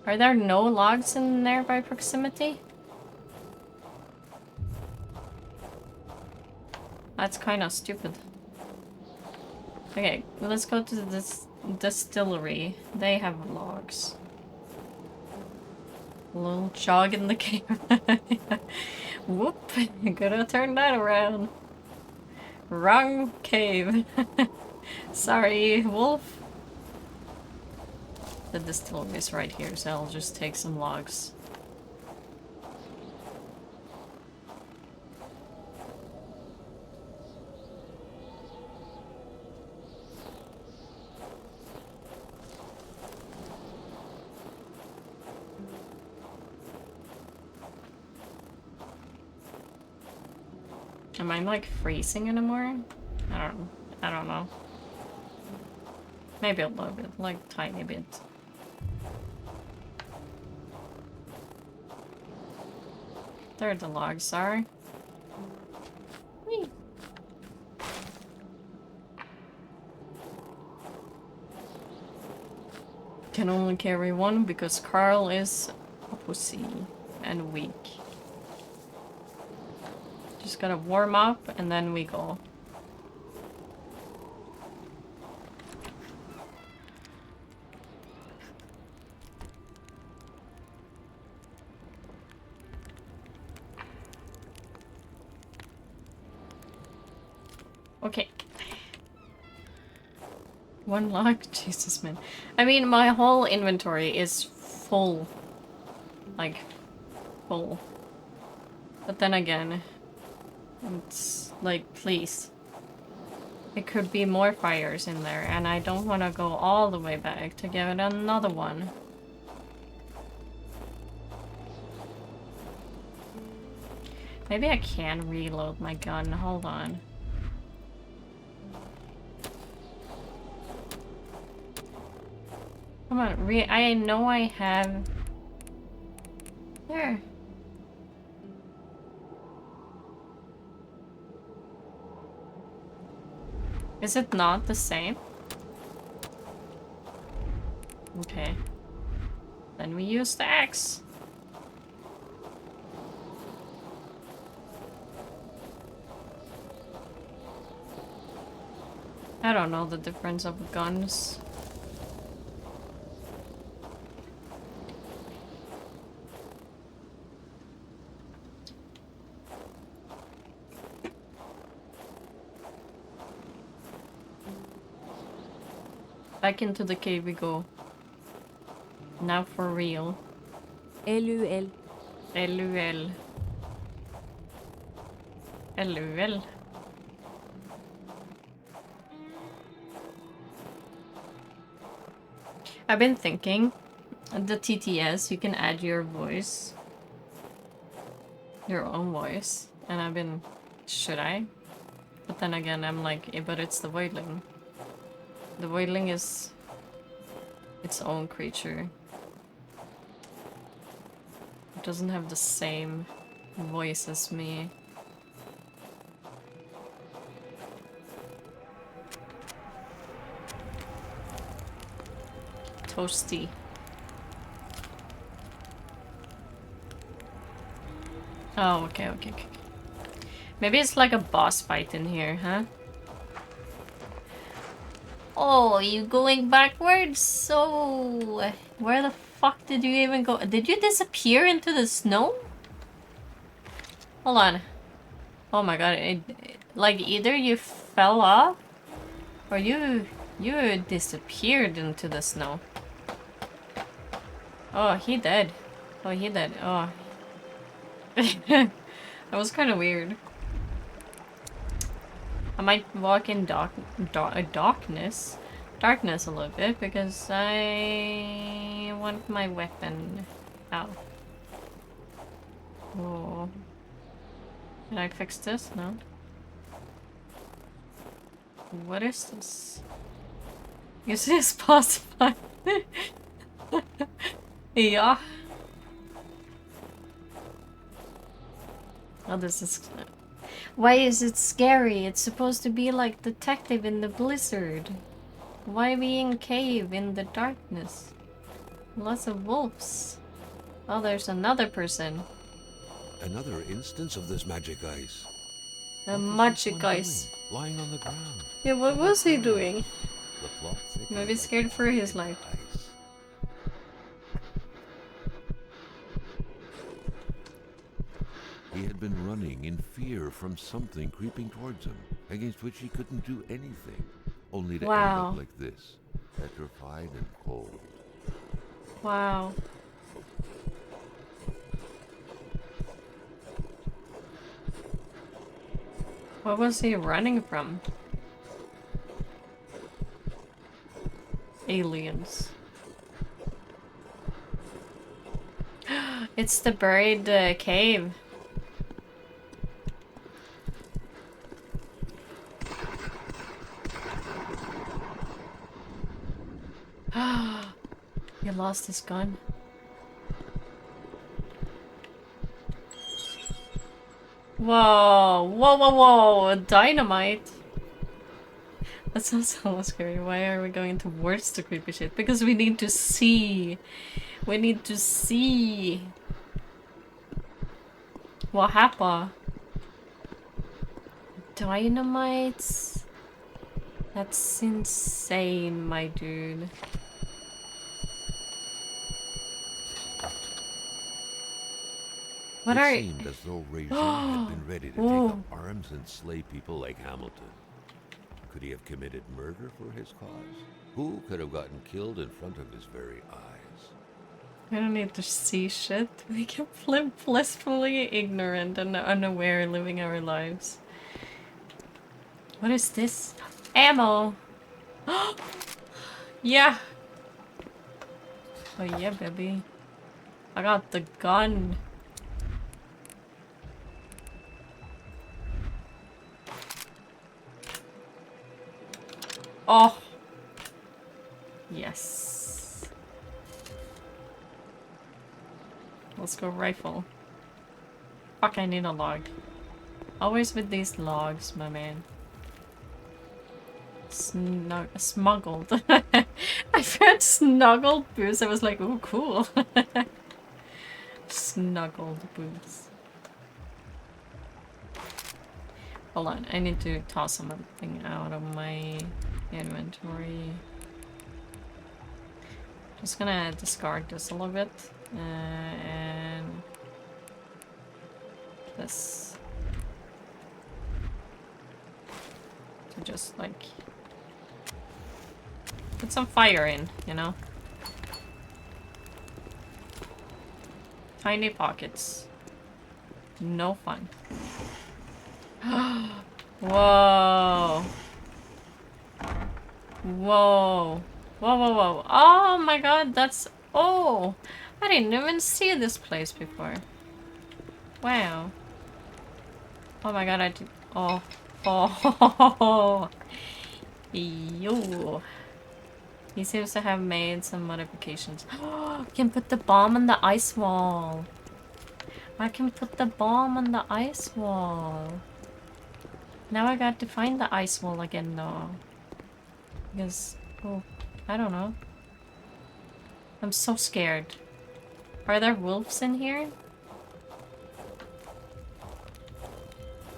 Are there no logs in nearby proximity? That's kind of stupid. Okay, let's go to this distillery. They have logs. A little jog in the cave. Whoop! Gotta turn that around. Wrong cave. Sorry, wolf. The distillery is right here, so I'll just take some logs. Am I like freezing anymore? I don't know. Maybe a little bit, like tiny bit. There the logs are. Whee! Can only carry one because Carl is a pussy and weak. Just gotta warm up and then we go. Okay. One log? Jesus, man. I mean, my whole inventory is full. Like, full. But then again, it's like, please. It could be more fires in there, and I don't want to go all the way back to get another one. Maybe I can reload my gun. Hold on. Come on, I know I have... There. Is it not the same? Okay. Then we use the axe. I don't know the difference of guns. Back into the cave we go. Now for real. LUL. LUL. LUL. I've been thinking, the TTS, you can add your voice. Your own voice. And I've been, should I? But then again, I'm like, but it's the voidling. The voidling is its own creature. It doesn't have the same voice as me. Toasty. Oh, okay. Maybe it's like a boss fight in here, huh? Oh, you going backwards? So, where the fuck did you even go? Did you disappear into the snow? Hold on. Oh my god, like either you fell off or you disappeared into the snow. Oh, he dead. Oh, he dead. Oh. That was kind of weird. I might walk in darkness a little bit because I want my weapon out. Oh. Can I fix this? No. What is this? Is this possible? Yeah. Oh, this is... Why is it scary? It's supposed to be like detective in the blizzard. Why be in cave in the darkness? Lots of wolves. Oh, there's another person. Another instance of this magic ice. The What was this magic one ice. doing, lying on the ground. Yeah, what was he doing? The plot thickened Maybe like scared for his into life. ice. He had been running in fear from something creeping towards him, against which he couldn't do anything, only to end Wow. up like this, petrified and cold. Wow. What was he running from? Aliens. It's the buried cave. He lost his gun. Whoa, whoa, whoa, whoa, dynamite. That sounds so scary. Why are we going towards the creepy shit? Because we need to see. We need to see. What happened? Dynamites? That's insane, my dude. What it are seemed as though Regime had been ready to take up arms and slay people like Hamilton. Could he have committed murder for his cause? Who could have gotten killed in front of his very eyes? We don't need to see shit. We can live blissfully ignorant and unaware living our lives. What is this? Ammo! Yeah! Oh yeah, baby. I got the gun. Oh! Yes. Let's go rifle. Fuck, I need a log. Always with these logs, my man. Smuggled. I've heard snuggled boots. I was like, ooh, cool. Snuggled boots. Hold on, I need to toss something out of my inventory. Just gonna discard this a little bit. And this. To just like put some fire in, you know? Tiny pockets. No fun. Whoa. Whoa. Whoa, whoa, whoa. Oh my god, that's... Oh! I didn't even see this place before. Wow. Oh my god, I did... Oh. Oh. Yo. He seems to have made some modifications. Can put the bomb on the ice wall. I can put the bomb on the ice wall. Now I got to find the ice wall again though. Because, oh, I don't know. I'm so scared. Are there wolves in here?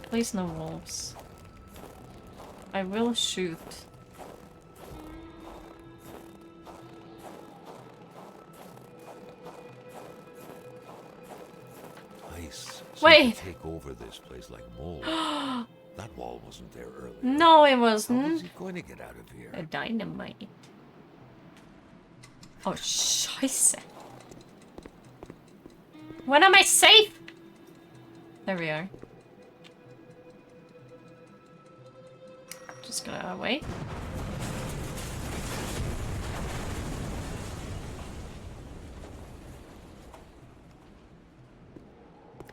Please no wolves. I will shoot. Ice seemed Wait. to take over this place like mold. That wall wasn't there earlier. No, it How wasn't. was he going to get out of here? A dynamite. Oh, scheiße. When am I safe? There we are. Just gonna wait.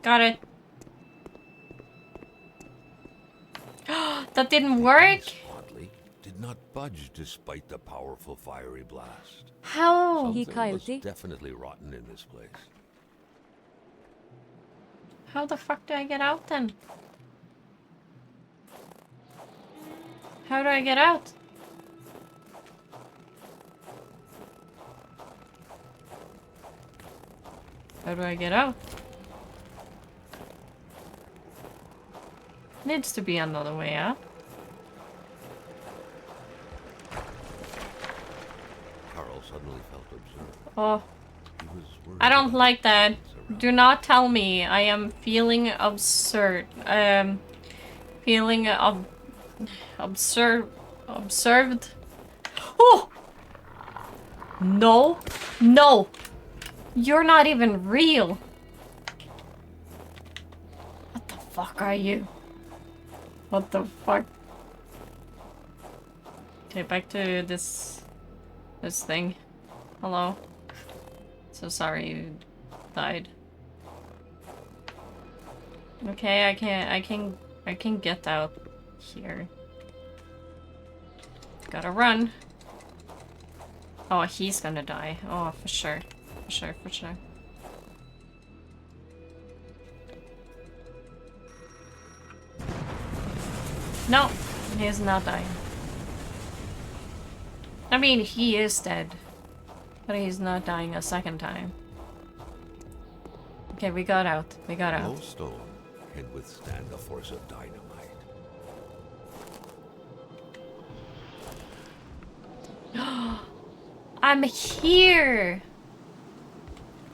Got it. That didn't work? This, oddly, did not budge despite the powerful fiery blast. How? Something was definitely rotten in this place. How the fuck do I get out then? How do I get out? How do I get out? Needs to be another way out. Carl suddenly felt observed. Oh, He was worried I don't about like that. around. Do not tell me I am feeling absurd. Feeling observed. Oh! No! No! You're not even real! What the fuck are you? What the fuck? Okay, back to this thing. Hello. So sorry you died. Okay, I can get out here. Gotta run. Oh, he's gonna die. Oh, for sure. For sure, for sure. No, he's not dying. I mean, he is dead. But he's not dying a second time. Okay, we got out. We got No out. stone can withstand the force of dynamite. I'm here!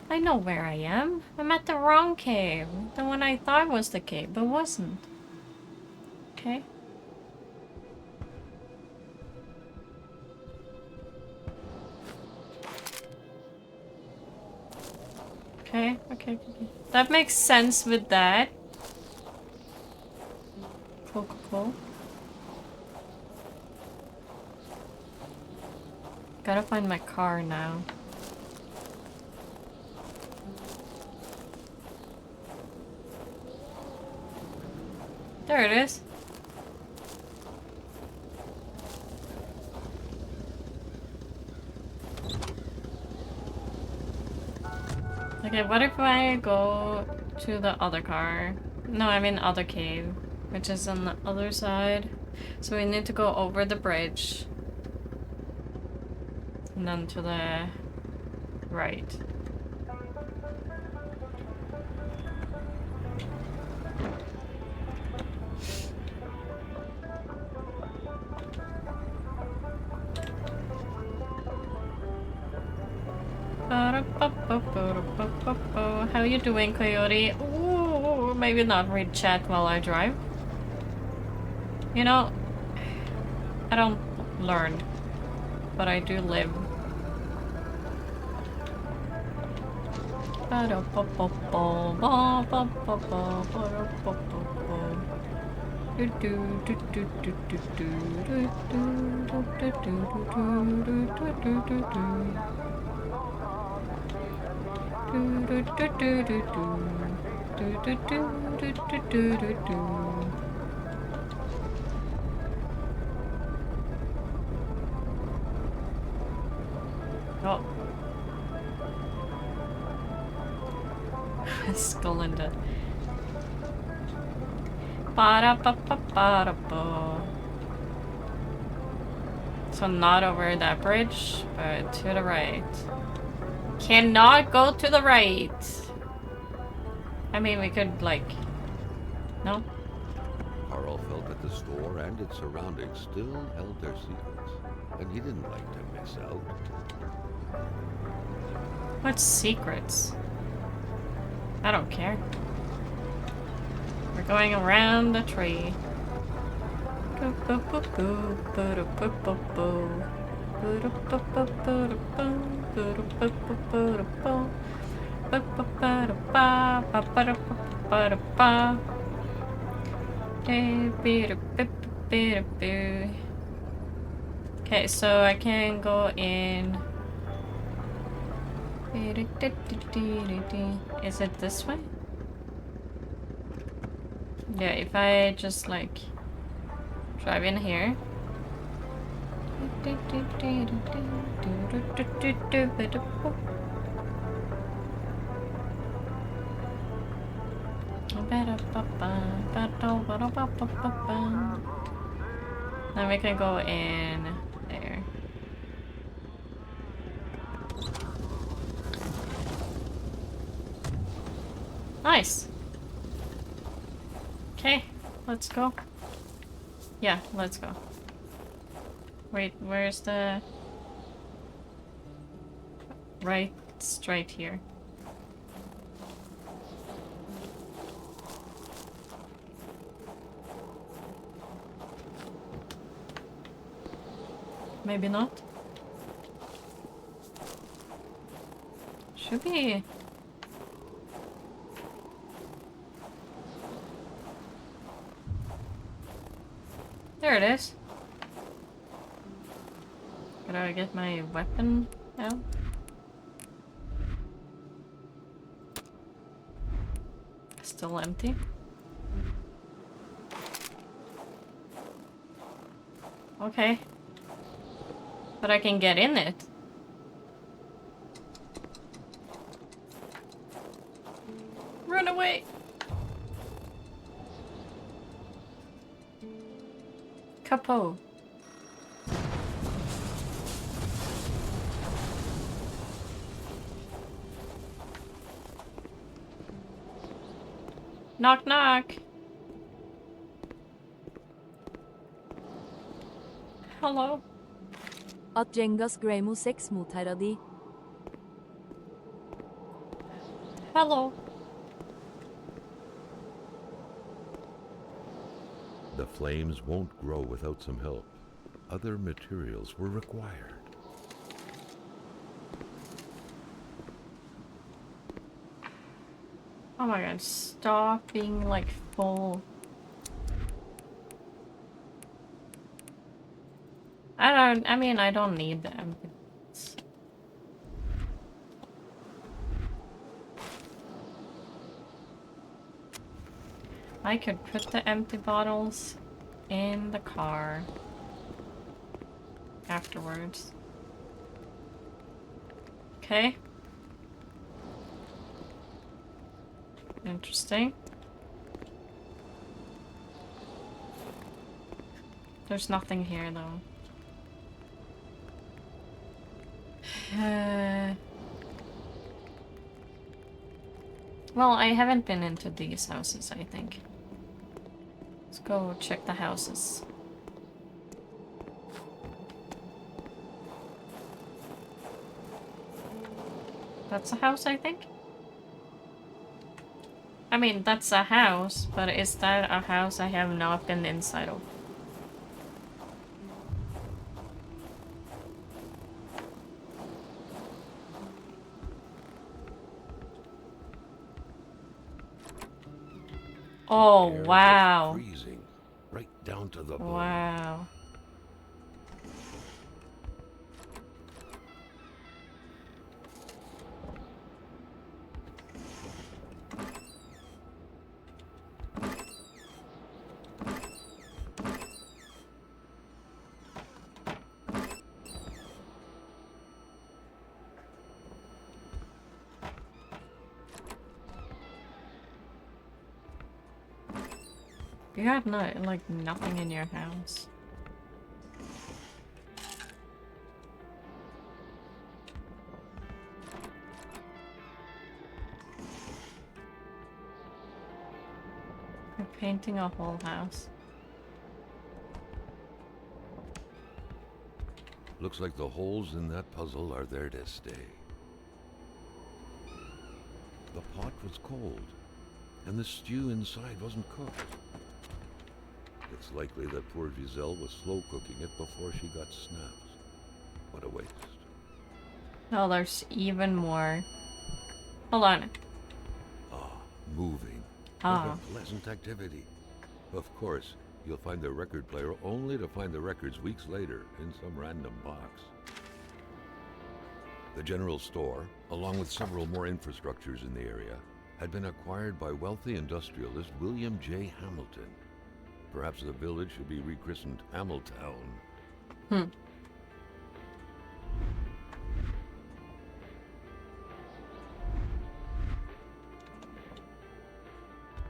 I know where I am. I'm at the wrong cave. The one I thought was the cave, but wasn't. Okay. Okay, okay, okay. That makes sense with that. Cool, cool, cool. Gotta find my car now. There it is. Okay, what if I go to the other car? No, I mean other cave, which is on the other side. So we need to go over the bridge. And then to the right. How you doing, Coyote? Ooh, maybe not read chat while I drive. You know, I don't learn, but I do live. Oh. Skull and dead. So not over that bridge, but to the right. Cannot go to the right. I mean, we could like... No? Carl felt that the store and its surroundings still held their secrets, and he didn't like to miss out. What secrets? I don't care. We're going around the tree. Okay, so I can go in. Is it this way? Yeah, if I just like drive in here. Then we can go in there. Nice. Okay, let's go. Yeah, let's go. Wait, where's the... Right, straight here. Maybe not. Should be... There it is. Gotta get my weapon out. Still empty. Okay. But I can get in it. Run away! Capo. Knock knock. Hello. At Jengas Gramo 6 mot herra di. Hello. The flames won't grow without some help. Other materials were required. Oh my god, stop being like full. I mean, I don't need them. I could put the empty bottles in the car afterwards. Okay. Interesting. There's nothing here though. Well, I haven't been into these houses, I think. Let's go check the houses. That's a house, I think? I mean, that's a house, but is that a house I have not been inside of? Oh, Air was wow. freezing, right down to the bone. Wow. You have no, like, nothing in your house. You're painting a whole house. Looks like the holes in that puzzle are there to stay. The pot was cold, and the stew inside wasn't cooked. It's likely that poor Giselle was slow cooking it before she got snapped. What a waste. Oh, there's even more. Hold on. Ah, moving. Ah. What a pleasant activity. Of course, you'll find the record player only to find the records weeks later in some random box. The general store, along with several more infrastructures in the area, had been acquired by wealthy industrialist William J. Hamilton. Perhaps the village should be rechristened Hamiltown.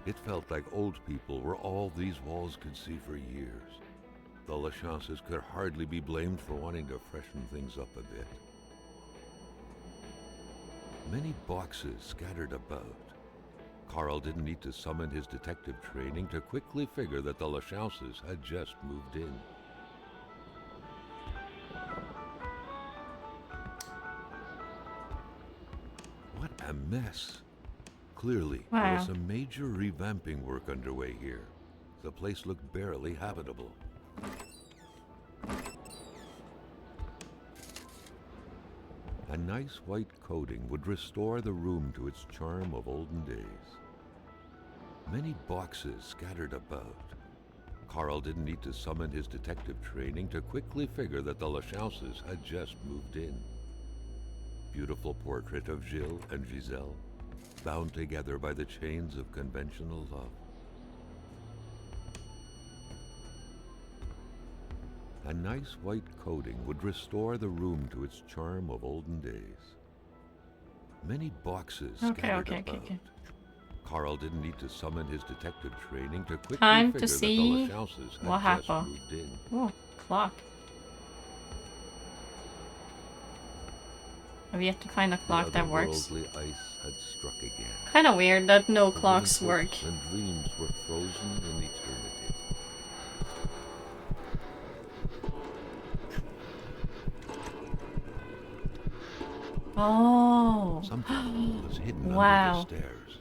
It felt like old people were all these walls could see for years. The Lachances could hardly be blamed for wanting to freshen things up a bit. Many boxes scattered about. Carl didn't need to summon his detective training to quickly figure that the Lachances had just moved in. What a mess. Clearly, there was some major revamping work underway here. The place looked barely habitable. A nice white coating would restore the room to its charm of olden days. Many boxes scattered about. Carl didn't need to summon his detective training to quickly figure that the Lachauses had just moved in. Beautiful portrait of Gilles and Giselle, bound together by the chains of conventional love. A nice white coating would restore the room to its charm of olden days. Many boxes scattered about. Carl didn't need to summon his detective training to quickly Time to figure that see the Lachauses what had just happened. moved in. Oh, clock. I've yet to find a clock that works. The otherworldly ice had struck again. Kind of weird that no The clocks women's work. hopes and dreams were frozen in eternity. Oh. Something was hidden Wow. under the stairs.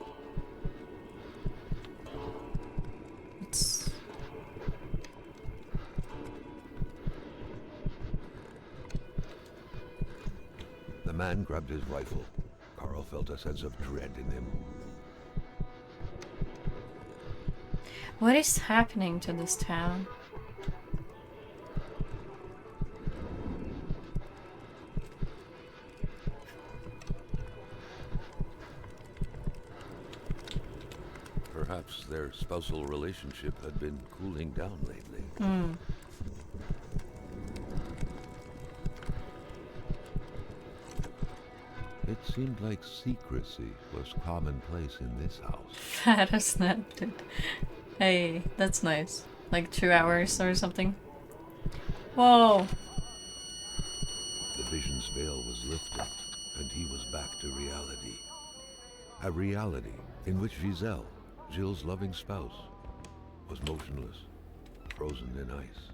It's... The man grabbed his rifle. Carl felt a sense of dread in him. What is happening to this town? Perhaps their spousal relationship had been cooling down lately. It seemed like secrecy was commonplace in this house. That is snapped it. Hey, that's nice. Like 2 hours or something. Whoa. The vision's veil was lifted, and he was back to reality. A reality in which Giselle, Gilles' loving spouse, was motionless, frozen in ice.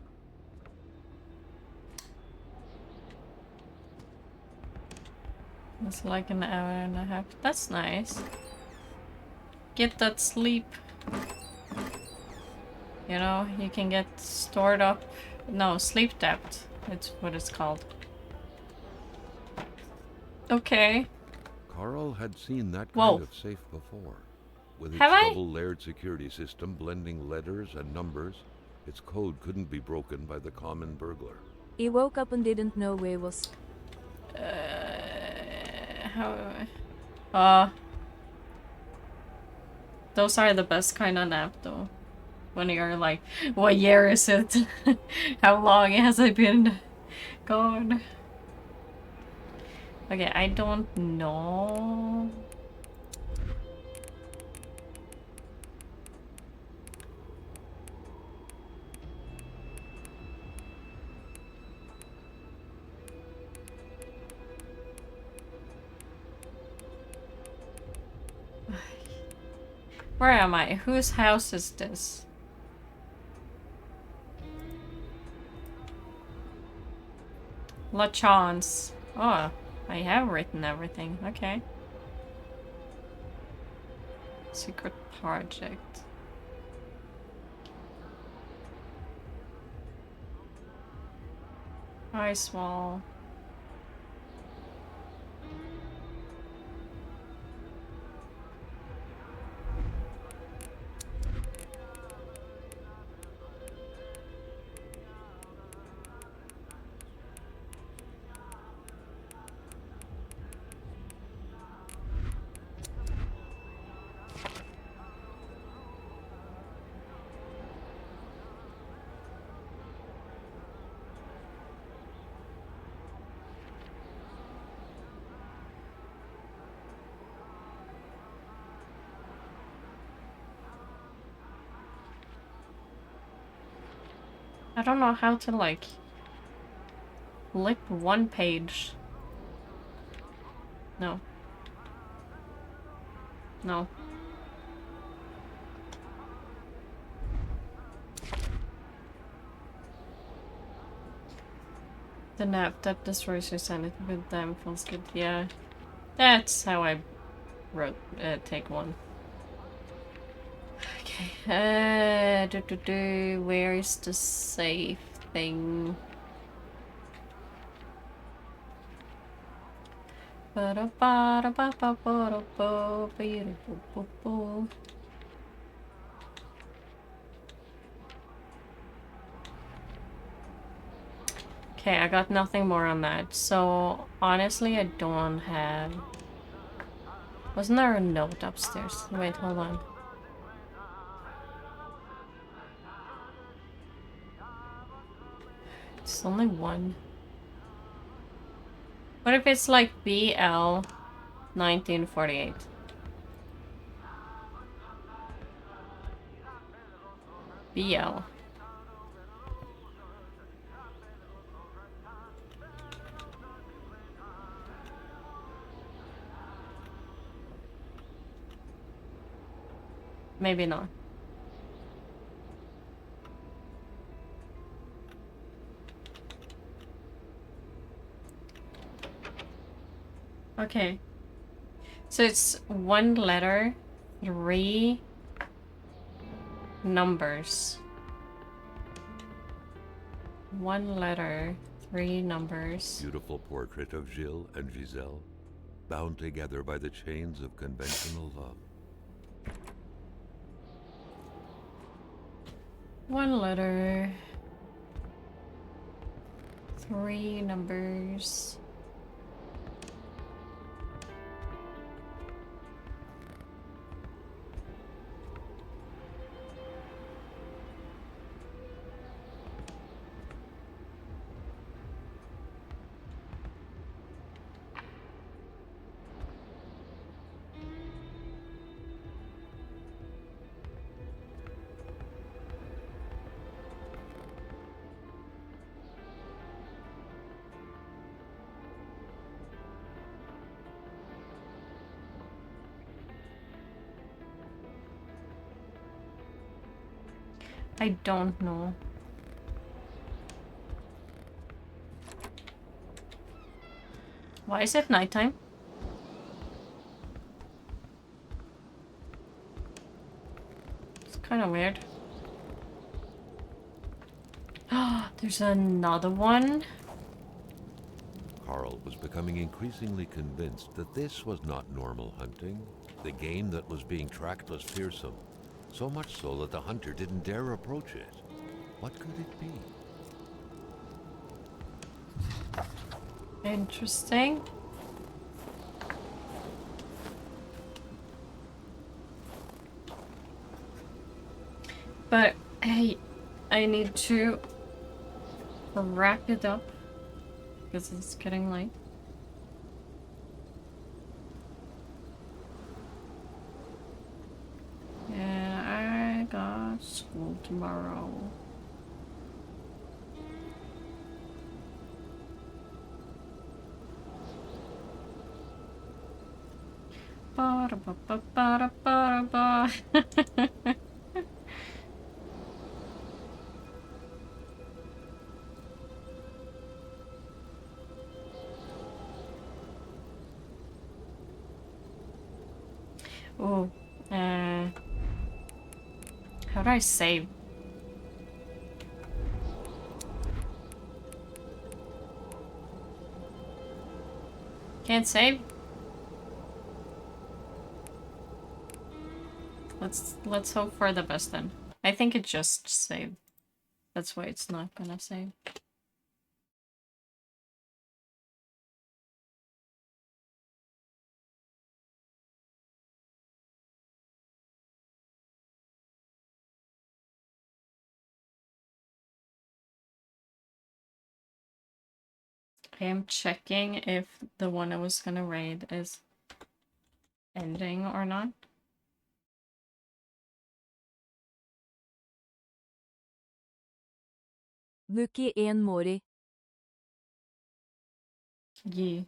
It's like an hour and a half. That's nice. Get that sleep. You know, you can get stored up. No, sleep debt. It's what it's called. Okay. Carl had seen that Whoa. kind of safe before. With its Have I? double-layered security system blending letters and numbers, its code couldn't be broken by the common burglar. He woke up and didn't know where he was. How... Those are the best kind of nap, though. When you're like, what year is it? How long has I been gone? Okay, I don't know. Where am I? Whose house is this? La Chance. Oh, I have written everything. Okay. Secret project. Ice wall. I don't know how to, like, flip one page. No. No. The nap that destroys your sanity with them feels good. Yeah. That's how I wrote take one. Okay. Where is the safe thing? Okay, I got nothing more on that. So, honestly, I don't have... Wasn't there a note upstairs? Wait, hold on. It's only one. What if it's like BL 1948? BL. Maybe not. Okay. So it's one letter, 3 numbers. One letter, 3 numbers. Beautiful portrait of Gilles and Giselle, bound together by the chains of conventional love. One letter, 3 numbers. I don't know. Why is it nighttime? It's kind of weird. Ah, there's another one. Carl was becoming increasingly convinced that this was not normal hunting. The game that was being tracked was fearsome, so much so that the hunter didn't dare approach it. What could it be? Interesting. But hey, I need to wrap it up because it's getting late. Yeah, I got school tomorrow. Ba-da-ba-ba-ba-da-ba-da-ba. Oh, how do I save? Can't save? Let's hope for the best then. I think it just saved. That's why it's not gonna save. I am checking if the one I was gonna raid is ending or not. Wookie 1 Mori. Yeah.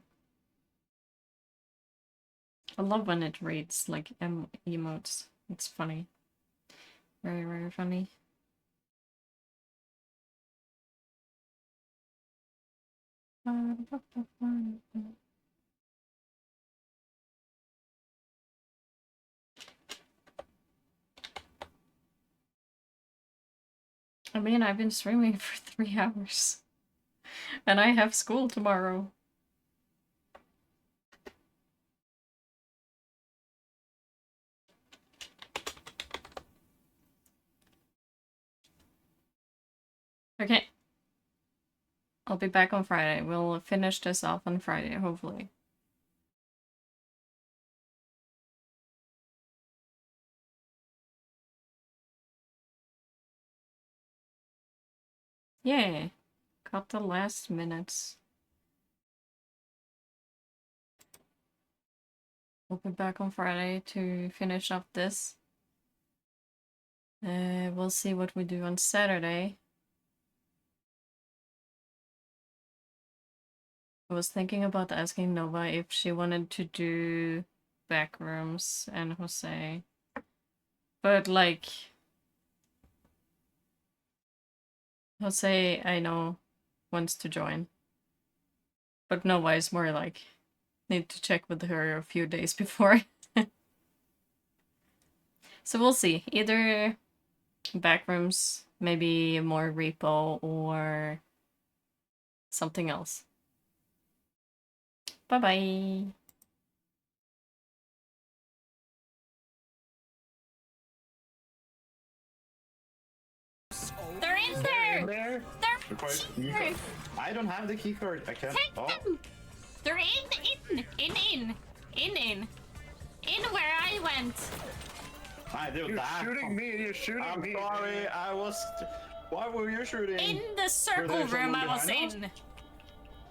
I love when it reads like emotes. It's funny. Very, very funny. I mean, I've been streaming for 3 hours. And I have school tomorrow. Okay. I'll be back on Friday. We'll finish this off on Friday, hopefully. Yeah. Got the last minutes. We'll be back on Friday to finish up this. We'll see what we do on Saturday. I was thinking about asking Nova if she wanted to do Backrooms and Jose. But like... Jose, I know, wants to join. But Nova is more like... Need to check with her a few days before. So we'll see. Either Backrooms, maybe more repo, or something else. Bye-bye. They're in there! There? They're in there! I don't have the key card. I can't. Take them! They're in where I went. I do You're that. shooting me. You're shooting I'm me. sorry. I was. Why were you shooting? In the circle there room someone I was behind us? in.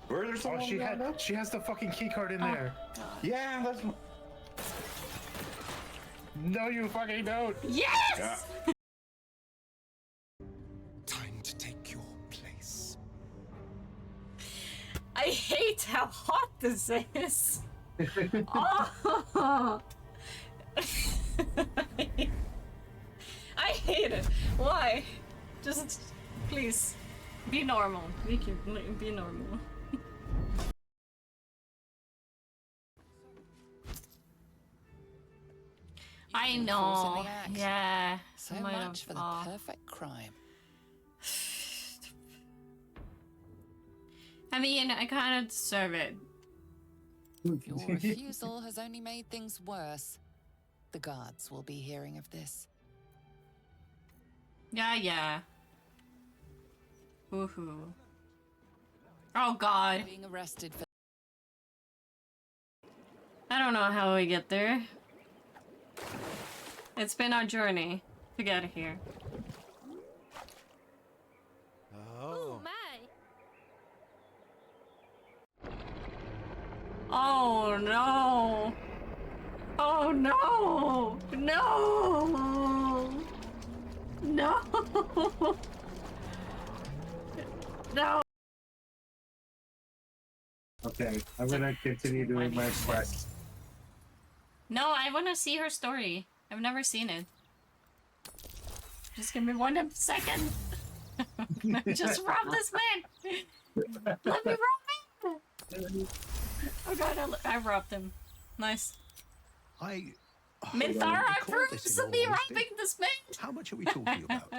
Were there Oh, someone behind us? she has the fucking key card in Oh, there. God. Yeah, that's. No, you fucking don't. Yes! Yeah. Time to take your place. I hate how hot this is. Oh. I hate it. Why? Just please be normal. Be normal. I Equal force in know. the act. Yeah. So might much have- for the perfect crime. I mean, I kind of deserve it. Your refusal has only made things worse. The guards will be hearing of this. Yeah. Woohoo. Oh god. Being arrested for I don't know how we get there. It's been our journey to get here. Oh. Oh no! Oh no! No! No! No! Okay, I'm gonna continue doing my quest. No, I want to see her story. I've never seen it. Just give me 1 second. Just rob this man. Let me rob him. Oh god, I robbed him. Nice. Minthara approves of me robbing this man. How much are we talking about?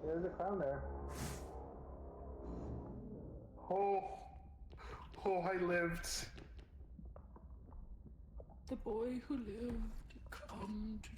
There's a clown there. Oh, I lived. The boy who lived, come to